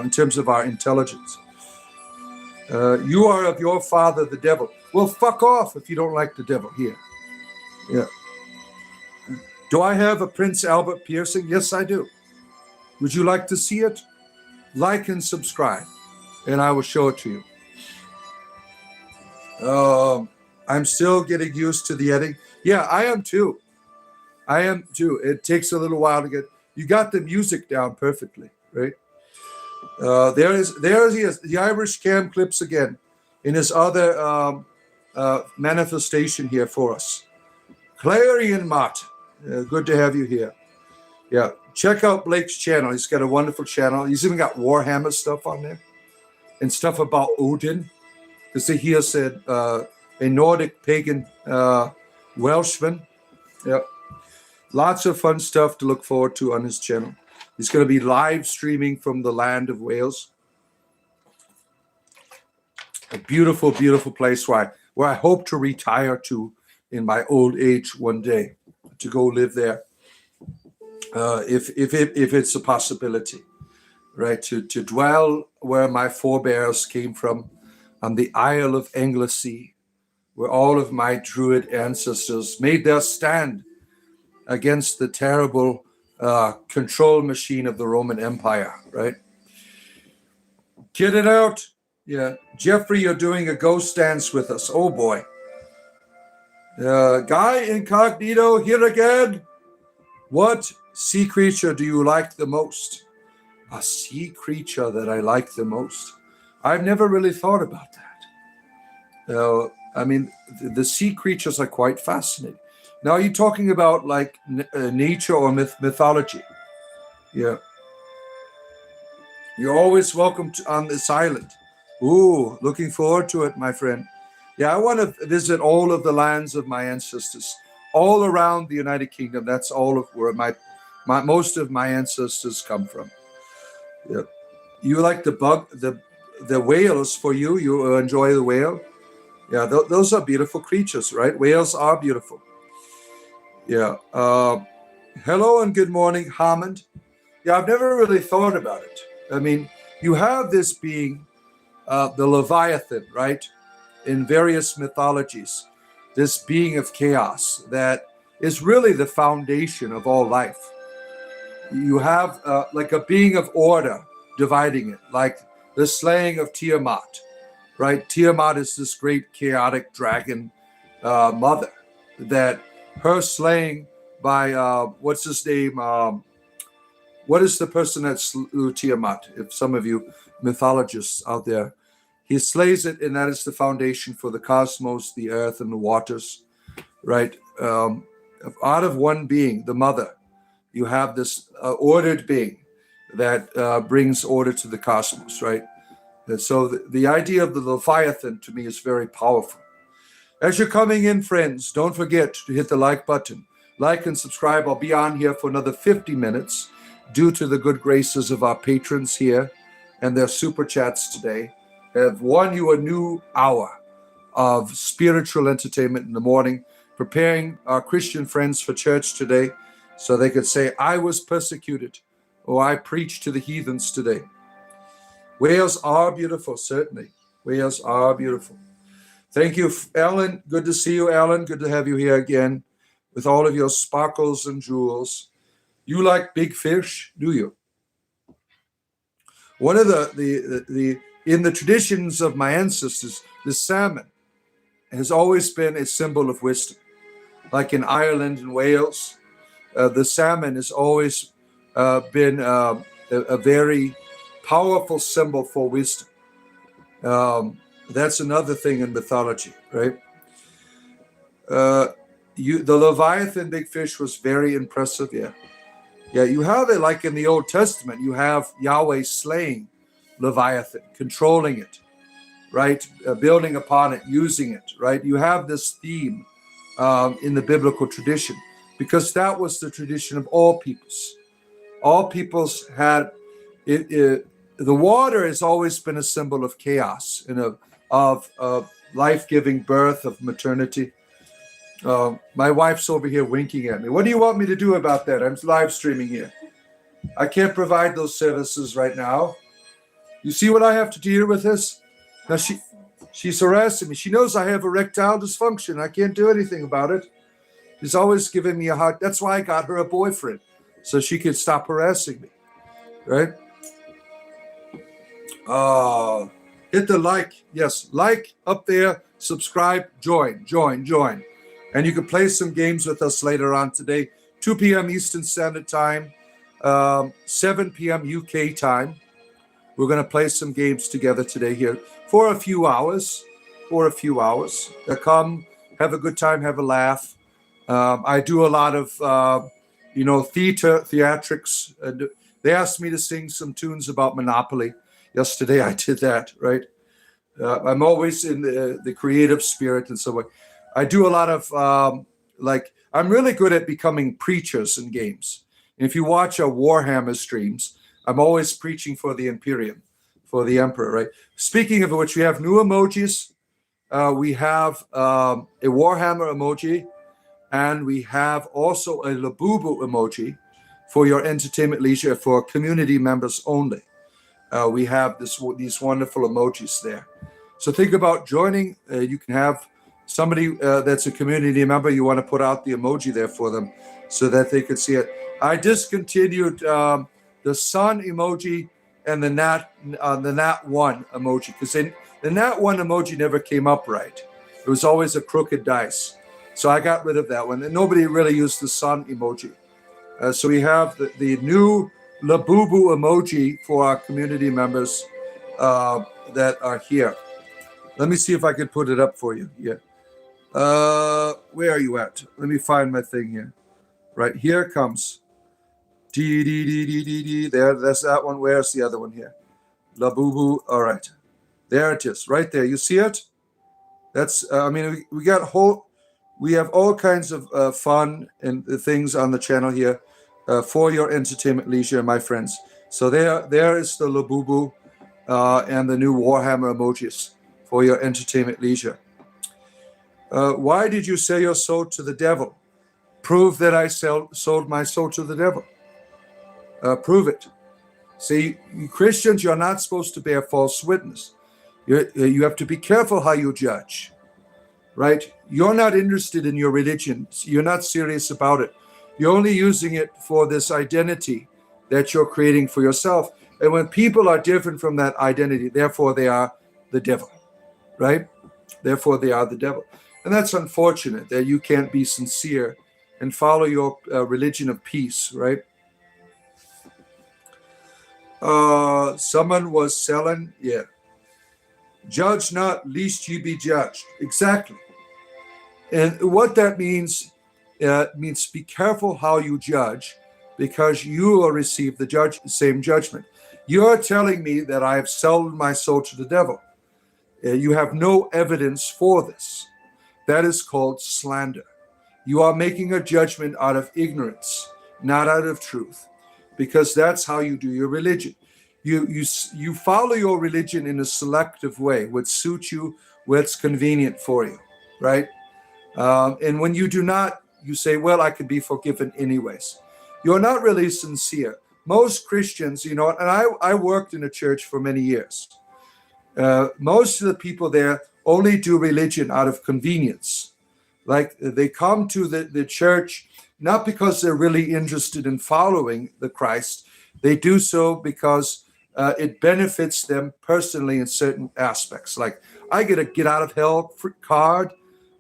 In terms of our intelligence. You are of your father, the devil. Well, fuck off if you don't like the devil here. Yeah. Do I have a Prince Albert piercing? Yes, I do. Would you like to see it? Like and subscribe, and I will show it to you. I'm still getting used to the editing. Yeah, I am too. It takes a little while to get. You got the music down perfectly, right? There he is, the Irish Cam clips again in his other manifestation here for us. Clarion Martin, good to have you here. Yeah, check out Blake's channel. He's got a wonderful channel. He's even got Warhammer stuff on there and stuff about Odin, because he has said a Nordic pagan Welshman. Yeah, lots of fun stuff to look forward to on his channel. He's going to be live streaming from the land of Wales. A beautiful, beautiful place where I hope to retire to in my old age one day, to go live there. If it's a possibility, right? To dwell where my forebears came from, on the Isle of Anglesey, where all of my Druid ancestors made their stand against the terrible control machine of the Roman Empire, right? Get it out. Yeah. Jeffrey, you're doing a ghost dance with us. Oh, boy. Guy Incognito here again. What sea creature do you like the most? A sea creature that I like the most. I've never really thought about that. I mean, the sea creatures are quite fascinating. Now, are you talking about like nature or mythology? Yeah. You're always welcome on this island. Ooh, looking forward to it, my friend. Yeah, I want to visit all of the lands of my ancestors, all around the United Kingdom. That's all of where most of my ancestors come from. Yeah. You like the whales for you? You enjoy the whale? Yeah, those are beautiful creatures, right? Whales are beautiful. Yeah. Hello and good morning, Hammond. Yeah, I've never really thought about it. I mean, you have this being, the Leviathan, right? In various mythologies, this being of chaos that is really the foundation of all life. You have like a being of order dividing it, like the slaying of Tiamat, right? Tiamat is this great chaotic dragon mother that her slaying by, what's his name? What is the person that slew Tiamat? If some of you mythologists out there, he slays it, and that is the foundation for the cosmos, the earth, and the waters, right? Out of one being, the mother, you have this ordered being that brings order to the cosmos, right? And so the idea of the Leviathan to me is very powerful. As you're coming in, friends, don't forget to hit the like button. Like and subscribe. I'll be on here for another 50 minutes due to the good graces of our patrons here and their super chats today. Have won you a new hour of spiritual entertainment in the morning, preparing our Christian friends for church today so they could say, I was persecuted, or I preached to the heathens today. Whales are beautiful, certainly. Whales are beautiful. Thank you, Alan. Good to see you, Alan. Good to have you here again with all of your sparkles and jewels. You like big fish, do you? One of the in the traditions of my ancestors, the salmon has always been a symbol of wisdom. Like in Ireland and Wales, the salmon has always been a very powerful symbol for wisdom. That's another thing in mythology, right? The Leviathan, big fish, was very impressive. Yeah. You have it like in the Old Testament. You have Yahweh slaying Leviathan, controlling it, right? Building upon it, using it, right? You have this theme in the biblical tradition because that was the tradition of all peoples. All peoples had it. The water has always been a symbol of chaos and of life-giving birth, of maternity. My wife's over here winking at me. What do you want me to do about that? I'm live streaming here. I can't provide those services right now. You see what I have to deal with this? Now she's harassing me. She knows I have erectile dysfunction. I can't do anything about it. She's always giving me a hard. That's why I got her a boyfriend, so she could stop harassing me, right? Hit the like. Yes, like up there. Subscribe. Join. And you can play some games with us later on today. 2 p.m. Eastern Standard Time, 7 p.m. UK time. We're going to play some games together today here for a few hours. Come, have a good time, have a laugh. I do a lot of, theatrics. They asked me to sing some tunes about Monopoly. Yesterday I did that, right? I'm always in the creative spirit and so on. I do a lot of, I'm really good at becoming preachers in games. And if you watch our Warhammer streams, I'm always preaching for the Imperium, for the Emperor, right? Speaking of which, we have new emojis. We have a Warhammer emoji, and we have also a Labubu emoji for your entertainment leisure for community members only. We have these wonderful emojis there. So think about joining. You can have somebody that's a community member, you want to put out the emoji there for them so that they could see it. I discontinued the sun emoji and the nat one emoji, because the nat one emoji never came up right. It was always a crooked dice. So I got rid of that one. And nobody really used the sun emoji. So we have the new Labubu emoji for our community members that are here. Let me see if I can put it up for you. Yeah. Where are you at? Let me find my thing here. Right, here it comes. There, that's that one. Where's the other one here? Labubu. All right. There it is, right there. You see it? That's, I mean, we have all kinds of fun and things on the channel here for your entertainment leisure, my friends. So there is the Labubu and the new Warhammer emojis for your entertainment leisure. Why did you sell your soul to the devil? Prove that I sold my soul to the devil. Prove it. See, Christians, you're not supposed to bear false witness. You have to be careful how you judge, right? You're not interested in your religion. You're not serious about it. You're only using it for this identity that you're creating for yourself. And when people are different from that identity, therefore they are the devil, right? Therefore they are the devil. And that's unfortunate that you can't be sincere and follow your religion of peace, right? Someone was selling, yeah. Judge not, lest ye be judged. Exactly. And what that means be careful how you judge, because you will receive the same judgment. You are telling me that I have sold my soul to the devil. You have no evidence for this. That is called slander. You are making a judgment out of ignorance, not out of truth, because that's how you do your religion. You follow your religion in a selective way, what suits you, what's convenient for you, right? And when you do not, you say, well, I could be forgiven anyways. You're not really sincere. Most Christians, and I worked in a church for many years. Most of the people there only do religion out of convenience. Like they come to the church not because they're really interested in following the Christ. They do so because it benefits them personally in certain aspects. Like, I get a get out of hell card.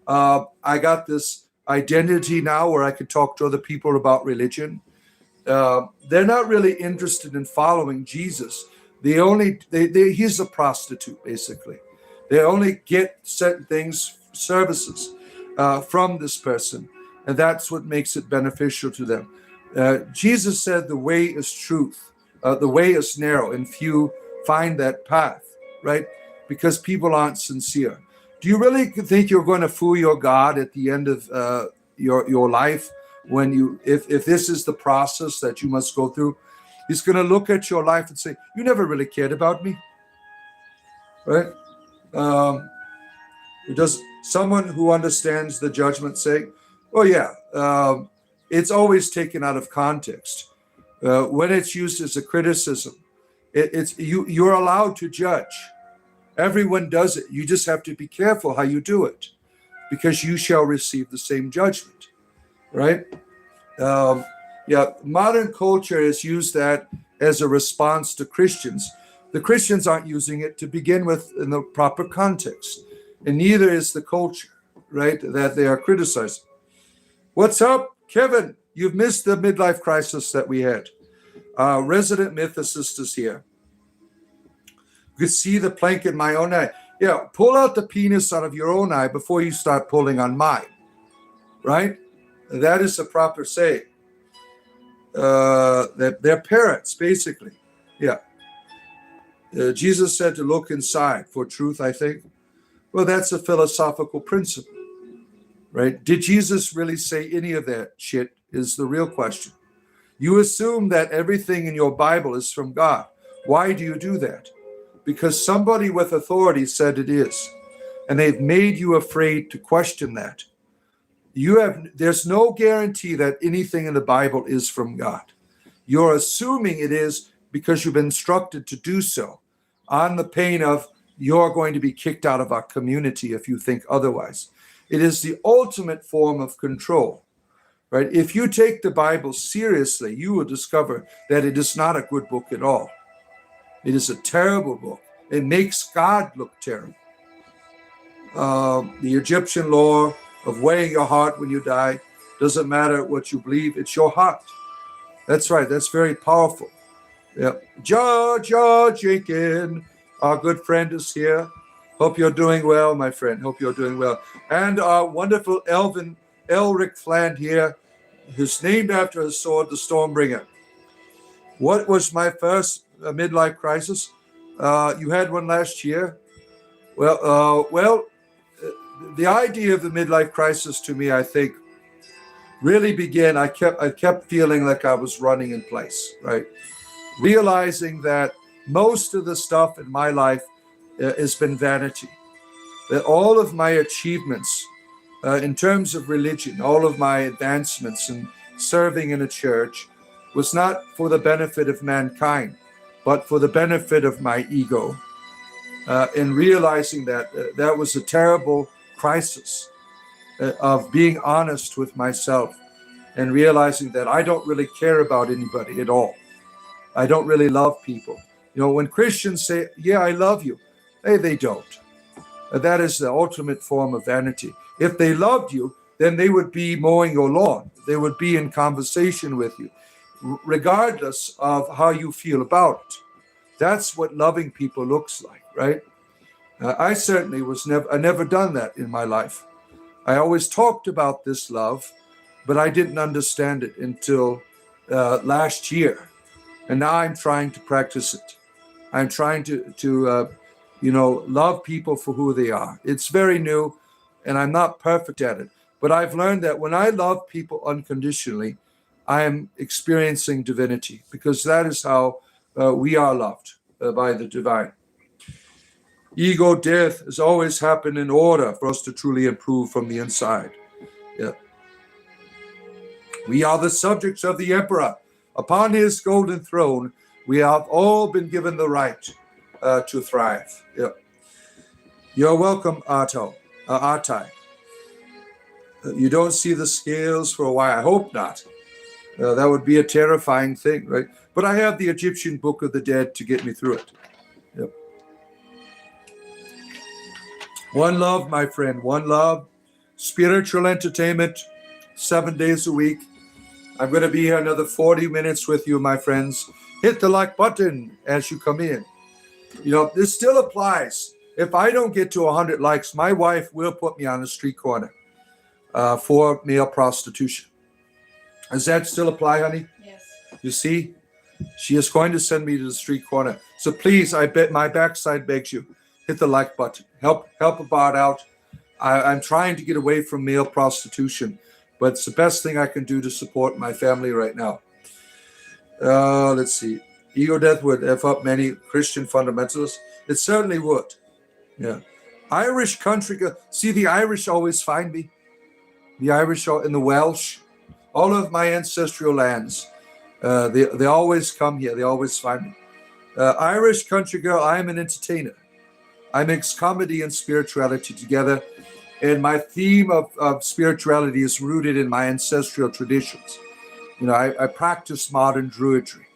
I got this identity now where I can talk to other people about religion. They're not really interested in following Jesus. He's a prostitute, basically. They only get certain things, services from this person, and that's what makes it beneficial to them. Jesus said the way is truth. The way is narrow, and few find that path, right? Because people aren't sincere. Do you really think you're going to fool your God at the end of your life if this is the process that you must go through? He's going to look at your life and say, you never really cared about me, right? Does someone who understands the judgment say, oh yeah, it's always taken out of context. When it's used as a criticism, you're allowed to judge. Everyone does it. You just have to be careful how you do it, because you shall receive the same judgment, right? Modern culture has used that as a response to Christians. The Christians aren't using it to begin with in the proper context, and neither is the culture, right, that they are criticizing. What's up, Kevin? You've missed the midlife crisis that we had. Resident mythicist is here. You can see the plank in my own eye. Yeah, pull out the penis out of your own eye before you start pulling on mine, right? That is the proper saying. They're parents, basically. Yeah. Jesus said to look inside for truth, I think. Well, that's a philosophical principle, right? Did Jesus really say any of that shit is the real question. You assume that everything in your Bible is from God. Why do you do that? Because somebody with authority said it is, and they've made you afraid to question that. There's no guarantee that anything in the Bible is from God. You're assuming it is because you've been instructed to do so, on the pain of you're going to be kicked out of our community if you think otherwise. It is the ultimate form of control, right? If you take the Bible seriously, you will discover that it is not a good book at all. It is a terrible book. It makes God look terrible. The Egyptian law of weighing your heart when you die, doesn't matter what you believe, it's your heart. That's right, that's very powerful. Yeah. George Aiken, our good friend, is here. Hope you're doing well, my friend. Hope you're doing well. And our wonderful Elric Fland here, who's named after his sword, the Stormbringer. What was my first midlife crisis? You had one last year. Well, the idea of the midlife crisis to me, I think, really began. I kept feeling like I was running in place, right? Realizing that most of the stuff in my life has been vanity. That all of my achievements in terms of religion, all of my advancements in serving in a church was not for the benefit of mankind, but for the benefit of my ego. And realizing that that was a terrible crisis of being honest with myself and realizing that I don't really care about anybody at all. I don't really love people. When Christians say, yeah, I love you, they don't. That is the ultimate form of vanity. If they loved you, then they would be mowing your lawn. They would be in conversation with you, regardless of how you feel about it. That's what loving people looks like, right? I certainly I never done that in my life. I always talked about this love, but I didn't understand it until last year. And now I'm trying to practice it. I'm trying to love people for who they are. It's very new, and I'm not perfect at it. But I've learned that when I love people unconditionally, I am experiencing divinity, because that is how we are loved by the divine. Ego death has always happened in order for us to truly improve from the inside. Yeah. We are the subjects of the emperor. Upon his golden throne, we have all been given the right to thrive. Yeah. You're welcome, Artai. You don't see the scales for a while. I hope not. That would be a terrifying thing, right? But I have the Egyptian Book of the Dead to get me through it. Yep. One love, my friend, one love. Spiritual entertainment, 7 days a week. I'm going to be here another 40 minutes with you, my friends. Hit the like button as you come in. This still applies. If I don't get to 100 likes, my wife will put me on the street corner for male prostitution. Does that still apply, honey? Yes. You see? She is going to send me to the street corner. So please, I bet my backside begs you, hit the like button. Help a bot out. I'm trying to get away from male prostitution, but it's the best thing I can do to support my family right now. Let's see. Ego death would F up many Christian fundamentalists. It certainly would. Yeah. Irish country. See, the Irish always find me. The Irish and the Welsh. All of my ancestral lands. They always come here. They always find me. Irish country girl, I am an entertainer. I mix comedy and spirituality together. And my theme of spirituality is rooted in my ancestral traditions. I practice modern druidry,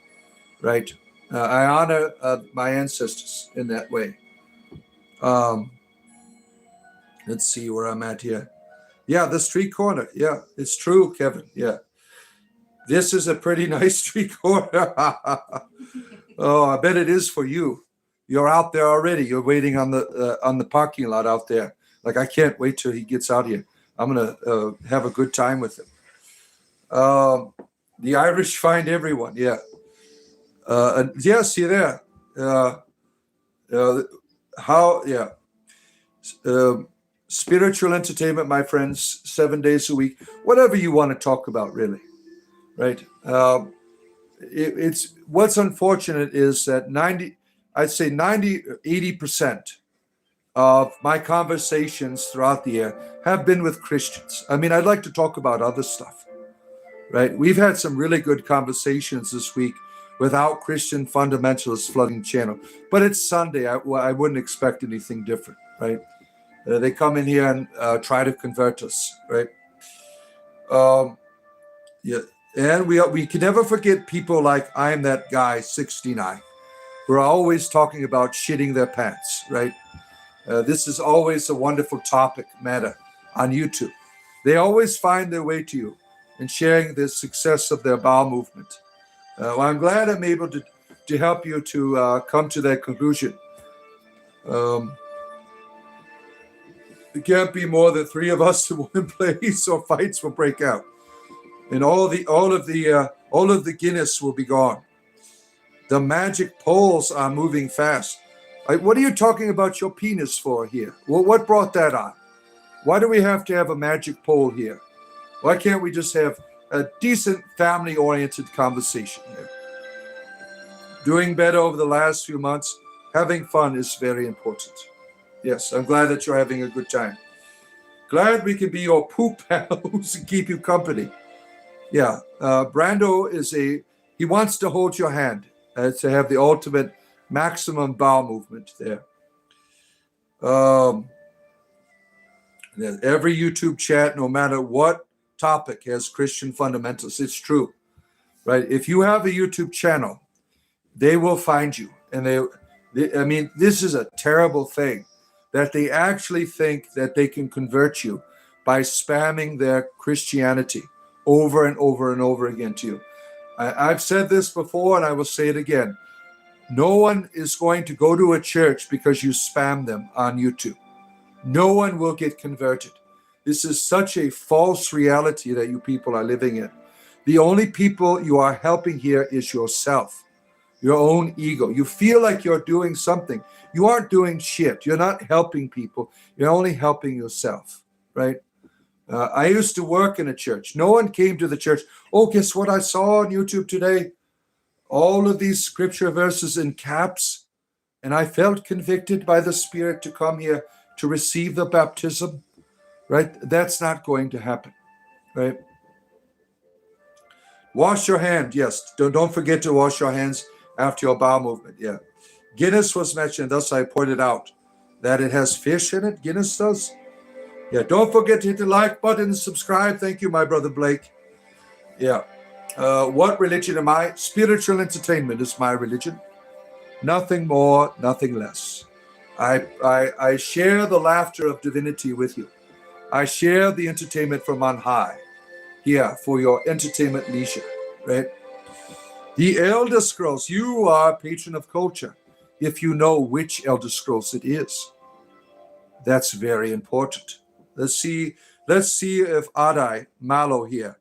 right? I honor my ancestors in that way. Let's see where I'm at here. Yeah, the street corner. Yeah, it's true, Kevin. Yeah. This is a pretty nice street corner. Oh, I bet it is for you. You're out there already. You're waiting on the parking lot out there. Like, I can't wait till he gets out here. I'm going to have a good time with him. The Irish find everyone. Yeah. Yes, you're there. Yeah. Spiritual entertainment, my friends, 7 days a week. Whatever you want to talk about, really. Right. It's what's unfortunate is that 80% of my conversations throughout the year have been with Christians. I mean, I'd like to talk about other stuff, right? We've had some really good conversations this week without Christian fundamentalists flooding the channel, but it's Sunday. I wouldn't expect anything different, right? They come in here and try to convert us, right? Um, yeah, and we can never forget people like I'm that guy 69 who are always talking about shitting their pants, right? This is always a wonderful topic matter on YouTube. They always find their way to you in sharing the success of their bowel movement. Well, I'm glad I'm able to help you to come to that conclusion. There can't be more than 3 of us in one place, or fights will break out, and all of the Guinness will be gone. The magic poles are moving fast. What are you talking about your penis for here? Well, what brought that on? Why do we have to have a magic pole here? Why can't we just have a decent family-oriented conversation here? Doing better over the last few months. Having fun is very important. Yes, I'm glad that you're having a good time. Glad we can be your poop pals and keep you company. Yeah, Brando he wants to hold your hand to have the ultimate maximum bowel movement there. Every YouTube chat, no matter what topic, has Christian fundamentals. It's true, right? If you have a YouTube channel, they will find you. And I mean, this is a terrible thing that they actually think that they can convert you by spamming their Christianity over and over and over again to you. I've said this before, and I will say it again. No one is going to go to a church because you spam them on YouTube. No one will get converted. This is such a false reality that you people are living in. The only people you are helping here is yourself, your own ego. You feel like you're doing something. You aren't doing shit. You're not helping people. You're only helping yourself, right? I used to work in a church. No one came to the church. Oh, guess what I saw on YouTube today? All of these scripture verses in caps, and I felt convicted by the Spirit to come here to receive the baptism, right? That's not going to happen, right? Wash your hand, yes. Don't forget to wash your hands after your bowel movement, yeah. Guinness was mentioned, thus I pointed out that it has fish in it, Guinness does. Yeah, don't forget to hit the like button and subscribe. Thank you, my brother Blake. Yeah. What religion am I? Spiritual entertainment is my religion. Nothing more, nothing less. I share the laughter of divinity with you. I share the entertainment from on high here for your entertainment leisure, right? The Elder Scrolls, you are a patron of culture if you know which Elder Scrolls it is. That's very important. Let's see if Adai Malo here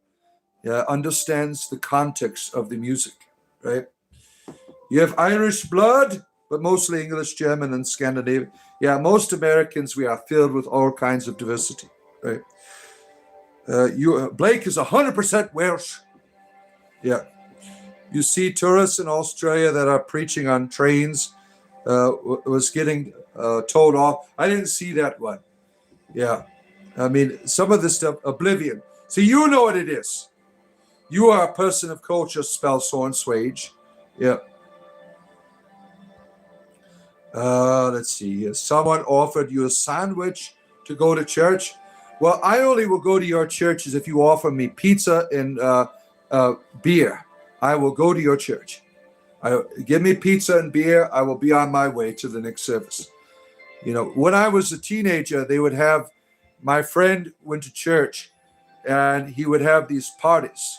understands the context of the music, right? You have Irish blood, but mostly English, German, and Scandinavian. Yeah, most Americans, we are filled with all kinds of diversity, right? Blake is 100% Welsh. Yeah. You see tourists in Australia that are preaching on trains was getting told off. I didn't see that one. Yeah. I mean, some of this stuff, oblivion. See, you know what it is. You are a person of culture, spell Swage. Yeah. Let's see. Someone offered you a sandwich to go to church. Well, I only will go to your churches if you offer me pizza and beer. I will go to your church. Give me pizza and beer. I will be on my way to the next service. You know, when I was a teenager, they would have, my friend went to church and he would have these parties,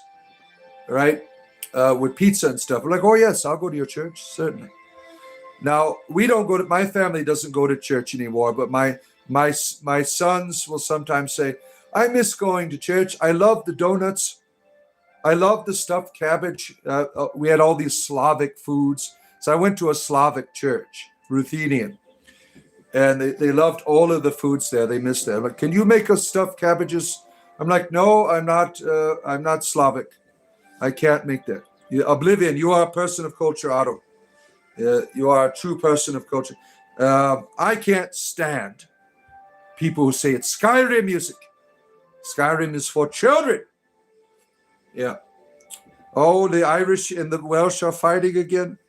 right? With pizza and stuff. We're like, oh yes, I'll go to your church, certainly. Now, my family doesn't go to church anymore, but my sons will sometimes say, I miss going to church. I love the donuts. I love the stuffed cabbage. We had all these Slavic foods. So I went to a Slavic church, Ruthenian. And they loved all of the foods there. They missed them. Like, can you make us stuffed cabbages? I'm like, no, I'm not Slavic. I can't make that. Oblivion, you are a person of culture, Otto. You are a true person of culture. I can't stand people who say it's Skyrim music. Skyrim is for children. Yeah. Oh, the Irish and the Welsh are fighting again.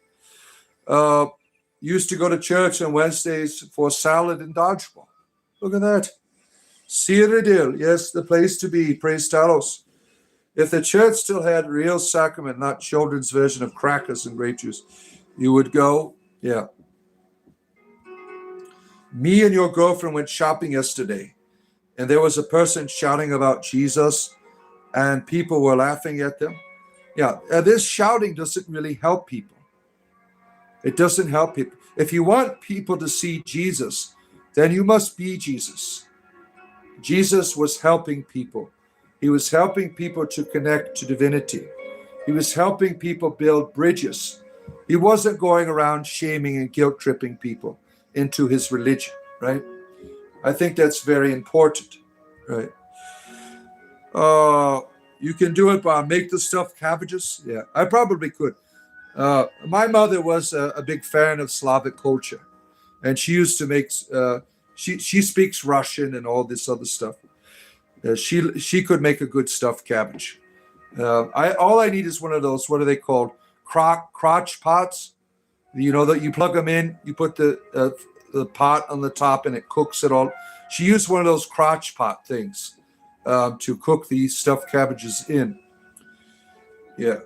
Used to go to church on Wednesdays for salad and dodgeball. Look at that. Cyrodiil, yes, the place to be. Praise Talos. If the church still had real sacrament, not children's version of crackers and grape juice, you would go. Yeah. Me and your girlfriend went shopping yesterday, and there was a person shouting about Jesus, and people were laughing at them. Yeah, this shouting doesn't really help people. It doesn't help people. If you want people to see Jesus, then you must be Jesus. Jesus was helping people. He was helping people to connect to divinity. He was helping people build bridges. He wasn't going around shaming and guilt tripping people into his religion, right? I think that's very important, right? You can do it by make the stuffed cabbages. Yeah, I probably could. My mother was a big fan of Slavic culture, and she used to make. She speaks Russian and all this other stuff. She could make a good stuffed cabbage. All I need is one of those. What are they called? Crotch pots. You know that you plug them in. You put the pot on the top and it cooks it all. She used one of those crotch pot things to cook the stuffed cabbages in. Yeah.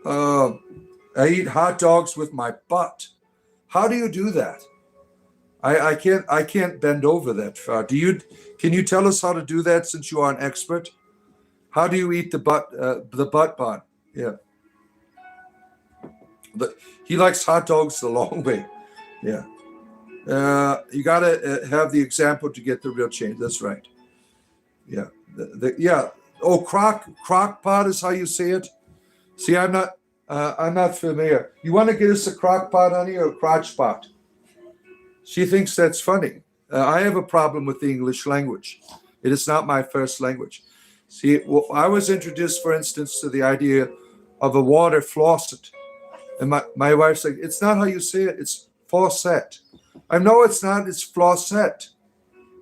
I eat hot dogs with my butt. How do you do that? I can't bend over that far. Can you tell us how to do that since you are an expert? How do you eat the butt bun? Yeah. But he likes hot dogs the long way. Yeah. You gotta have the example to get the real change. That's right. Yeah. Yeah. Oh, crock pot is how you say it. See, I'm not familiar. You want to get us a crock pot, honey, or a crotch pot? She thinks that's funny. I have a problem with the English language. It is not my first language. See, I was introduced, for instance, to the idea of a water faucet. And my wife's like, it's not how you say it. It's faucet. I know it's not. It's faucet.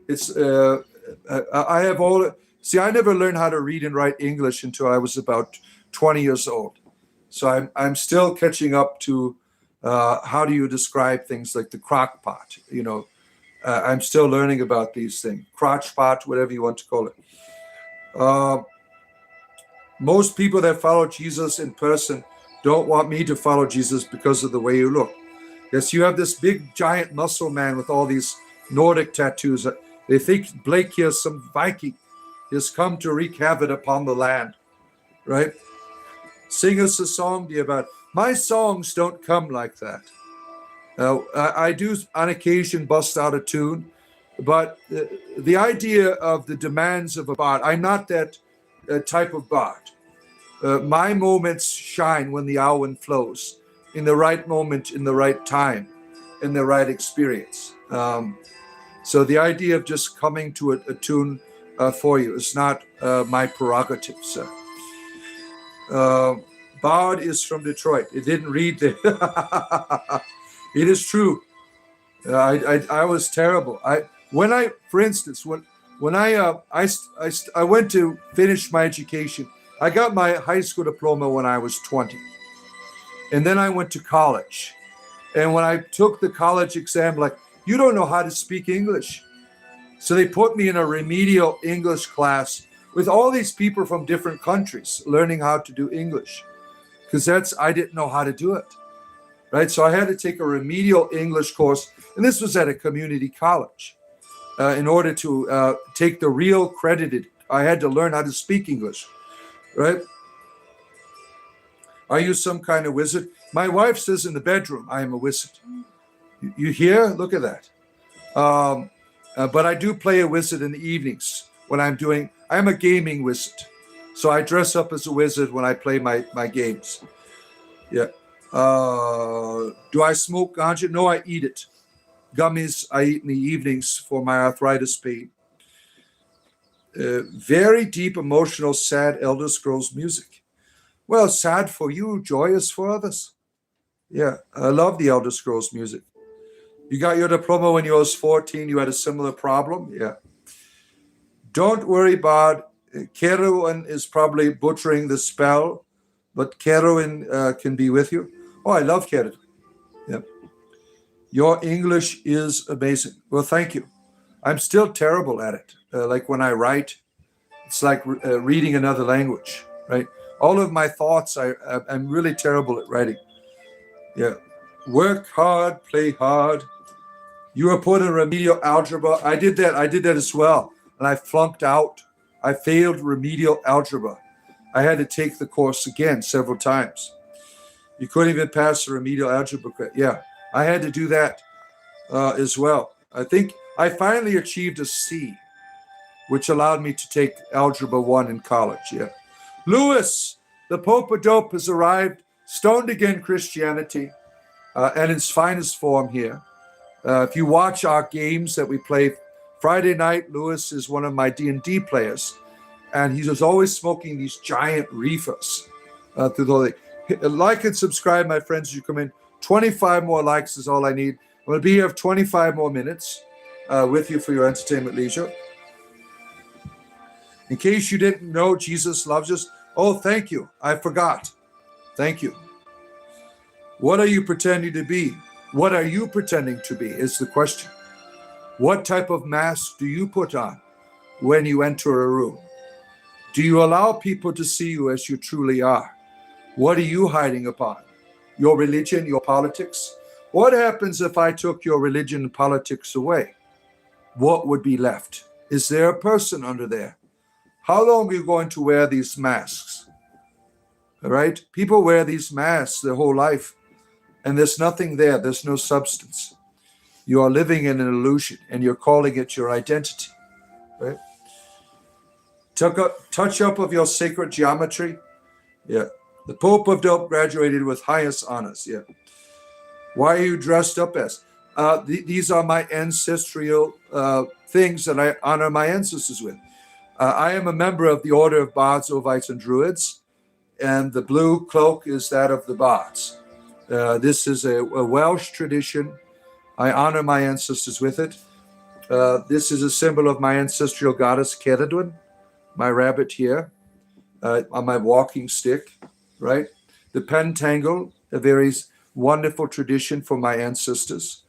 It's, I have all, see, I never learned how to read and write English until I was about 20 years old. So I'm still catching up to how do you describe things like the crock pot, you know. I'm still learning about these things. Crotch pot, whatever you want to call it. Most people that follow Jesus in person don't want me to follow Jesus because of the way you look. Yes, you have this big, giant muscle man with all these Nordic tattoos. They think Blake here is some Viking. He has come to wreak havoc upon the land, right? Sing us a song, dear, about my songs don't come like that. I do on occasion bust out a tune, but the idea of the demands of a bard, I'm not that type of bard. My moments shine when the Awen flows, in the right moment, in the right time, in the right experience. So the idea of just coming to a tune for you is not my prerogative, sir. Bard is from Detroit. It didn't read there. It is true. I was terrible. For instance, when I went to finish my education, I got my high school diploma when I was 20, and then I went to college. And when I took the college exam, like, you don't know how to speak English, so they put me in a remedial English class with all these people from different countries learning how to do English, because I didn't know how to do it. Right, so I had to take a remedial English course, and this was at a community college. In order to take the real credited, I had to learn how to speak English, right? Are you some kind of wizard? My wife says in the bedroom, I am a wizard. You hear? Look at that. But I do play a wizard in the evenings when I'm a gaming wizard. So I dress up as a wizard when I play my games. Yeah. Do I smoke ganja? No, I eat it. Gummies I eat in the evenings for my arthritis pain. Very deep, emotional, sad Elder Scrolls music. Well, sad for you, joyous for others. Yeah, I love the Elder Scrolls music. You got your diploma when you was 14. You had a similar problem? Yeah. Don't worry about Kerouan is probably butchering the spell, but Kerouan can be with you. Oh, I love Kerouan. Yeah. Your English is amazing. Well, thank you. I'm still terrible at it. Like when I write, it's like reading another language, right? All of my thoughts, I'm really terrible at writing. Yeah. Work hard, play hard. You were put in remedial algebra. I did that. I did that as well. And I flunked out. I failed remedial algebra. I had to take the course again several times. You couldn't even pass the remedial algebra. Yeah, I had to do that as well. I think I finally achieved a C, which allowed me to take Algebra 1 in college. Yeah. Lewis, the Pope of Dope has arrived. Stoned Again Christianity and its finest form here. If you watch our games that we play Friday night, Lewis is one of my D&D players, and he was always smoking these giant reefers through the whole thing. Like and subscribe, my friends, as you come in. 25 more likes is all I need. I'm going to be here for 25 more minutes with you for your entertainment leisure. In case you didn't know, Jesus loves us. Oh, thank you. I forgot. Thank you. What are you pretending to be? What are you pretending to be is the question. What type of mask do you put on when you enter a room? Do you allow people to see you as you truly are? What are you hiding upon? Your religion, your politics? What happens if I took your religion and politics away? What would be left? Is there a person under there? How long are you going to wear these masks? All right? People wear these masks their whole life, and there's nothing there. There's no substance. You are living in an illusion, and you're calling it your identity. Right? Touch up of your sacred geometry. Yeah. The Pope of Dope graduated with highest honors. Yeah. Why are you dressed up as? These are my ancestral things that I honor my ancestors with. I am a member of the Order of Bards, Ovites, and Druids, and the blue cloak is that of the Bards. This is a Welsh tradition. I honor my ancestors with it. This is a symbol of my ancestral goddess, Ceridwen, my rabbit here, on my walking stick, right? The pentangle, a very wonderful tradition for my ancestors.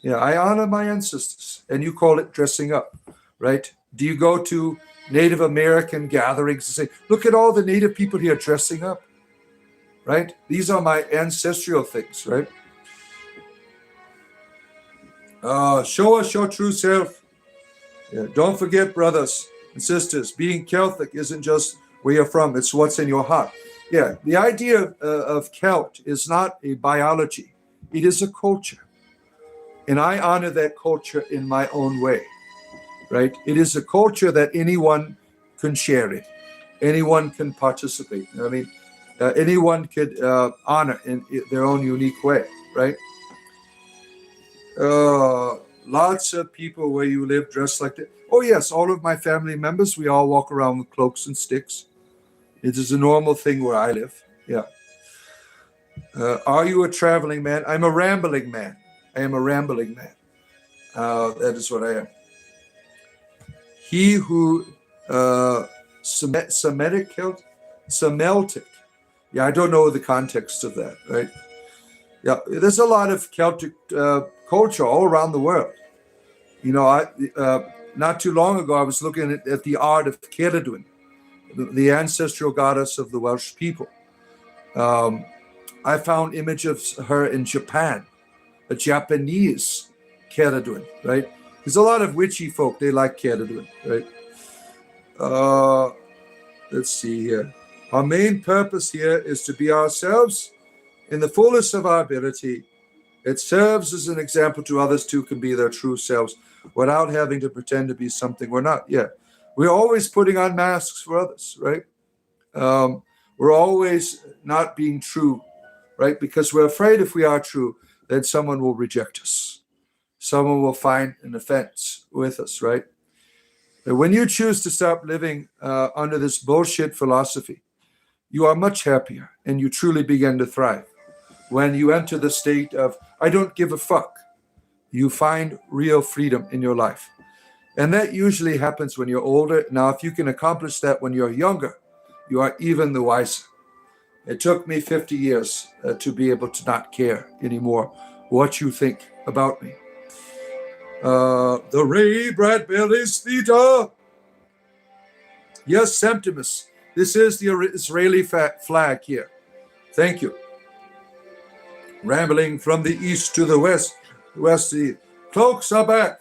Yeah, I honor my ancestors, and you call it dressing up, right? Do you go to Native American gatherings and say, look at all the Native people here dressing up, right? These are my ancestral things, right? Show us your true self. Yeah, don't forget, brothers and sisters, being Celtic isn't just where you're from, it's what's in your heart. Yeah, the idea of Celt is not a biology, it is a culture. And I honor that culture in my own way, right? It is a culture that anyone can share it. Anyone can participate. I mean, anyone could honor in their own unique way, right? Lots of people where you live dressed like that. Oh, yes, all of my family members, we all walk around with cloaks and sticks. It is a normal thing where I live. Yeah. Are you a traveling man? I'm a rambling man. I am a rambling man. That is what I am. He who Semitic killed, Semeltic. Yeah, I don't know the context of that, right? Yeah, there's a lot of Celtic culture all around the world. You know, not too long ago, I was looking at the art of Ceridwen, the ancestral goddess of the Welsh people. I found images of her in Japan, a Japanese Ceridwen, right? There's a lot of witchy folk, they like Ceridwen, right? Let's see here. Our main purpose here is to be ourselves in the fullest of our ability. It serves as an example to others too can be their true selves without having to pretend to be something we're not. Yeah, we're always putting on masks for others, right? We're always not being true, right? Because we're afraid if we are true, then someone will reject us. Someone will find an offense with us, right? But when you choose to stop living under this bullshit philosophy, you are much happier and you truly begin to thrive. When you enter the state of, I don't give a fuck, you find real freedom in your life. And that usually happens when you're older. Now, if you can accomplish that when you're younger, you are even the wiser. It took me 50 years to be able to not care anymore what you think about me. The Ray Bradbury's Theater. Yes, Septimus. This is the Israeli flag here. Thank you. Rambling from the east to the west. The cloaks are back.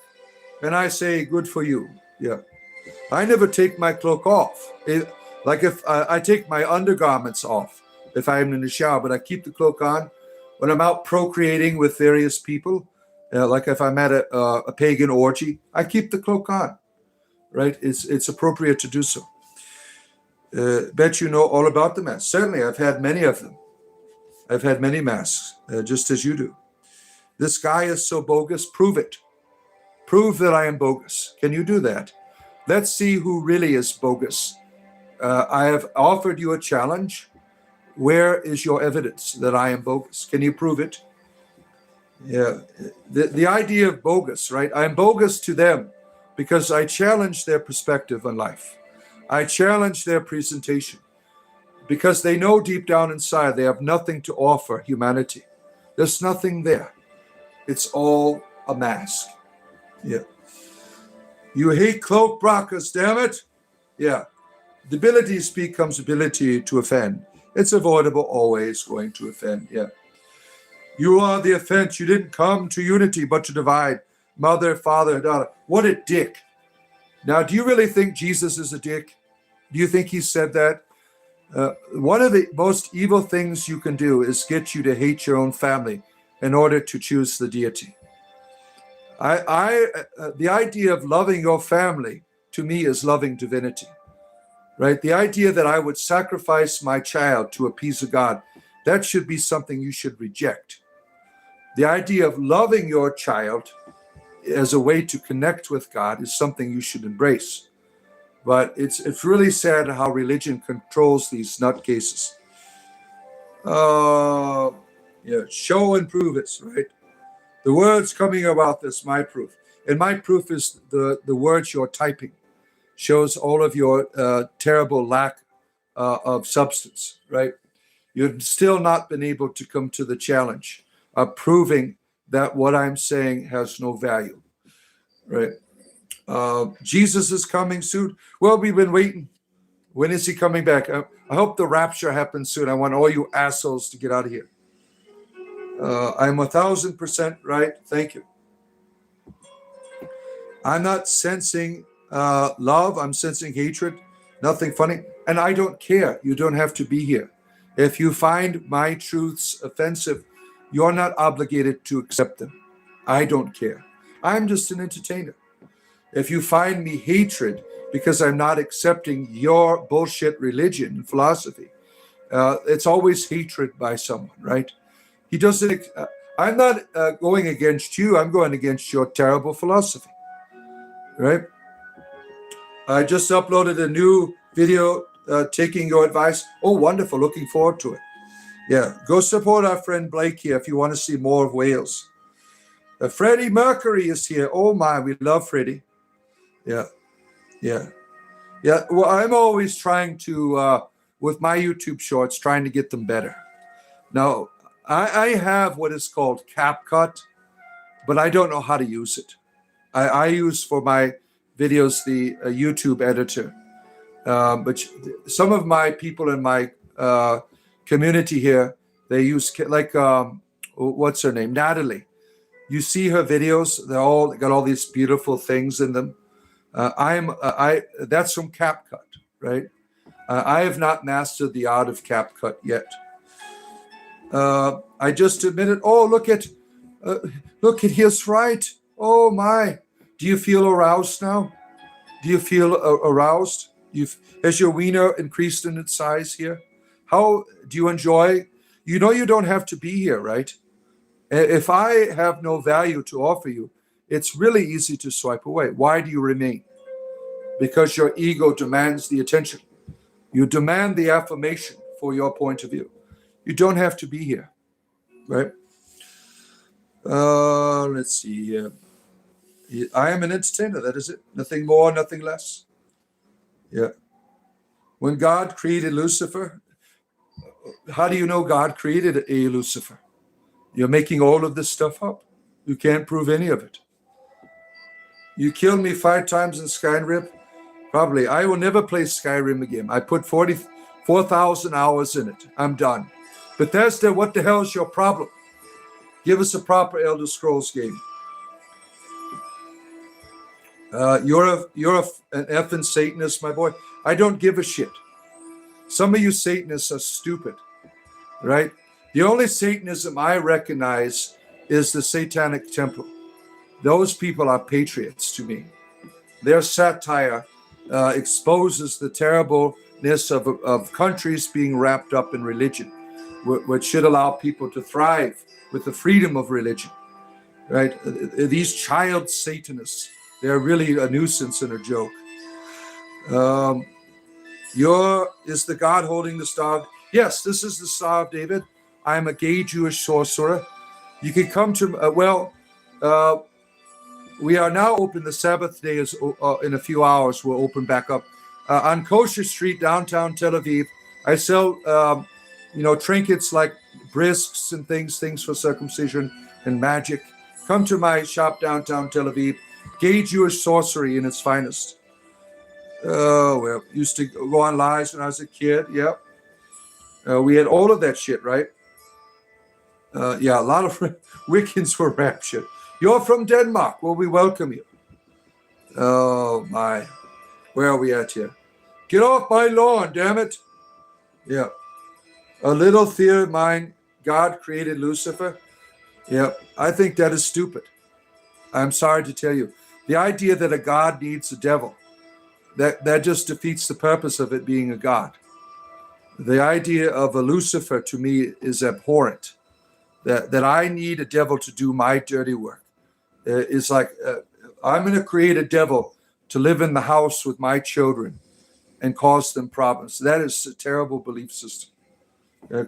And I say, good for you. Yeah. I never take my cloak off. Like if I take my undergarments off if I'm in the shower, but I keep the cloak on when I'm out procreating with various people. Like if I'm at a pagan orgy, I keep the cloak on. Right? It's appropriate to do so. Bet you know all about the masks. Certainly, I've had many of them. I've had many masks, just as you do. This guy is so bogus. Prove it. Prove that I am bogus. Can you do that? Let's see who really is bogus. I have offered you a challenge. Where is your evidence that I am bogus? Can you prove it? Yeah. The idea of bogus, right? I'm bogus to them because I challenge their perspective on life. I challenge their presentation because they know deep down inside they have nothing to offer humanity. There's nothing there. It's all a mask. Yeah. You hate cloak brackers, damn it. Yeah. Debility speak comes ability to offend. It's avoidable, always going to offend. Yeah. You are the offense. You didn't come to unity, but to divide. Mother, father, daughter. What a dick. Now, do you really think Jesus is a dick? Do you think he said that? One of the most evil things you can do is get you to hate your own family in order to choose the deity. The idea of loving your family, to me, is loving divinity, right? The idea that I would sacrifice my child to appease a God, that should be something you should reject. The idea of loving your child as a way to connect with God is something you should embrace. But it's really sad how religion controls these nutcases. Yeah, show and prove it, right? The words coming about this, my proof. And my proof is the words you're typing. Shows all of your terrible lack of substance, right? You've still not been able to come to the challenge of proving that what I'm saying has no value, right? Jesus is coming soon. Well, we've been waiting. When is he coming back? I hope the rapture happens soon. I want all you assholes to get out of here. I'm 1,000% right. Thank you. I'm not sensing love. I'm sensing hatred. Nothing funny. And I don't care. You don't have to be here. If you find my truths offensive, you're not obligated to accept them. I don't care. I'm just an entertainer. If you find me hatred because I'm not accepting your bullshit religion and philosophy, it's always hatred by someone, right? He doesn't. I'm not going against you. I'm going against your terrible philosophy, right? I just uploaded a new video taking your advice. Oh, wonderful. Looking forward to it. Yeah, go support our friend Blake here if you want to see more of Wales. Freddie Mercury is here. Oh, my. We love Freddie. Yeah. Well, I'm always trying to, with my YouTube shorts, trying to get them better. Now, I have what is called CapCut, but I don't know how to use it. I use for my videos the YouTube editor. But some of my people in my community here, they use like, what's her name? Natalie. You see her videos, they got all these beautiful things in them. That's from CapCut, right? I have not mastered the art of CapCut yet. I just admitted. Oh, look at his right. Oh my! Do you feel aroused now? Do you feel aroused? Has your wiener increased in its size here? How do you enjoy? You know you don't have to be here, right? If I have no value to offer you, it's really easy to swipe away. Why do you remain? Because your ego demands the attention. You demand the affirmation for your point of view. You don't have to be here, right? Let's see here. I am an entertainer. That is it. Nothing more, nothing less. Yeah. When God created Lucifer, how do you know God created a Lucifer? You're making all of this stuff up. You can't prove any of it. You killed me 5 times in Skyrim? Probably. I will never play Skyrim again. I put 44,000 hours in it. I'm done. Bethesda, what the hell is your problem? Give us a proper Elder Scrolls game. You're an effing Satanist, my boy. I don't give a shit. Some of you Satanists are stupid, right? The only Satanism I recognize is the Satanic Temple. Those people are patriots to me. Their satire exposes the terribleness of countries being wrapped up in religion, which should allow people to thrive with the freedom of religion, right? These child Satanists, they're really a nuisance and a joke. Is the God holding the Star? Yes, this is the Star of David. I'm a gay Jewish sorcerer. You can come to, we are now open. The Sabbath day is in a few hours. We'll open back up. On Kosher Street, downtown Tel Aviv, I sell, trinkets like brisks and things for circumcision and magic. Come to my shop downtown Tel Aviv. Gay Jewish sorcery in its finest. Used to go on lives when I was a kid. Yep. We had all of that shit, right? A lot of Wiccans were raptured. You're from Denmark. Well, we welcome you. Oh, my. Where are we at here? Get off my lawn, damn it. Yeah. A little theory of mine, God created Lucifer. Yeah, I think that is stupid. I'm sorry to tell you. The idea that a God needs a devil, that just defeats the purpose of it being a God. The idea of a Lucifer to me is abhorrent. That I need a devil to do my dirty work. It's like I'm going to create a devil to live in the house with my children and cause them problems. That is a terrible belief system.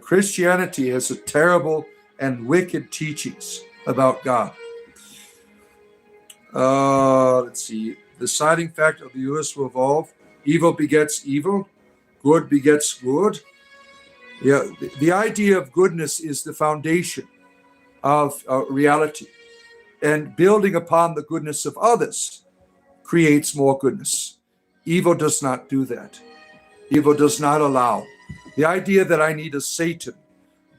Christianity has a terrible and wicked teachings about God. Let's see. The deciding factor of the universe will evolve. Evil begets evil. Good begets good. Yeah, the idea of goodness is the foundation of reality. And building upon the goodness of others creates more goodness. Evil does not do that. Evil does not allow. The idea that I need a Satan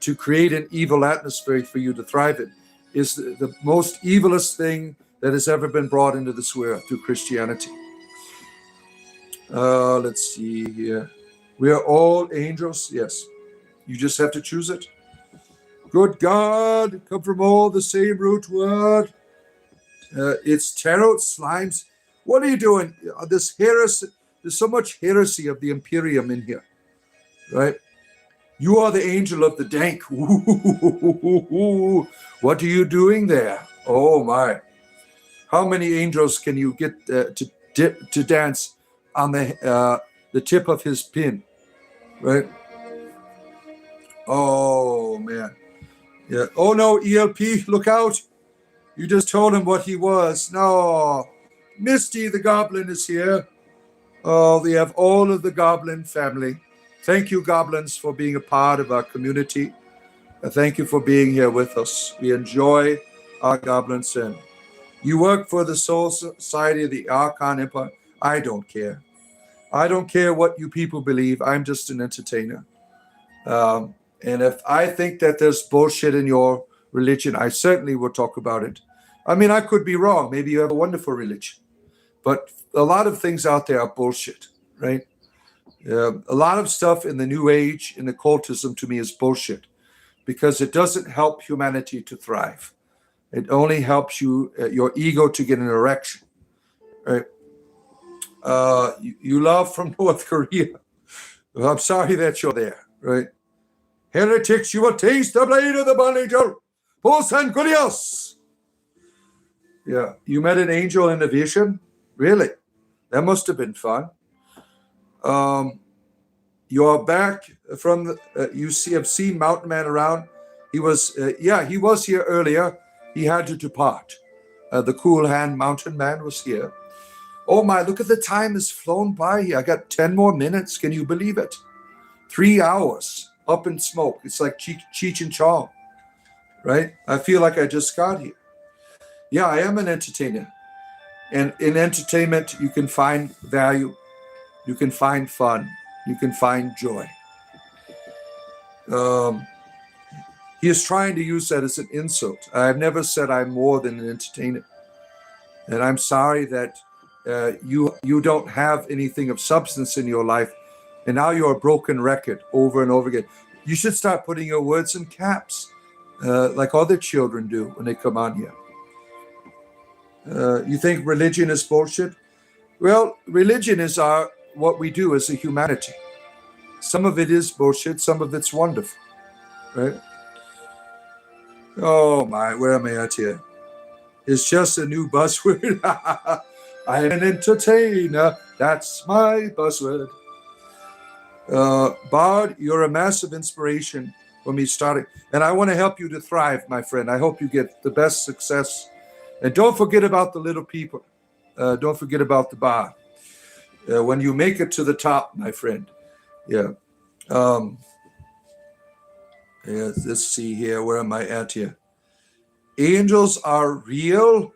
to create an evil atmosphere for you to thrive in is the most evilest thing that has ever been brought into this world through Christianity. Let's see here. We are all angels. Yes. You just have to choose it. Good God, come from all the same root word. It's tarot slimes. What are you doing? This heresy. There's so much heresy of the Imperium in here, right? You are the angel of the dank. Ooh, what are you doing there? Oh my! How many angels can you get to dance on the tip of his pin, right? Oh man, yeah. Oh no, ELP, look out! You just told him what he was. No, Misty the Goblin is here. Oh, we have all of the Goblin family. Thank you, Goblins, for being a part of our community. Thank you for being here with us. We enjoy our Goblin sin. You work for the Soul Society of the Archon Empire. I don't care. I don't care what you people believe. I'm just an entertainer. And if I think that there's bullshit in your religion, I certainly will talk about it. I mean, I could be wrong. Maybe you have a wonderful religion. But a lot of things out there are bullshit, right? A lot of stuff in the New Age, in occultism, to me is bullshit because it doesn't help humanity to thrive. It only helps you, your ego to get an erection, right? You love from North Korea. Well, I'm sorry that you're there, right? Heretics, you will taste the blade of the burning angel. Por Sanguinius. Yeah, you met an angel in a vision? Really? That must have been fun. You're back from the, have seen Mountain Man around. He was here earlier. He had to depart. The Cool Hand Mountain Man was here. Oh my, look at the time has flown by here. I got 10 more minutes. Can you believe it? 3 hours up in smoke. It's like Cheech and Chong, right? I feel like I just got here. Yeah, I am an entertainer. And in entertainment, you can find value, you can find fun, you can find joy. He is trying to use that as an insult. I've never said I'm more than an entertainer. And I'm sorry that you don't have anything of substance in your life, and now you're a broken record over and over again. You should start putting your words in caps, like other children do when they come on here. You think religion is bullshit? Well, religion is what we do as a humanity. Some of it is bullshit, some of it's wonderful, right? Oh my, where am I at here? It's just a new buzzword. I'm an entertainer. That's my buzzword. Bard, you're a massive inspiration for me starting. And I want to help you to thrive, my friend. I hope you get the best success. And don't forget about the little people. Don't forget about the bar. When you make it to the top, my friend. Yeah. Let's see here. Where am I at here? Angels are real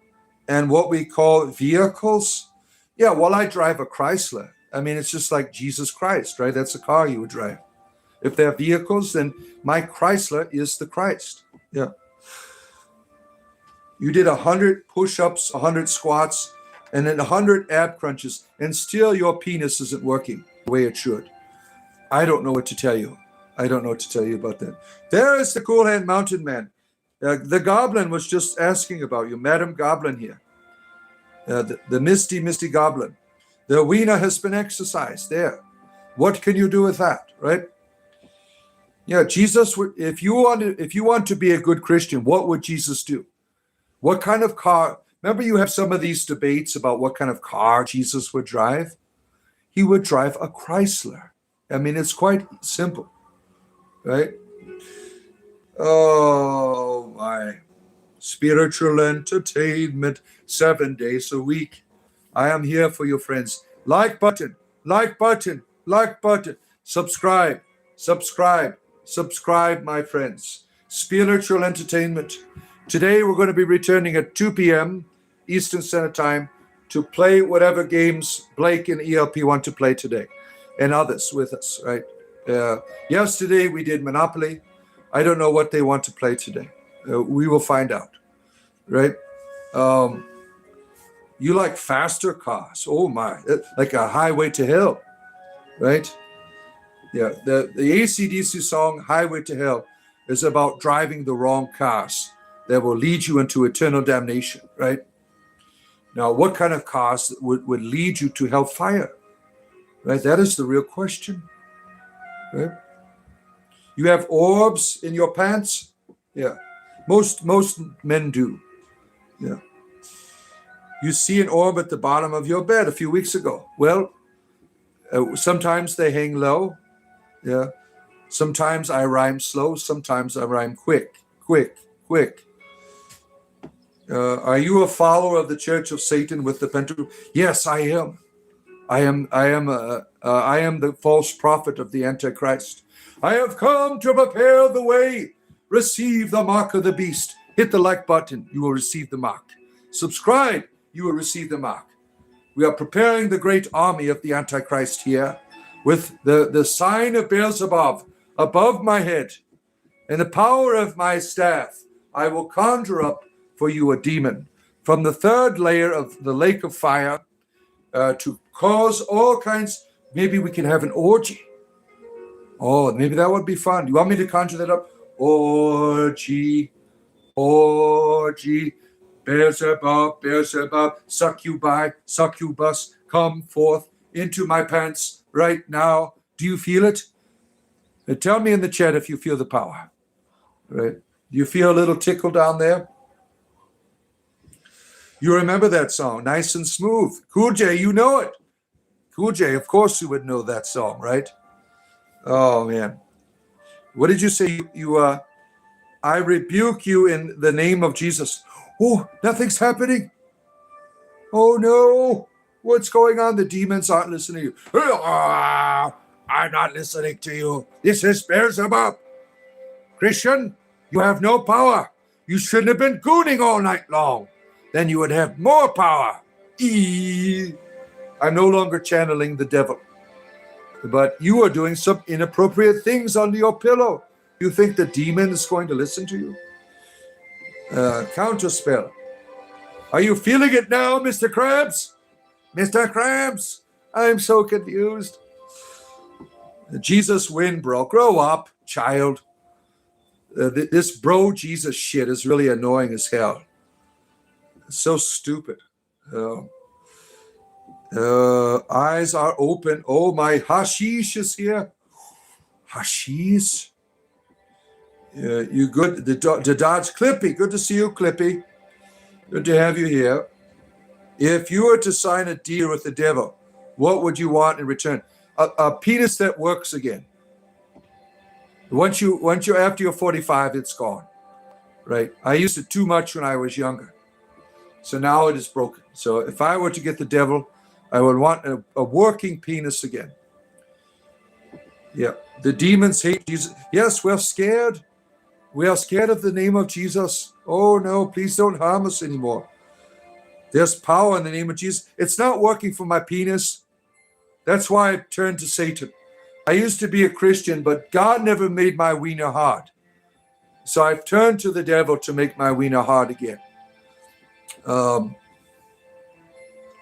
and what we call vehicles. Yeah, well, I drive a Chrysler. I mean, it's just like Jesus Christ, right? That's a car you would drive. If they're vehicles, then my Chrysler is the Christ. Yeah. You did 100 push-ups, 100 squats, and then 100 ab crunches, and still your penis isn't working the way it should. I don't know what to tell you. I don't know what to tell you about that. There is the Cool Hand Mountain Man. The Goblin was just asking about you, Madam Goblin here. The misty Goblin. The wiener has been exercised there. What can you do with that, right? Yeah, Jesus. If you want to be a good Christian, what would Jesus do? What kind of car? Remember, you have some of these debates about what kind of car Jesus would drive. He would drive a Chrysler. I mean, it's quite simple, right? Oh, my. Spiritual entertainment, 7 days a week. I am here for you, friends. Like button, like button, like button. Subscribe, my friends. Spiritual entertainment. Today, we're going to be returning at 2 p.m. Eastern Standard Time to play whatever games Blake and ELP want to play today, and others with us, right? Yesterday, we did Monopoly. I don't know what they want to play today. We will find out, right? You like faster cars. Oh, my. Like a highway to hell, right? Yeah, the AC/DC song, Highway to Hell, is about driving the wrong cars that will lead you into eternal damnation, right? Now, what kind of cars would lead you to hellfire, right? That is the real question, right? You have orbs in your pants? Yeah. Most men do. Yeah. You see an orb at the bottom of your bed a few weeks ago. Well, sometimes they hang low. Yeah. Sometimes I rhyme slow. Sometimes I rhyme quick. Are you a follower of the Church of Satan with the Pentagram? Yes, I am. I am the false prophet of the Antichrist. I have come to prepare the way. Receive the mark of the beast. Hit the like button. You will receive the mark. Subscribe. You will receive the mark. We are preparing the great army of the Antichrist here with the sign of Beelzebub above my head. And the power of my staff, I will conjure up for you a demon from the third layer of the lake of fire to cause all kinds. Maybe we can have an orgy. Oh, maybe that would be fun. You want me to conjure that up? Orgy, Beelzebub, succubus, come forth into my pants right now. Do you feel it? Tell me in the chat if you feel the power. Right? Do you feel a little tickle down there? You remember that song, Nice and Smooth. Cool J, you know it. Cool J, of course you would know that song, right? Oh, man. What did you say? I rebuke you in the name of Jesus. Oh, nothing's happening. Oh, no. What's going on? The demons aren't listening to you. I'm not listening to you. This is Beelzebub. Christian, you have no power. You shouldn't have been gooning all night long. Then you would have more power. I'm no longer channeling the devil. But you are doing some inappropriate things under your pillow. You think the demon is going to listen to you? Counterspell. Are you feeling it now, Mr. Krabs? Mr. Krabs? I'm so confused. Jesus win, bro. Grow up, child. This bro Jesus shit is really annoying as hell. It's so stupid. Eyes are open. Oh, my hashish is here. Hashish? You good? The Dodge Clippy. Good to see you, Clippy. Good to have you here. If you were to sign a deal with the devil, what would you want in return? A penis that works again. Once you're after you're 45, it's gone. Right? I used it too much when I was younger. So now it is broken. So if I were to get the devil, I would want a working penis again. Yeah. The demons hate Jesus. Yes, we're scared. We are scared of the name of Jesus. Oh, no, please don't harm us anymore. There's power in the name of Jesus. It's not working for my penis. That's why I turned to Satan. I used to be a Christian, but God never made my wiener hard. So I've turned to the devil to make my wiener hard again. Moon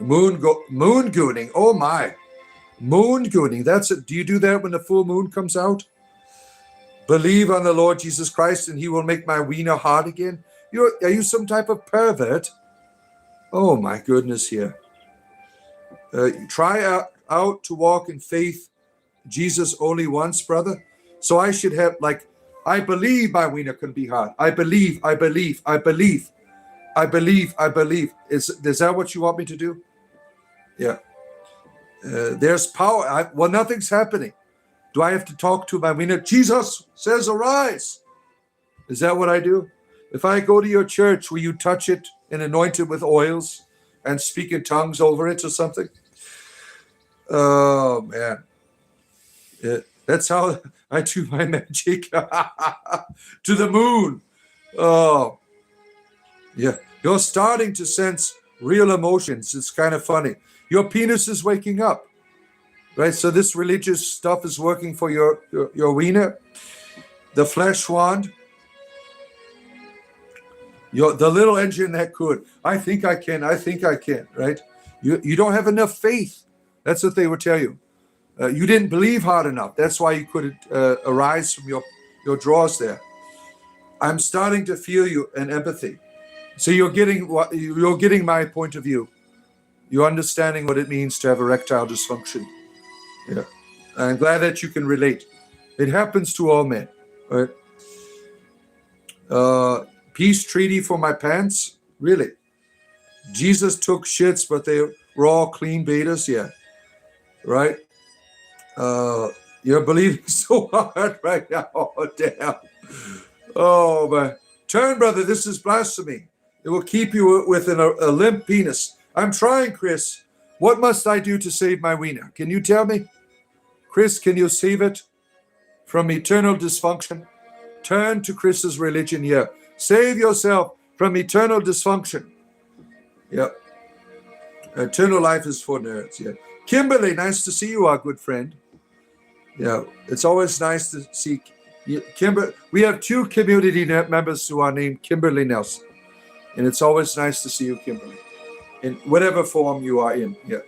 gooning. Oh, my. Moon gooning. That's it. Do you do that when the full moon comes out? Believe on the Lord Jesus Christ and he will make my wiener hard again. Are you some type of pervert? Oh my goodness here. Try out to walk in faith. Jesus only once, brother. So I should have I believe my wiener can be hard. I believe. Is that what you want me to do? Yeah. There's power. Nothing's happening. Do I have to talk to my wiener? Jesus says arise. Is that what I do? If I go to your church, will you touch it and anoint it with oils and speak in tongues over it or something? Oh, man. That's how I do my magic. To the moon. Oh, yeah. You're starting to sense real emotions. It's kind of funny. Your penis is waking up. Right, so this religious stuff is working for your wiener. The flesh wand. The little engine that could. I think I can, right? You don't have enough faith. That's what they would tell you. You didn't believe hard enough. That's why you couldn't arise from your drawers there. I'm starting to feel you and empathy. So you're getting my point of view. You're understanding what it means to have erectile dysfunction. Yeah, I'm glad that you can relate. It happens to all men, right? Peace treaty for my pants? Really? Jesus took shits, but they were all clean betas? Yeah, right? You're believing so hard right now. Oh, damn. Oh, man. Turn, brother. This is blasphemy. It will keep you with a limp penis. I'm trying, Chris. What must I do to save my wiener? Can you tell me? Chris, can you save it from eternal dysfunction? Turn to Chris's religion here. Save yourself from eternal dysfunction. Yeah. Eternal life is for nerds. Yeah. Kimberly, nice to see you, our good friend. Yeah. It's always nice to see you. We have 2 community members who are named Kimberly Nelson. And it's always nice to see you, Kimberly, in whatever form you are in. Yeah.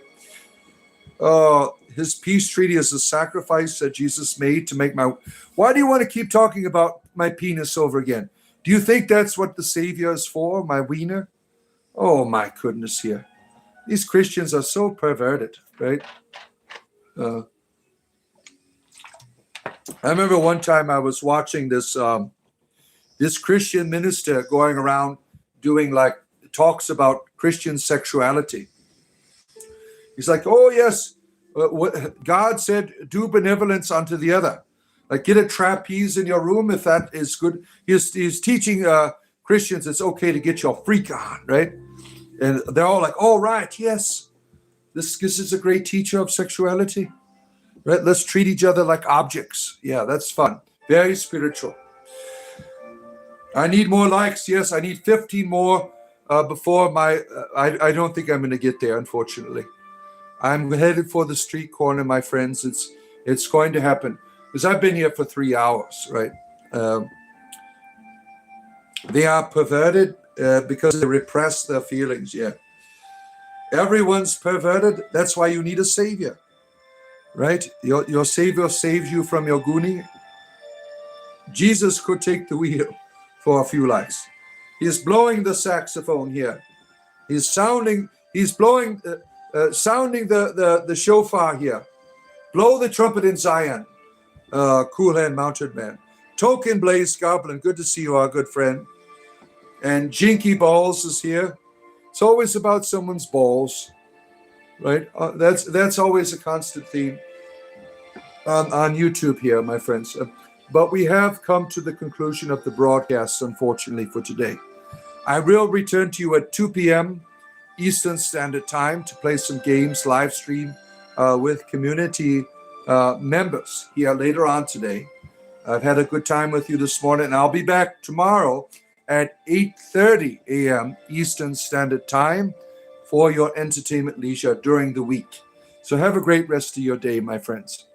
His peace treaty is a sacrifice that Jesus made to make my... Why do you want to keep talking about my penis over again? Do you think that's what the Savior is for, my wiener? Oh, my goodness here. These Christians are so perverted, right? I remember one time I was watching this Christian minister going around doing talks about Christian sexuality. He's like, oh, yes, God said, do benevolence unto the other. Get a trapeze in your room if that is good. He's teaching Christians it's okay to get your freak on, right? And they're all like, oh, right, yes. This is a great teacher of sexuality, right? Let's treat each other like objects. Yeah, that's fun. Very spiritual. I need more likes. Yes, I need 15 more before I don't think I'm going to get there, unfortunately. I'm headed for the street corner, my friends. It's going to happen because I've been here for 3 hours, right? Um, they are perverted because they repress their feelings. Yeah, everyone's perverted. That's why you need a savior, right? Your savior saves you from your goonie. Jesus could take the wheel for a few lives. He's blowing the saxophone here. He's sounding. He's blowing, sounding the shofar here. Blow the trumpet in Zion. Cool Hand Mounted Man. Token Blaze Goblin. Good to see you, our good friend. And Jinky Balls is here. It's always about someone's balls, right? That's always a constant theme on YouTube here, my friends. But we have come to the conclusion of the broadcast, unfortunately, for today. I will return to you at 2 p.m. Eastern Standard Time to play some games, live stream with community members here later on today. I've had a good time with you this morning, and I'll be back tomorrow at 8:30 a.m. Eastern Standard Time for your entertainment leisure during the week. So have a great rest of your day, my friends.